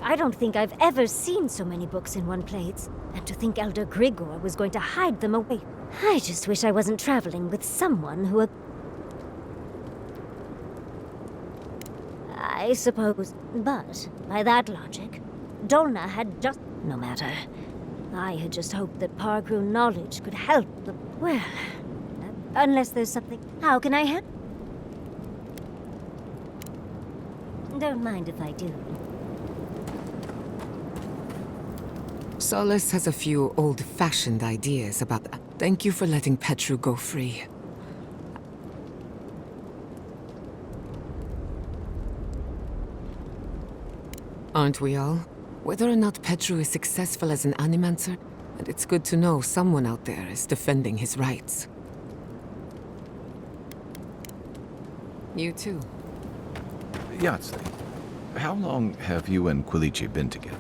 I don't think I've ever seen so many books in one place. And to think Elder Grigor was going to hide them away. I just wish I wasn't traveling with someone who... I suppose. But, by that logic, Dolna had just... No matter. I had just hoped that Parkroon knowledge could help the... Well... unless there's something... How can I help? Don't mind if I do. Solace has a few old-fashioned ideas about that. Thank you for letting Petru go free. Aren't we all? Whether or not Petru is successful as an animancer, and it's good to know someone out there is defending his rights. You too. Yahtzee, how long have you and Quilici been together?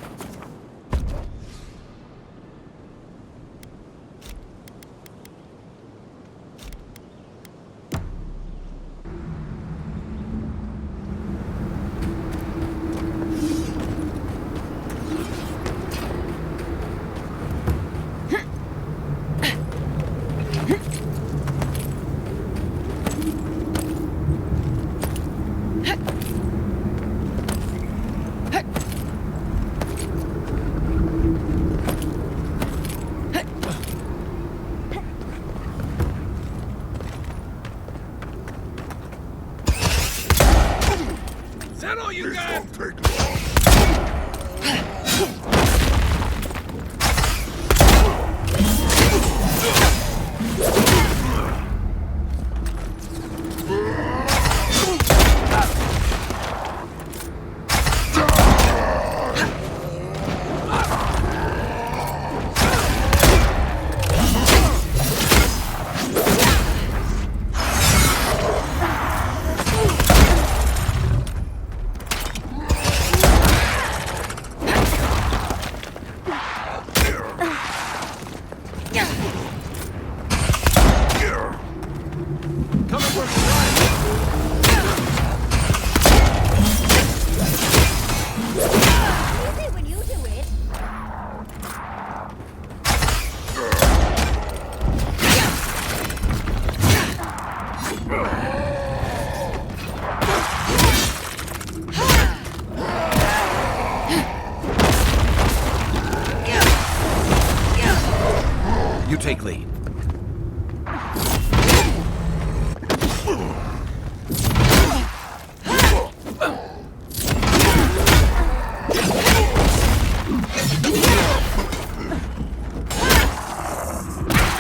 You take lead.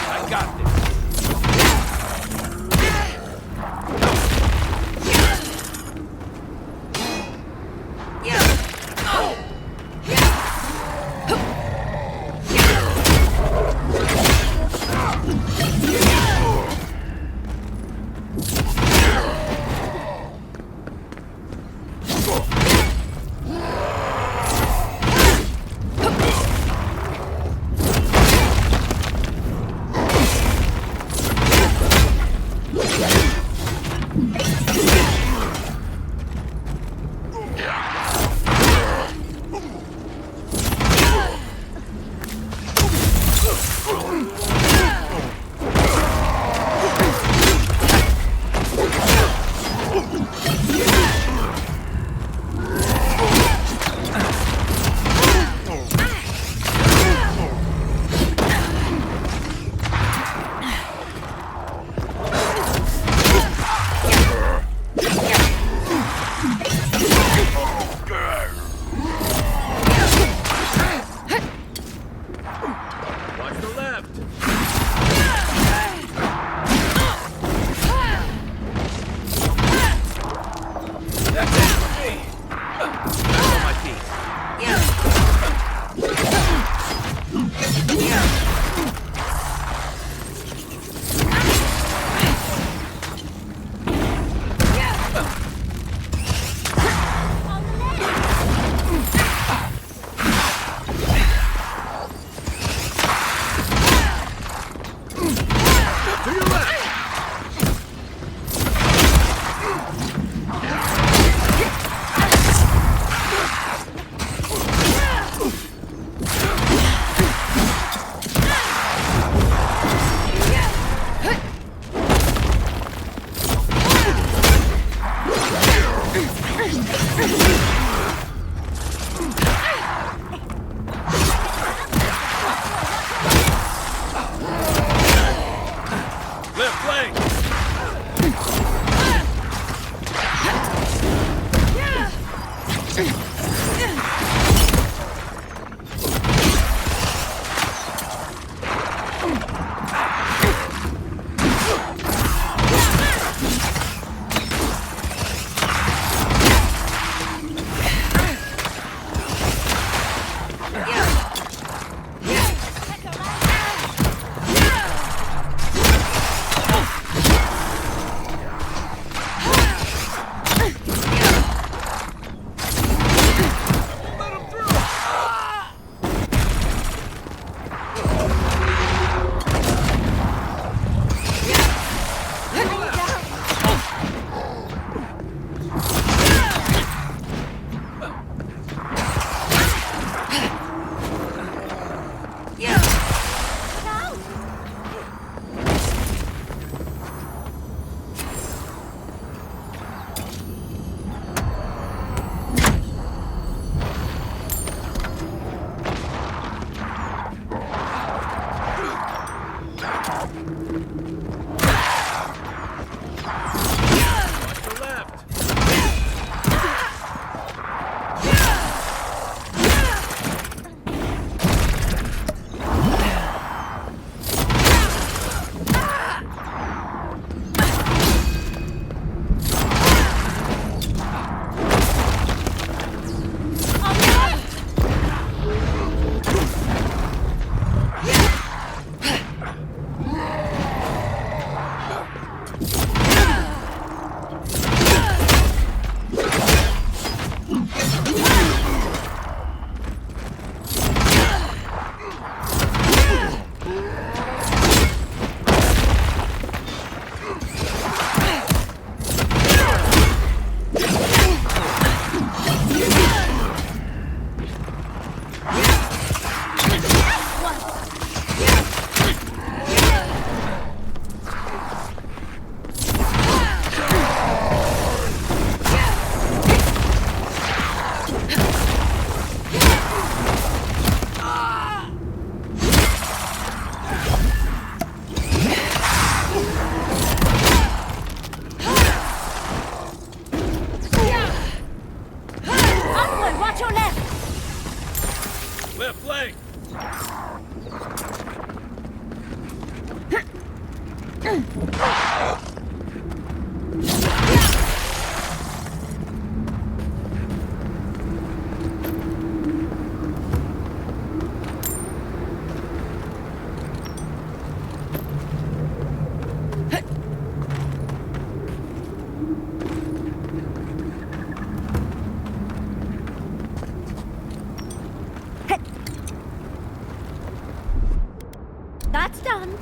I got this. Left flank! That's done.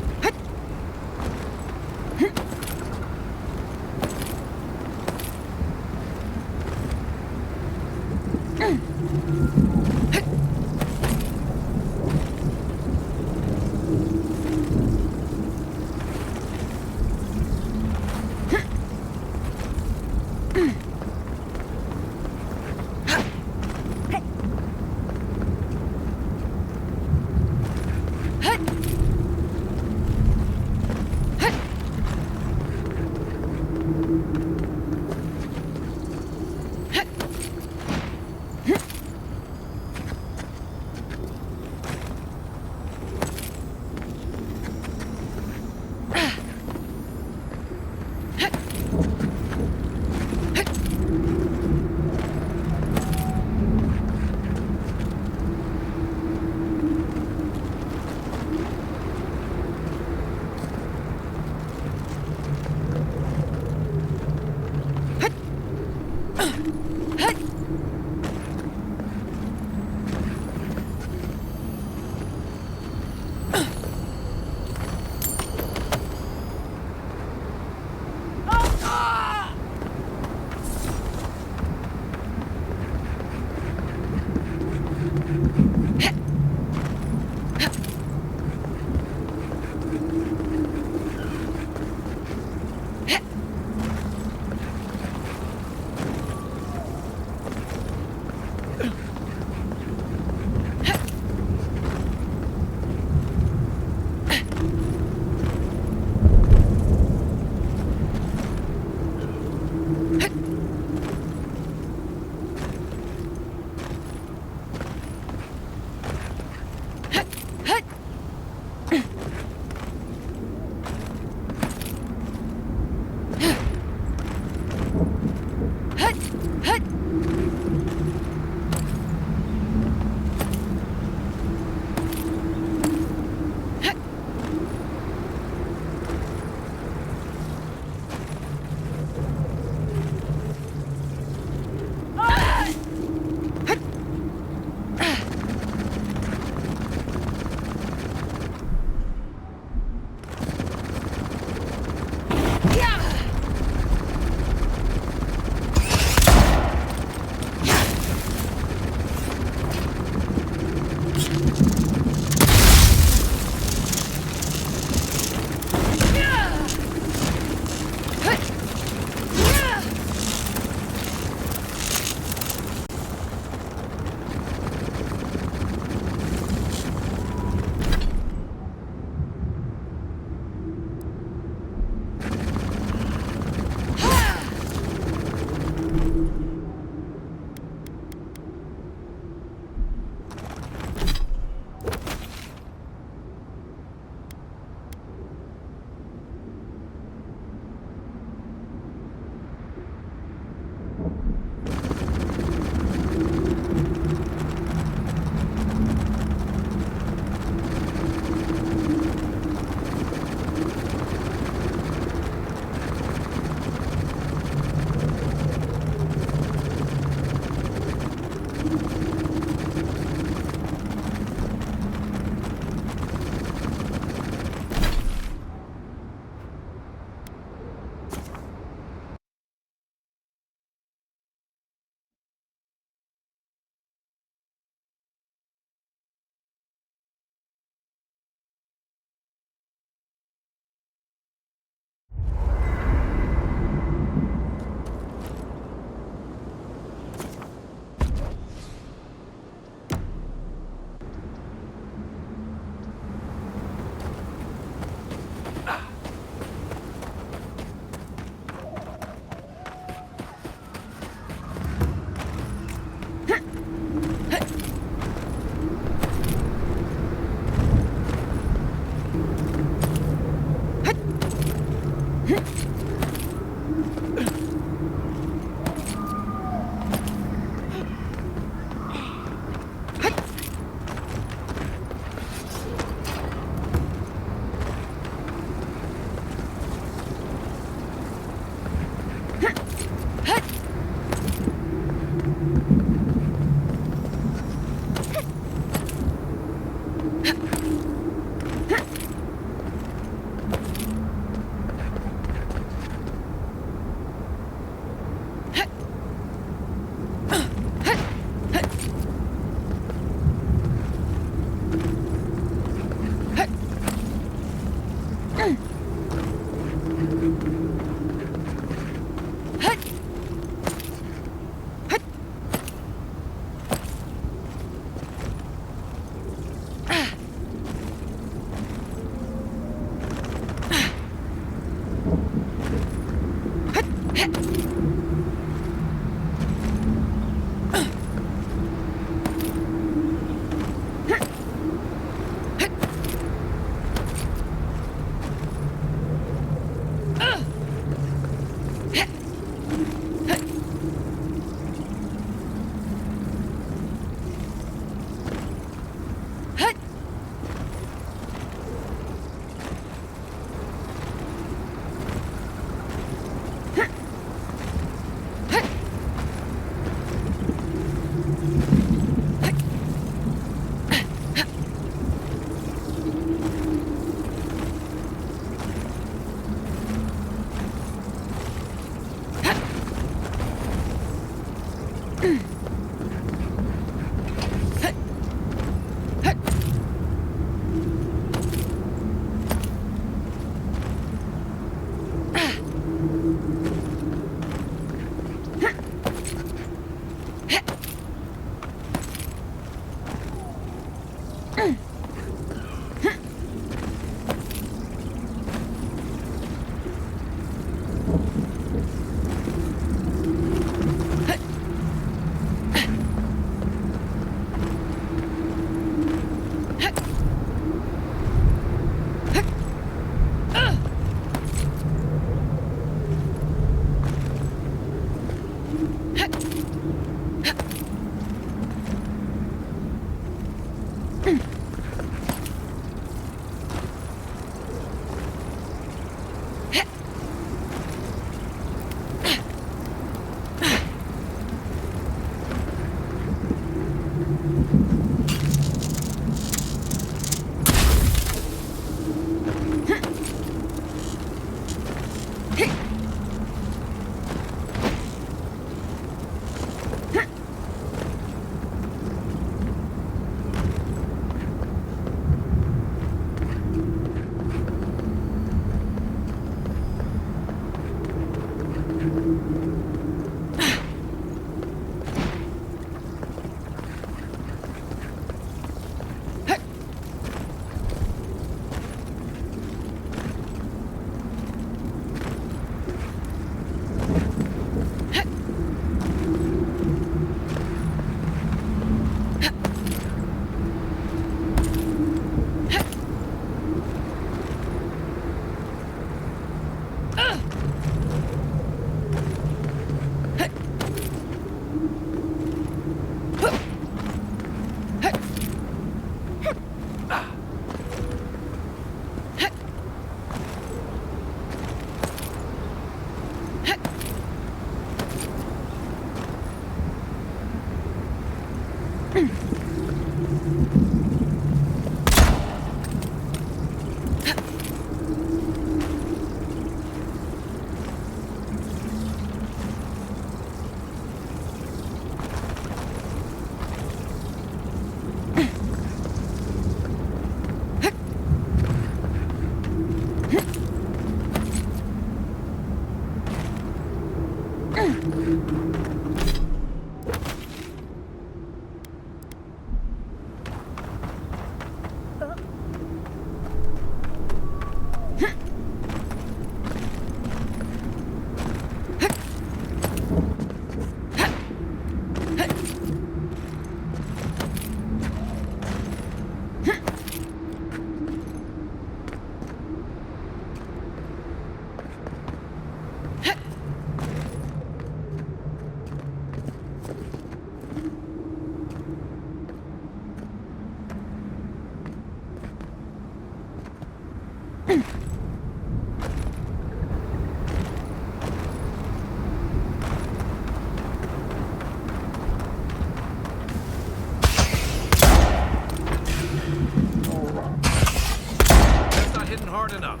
That's not hitting hard enough.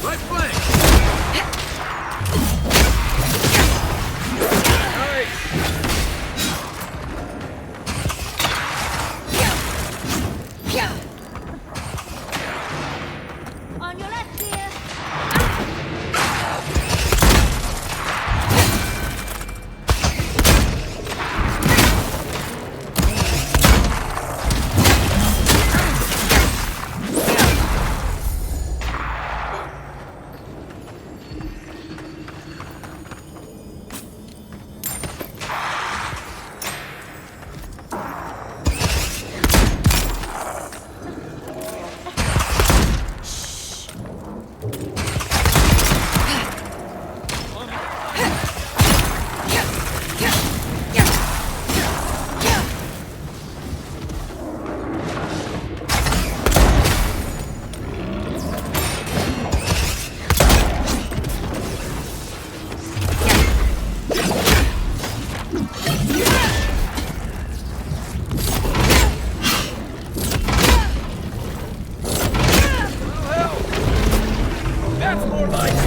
Right flank! On your left, dear. That's more like it!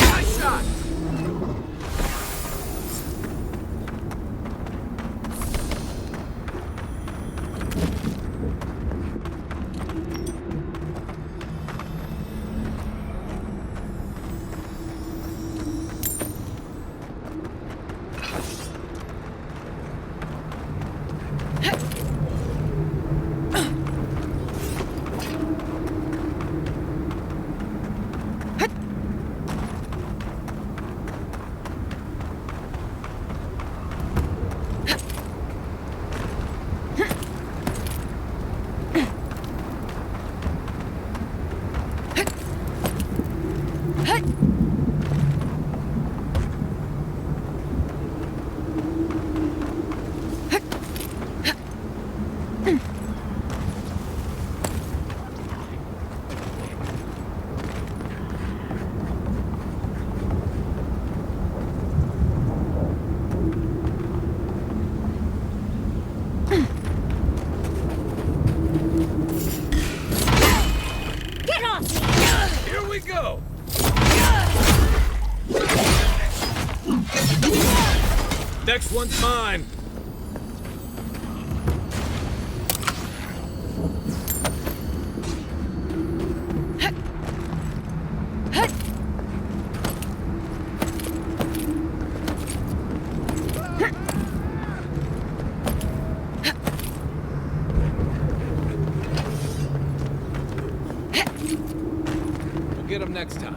Nice shot! Get off! Here we go! Next one's mine! We'll get him next time.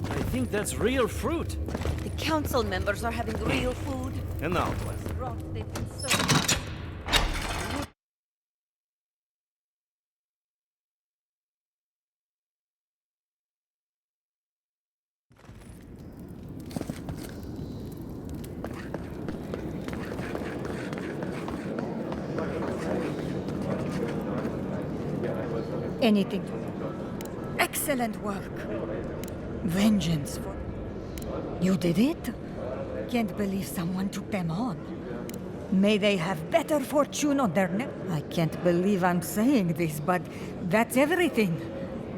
I think that's real fruit. The council members are having real food. And now, what? Rot they've been served. Anything. Excellent work. Vengeance for... You did it? Can't believe someone took them on. May they have better fortune on their neck. I can't believe I'm saying this, but that's everything.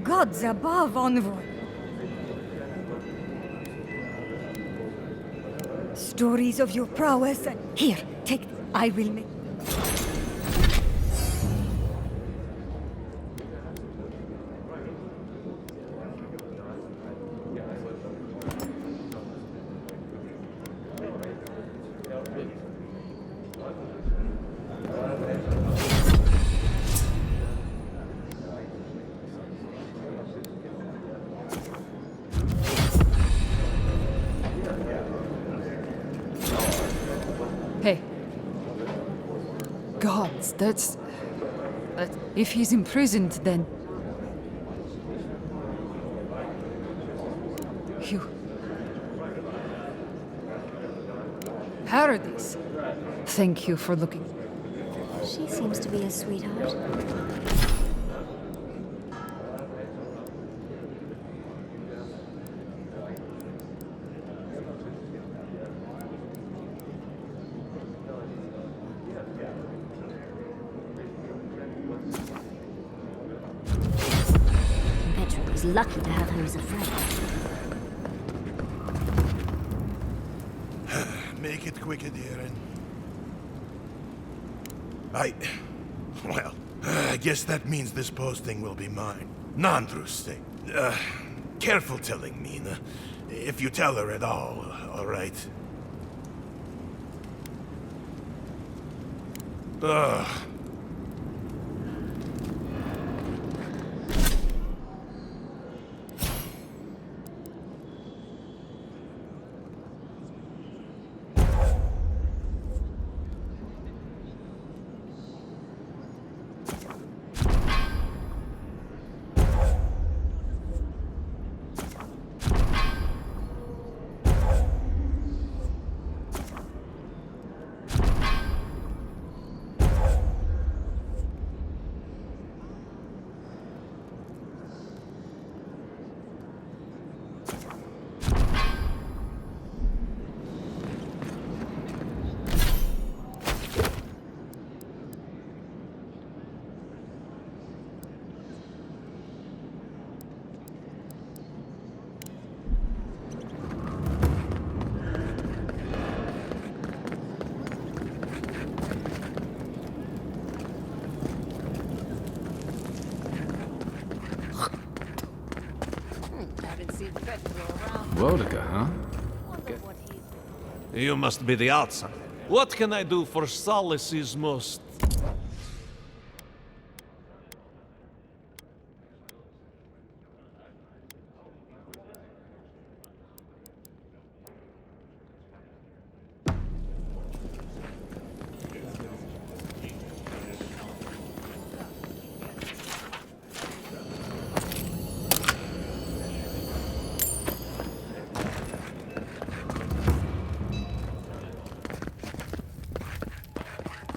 Gods above, envoy. Stories of your prowess and... Here, take... I will make... Hey. Gods, that's... If he's imprisoned, then... Phew. Paradise. Thank you for looking. She seems to be a sweetheart. Petra was lucky to have her as a friend. Make it quicker, Darren. Well, I guess that means this posting will be mine. Nandru's thing. Careful telling Mina. If you tell her at all right? Ugh. Vodka, huh? You must be the outsider. What can I do for Solace's most...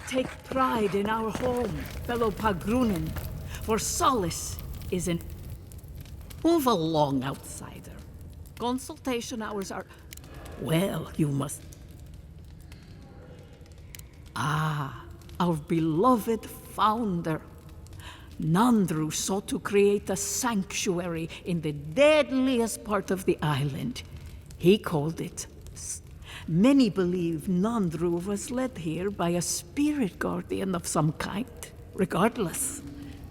Take pride in our home, fellow Pagrunen, for Solace is in... Move along, outsider. Consultation hours are... Well, you must... Ah, our beloved founder. Nandru sought to create a sanctuary in the deadliest part of the island. He called it... Many believe Nandru was led here by a spirit guardian of some kind. Regardless,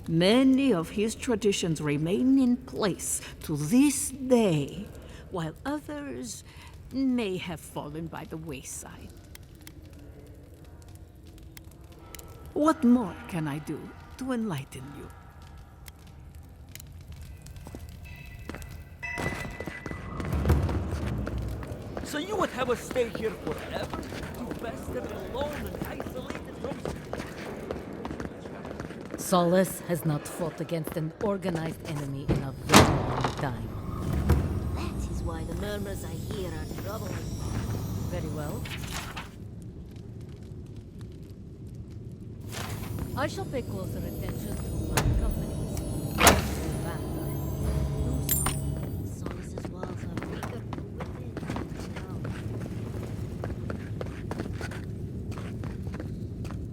many of his traditions remain in place to this day, while others may have fallen by the wayside. What more can I do to enlighten you? So you would have us stay here forever? To bastard alone and isolated from... Solace has not fought against an organized enemy in a very long time. That is why the murmurs I hear are troubling. Very well. I shall pay closer attention to my companies. That Solace's walls are weaker within.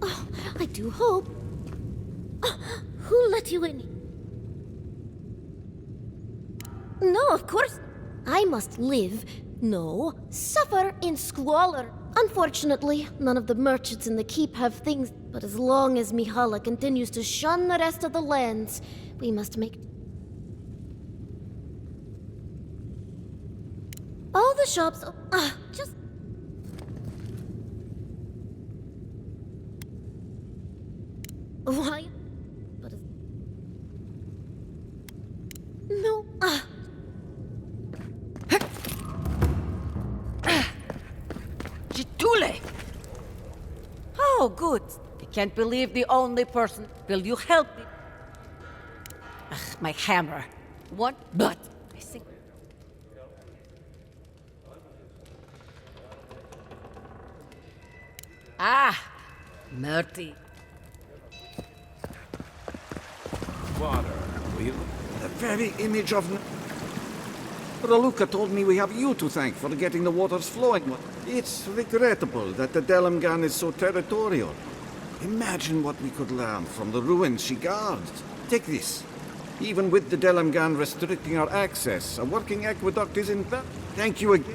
Oh, I do hope. Who let you in? No, of course. I must live, no, suffer in squalor. Unfortunately, none of the merchants in the keep have things, but as long as Mihala continues to shun the rest of the lands, we must make... All the shops... just... Why? But... No, Chitule! Oh, good. I can't believe the only person. Will you help me? Ugh, my hammer. What? But I think... Ah! Murty. Water, will? The very image of... Raluca told me we have you to thank for getting the waters flowing. It's regrettable that the Delamgan is so territorial. Imagine what we could learn from the ruins she guards. Take this. Even with the Delamgan restricting our access, a working aqueduct is in... Thank you again.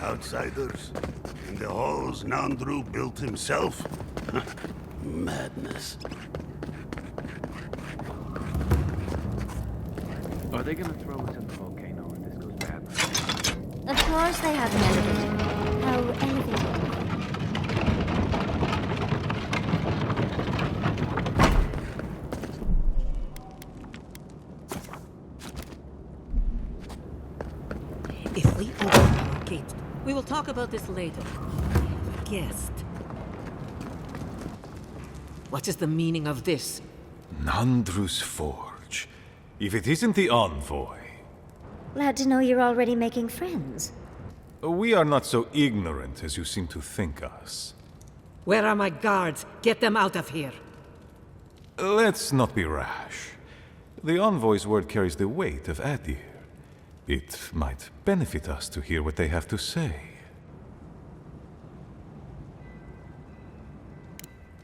Outsiders? In the halls Nandru built himself? Madness. Are they gonna throw us in the volcano if this goes bad? Of course they have an elevator. How elevated? If we open our gate, we will talk about this later. Guest. What is the meaning of this? Nandru's Forge. If it isn't the envoy. Glad to know you're already making friends. We are not so ignorant as you seem to think us. Where are my guards? Get them out of here. Let's not be rash. The envoy's word carries the weight of Adir. It might benefit us to hear what they have to say.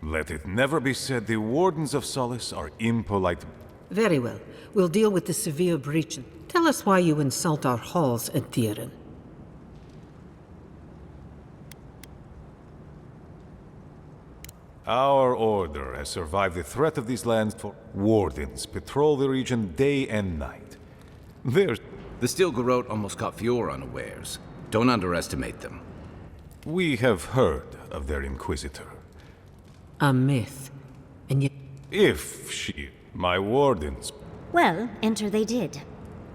Let it never be said the Wardens of Solace are impolite. Very well. We'll deal with the severe breach. Tell us why you insult our halls at Tiran. Our order has survived the threat of these lands for wardens patrol the region day and night. There's... The Steel Garrote almost caught Fior unawares. Don't underestimate them. We have heard of their Inquisitor. A myth. And yet... If she... My wardens... Well, enter they did.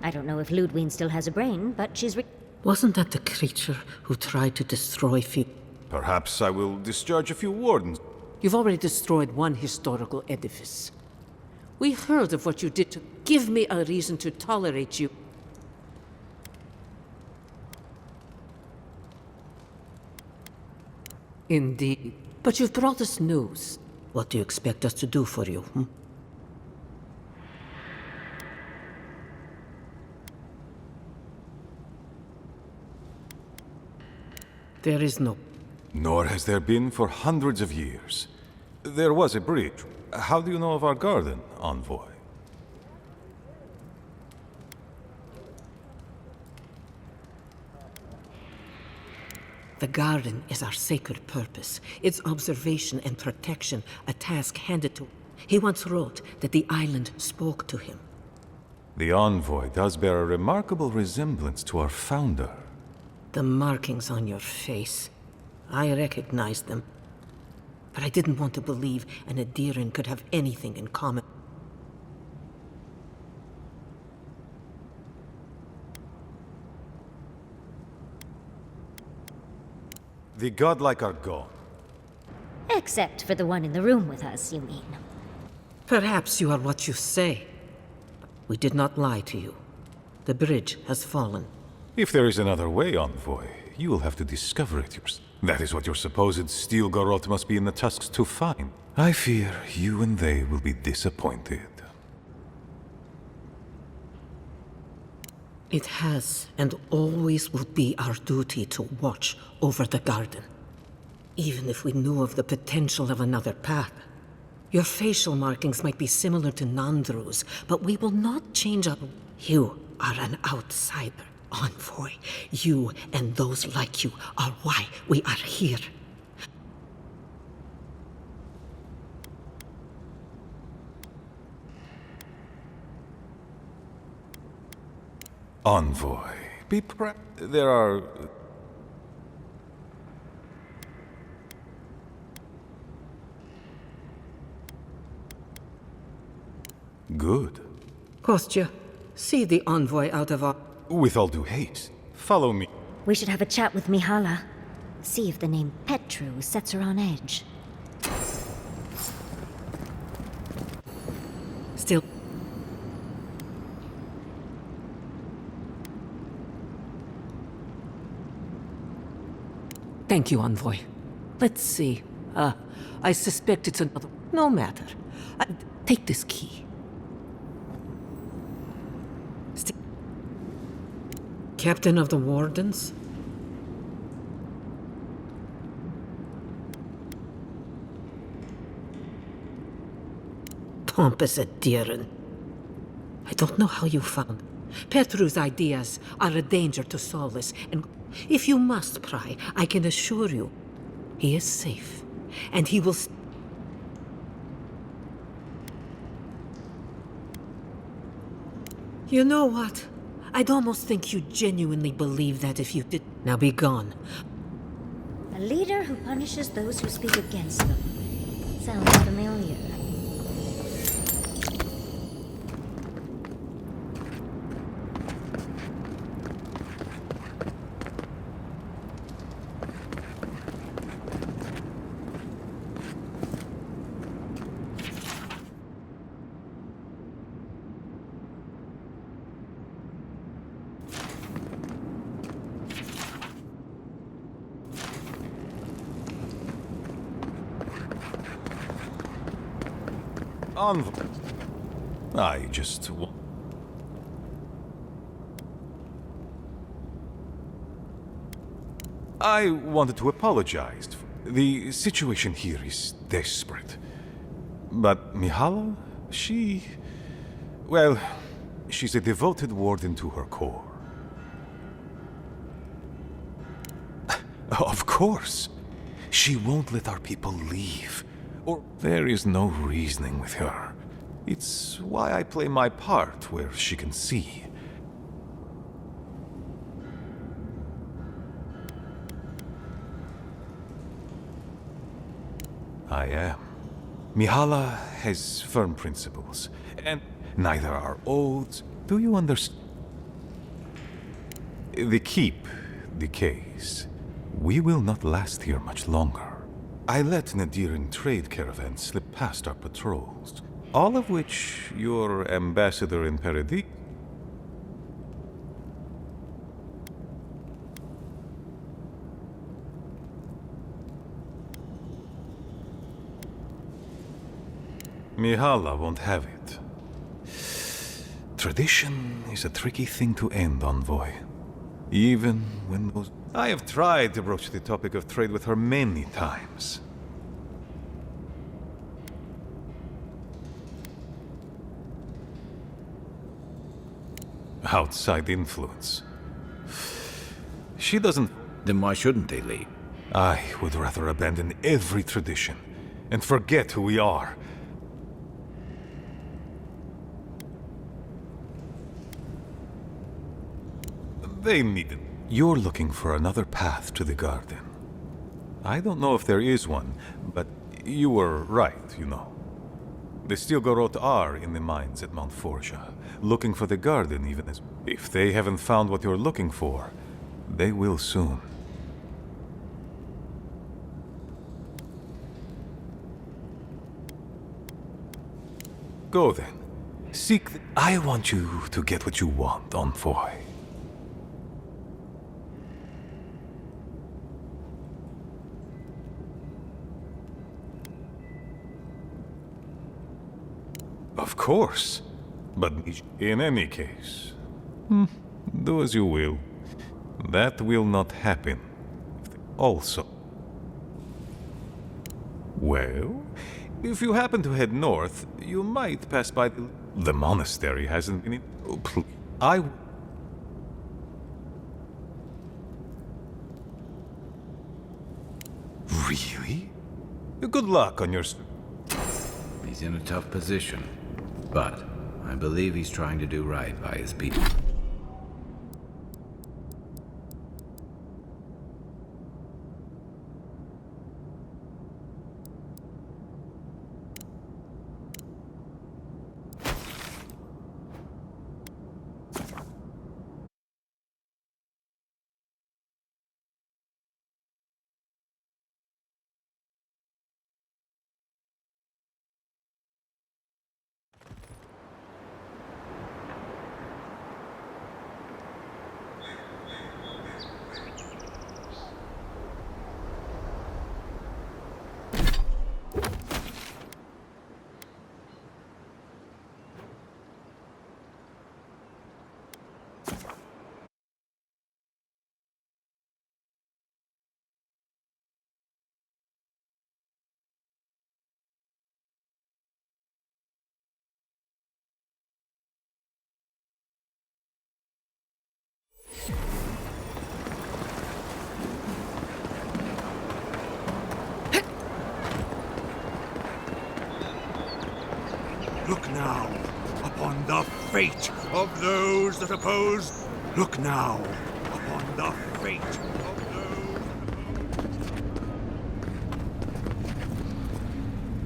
I don't know if Ludwine still has a brain, but she's Wasn't that the creature who tried to destroy Fior? Perhaps I will discharge a few wardens. You've already destroyed one historical edifice. We heard of what you did to... Give me a reason to tolerate you. Indeed. But you've brought us news. What do you expect us to do for you, hmm? There is no... Nor has there been for hundreds of years. There was a bridge. How do you know of our garden, envoy? The garden is our sacred purpose. Its observation and protection, a task handed to... He once wrote that the island spoke to him. The envoy does bear a remarkable resemblance to our founder. The markings on your face. I recognized them. But I didn't want to believe an Adiran could have anything in common. The godlike are gone. Except for the one in the room with us, you mean? Perhaps you are what you say. We did not lie to you. The bridge has fallen. If there is another way, envoy, you will have to discover it yourself. That is what your supposed Steel Garrote must be in the tusks to find. I fear you and they will be disappointed. It has and always will be our duty to watch over the garden. Even if we knew of the potential of another path. Your facial markings might be similar to Nandru's, but we will not change our... You are an outsider, envoy. You and those like you are why we are here. Envoy, there are... Good. Kostya, see the envoy out of our... With all due haste, follow me. We should have a chat with Mihala. See if the name Petru sets her on edge. Still... Thank you, envoy. Let's see. I suspect it's another... No matter. Take this key. Captain of the Wardens? Pompous Adiran. I don't know how you found. Petru's ideas are a danger to Solus, and if you must pry, I can assure you, he is safe, and he will... You know what? I'd almost think you genuinely believe that if you did. Now be gone. A leader who punishes those who speak against them. Sounds familiar. I just... I wanted to apologize. The situation here is desperate. But Mihala, she... Well, she's a devoted warden to her core. Of course. She won't let our people leave. Or there is no reasoning with her. It's why I play my part where she can see. I am. Mihala has firm principles, and neither are oaths. Do you understand? The keep decays. We will not last here much longer. I let Nadiran trade caravans slip past our patrols, all of which your ambassador in Paradis. Mihala won't have it. Tradition is a tricky thing to end, Envoy. Even when those... I have tried to broach the topic of trade with her many times. Outside influence. She doesn't... Then why shouldn't they leave? I would rather abandon every tradition and forget who we are. They need it. You're looking for another path to the garden. I don't know if there is one, but you were right, you know. The Stilgorod are in the mines at Mount Forja, looking for the garden even as... If they haven't found what you're looking for, they will soon. Go then. Seek the... I want you to get what you want, Envoy. Of course. But in any case, do as you will. That will not happen. Also. Well, if you happen to head north, you might pass by the monastery hasn't been... Oh, please. Really? Good luck on your... He's in a tough position. But I believe he's trying to do right by his people. Look now upon the fate of those that oppose. Look now upon the fate of those.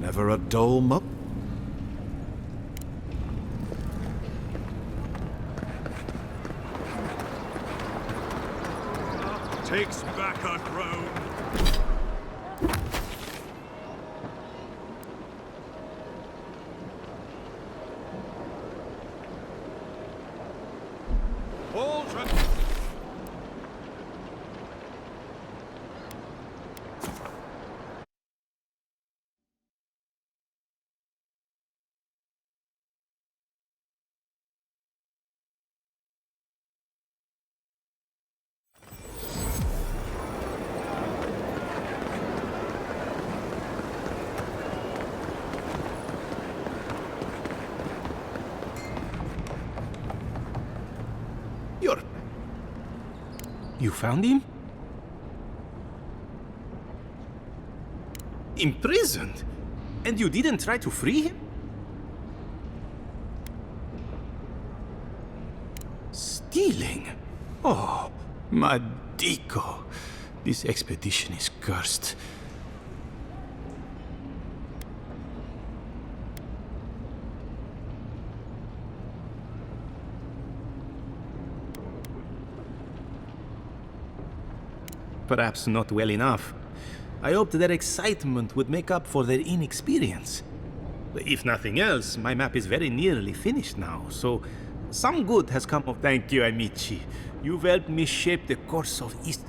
Never a dull moment. Takes back a throne. You found him? Imprisoned? And you didn't try to free him? Stealing? Oh, Madiko. This expedition is cursed. Perhaps not well enough. I hoped their excitement would make up for their inexperience. If nothing else, my map is very nearly finished now, so some good has come of. Thank you, Amici. You've helped me shape the course of East.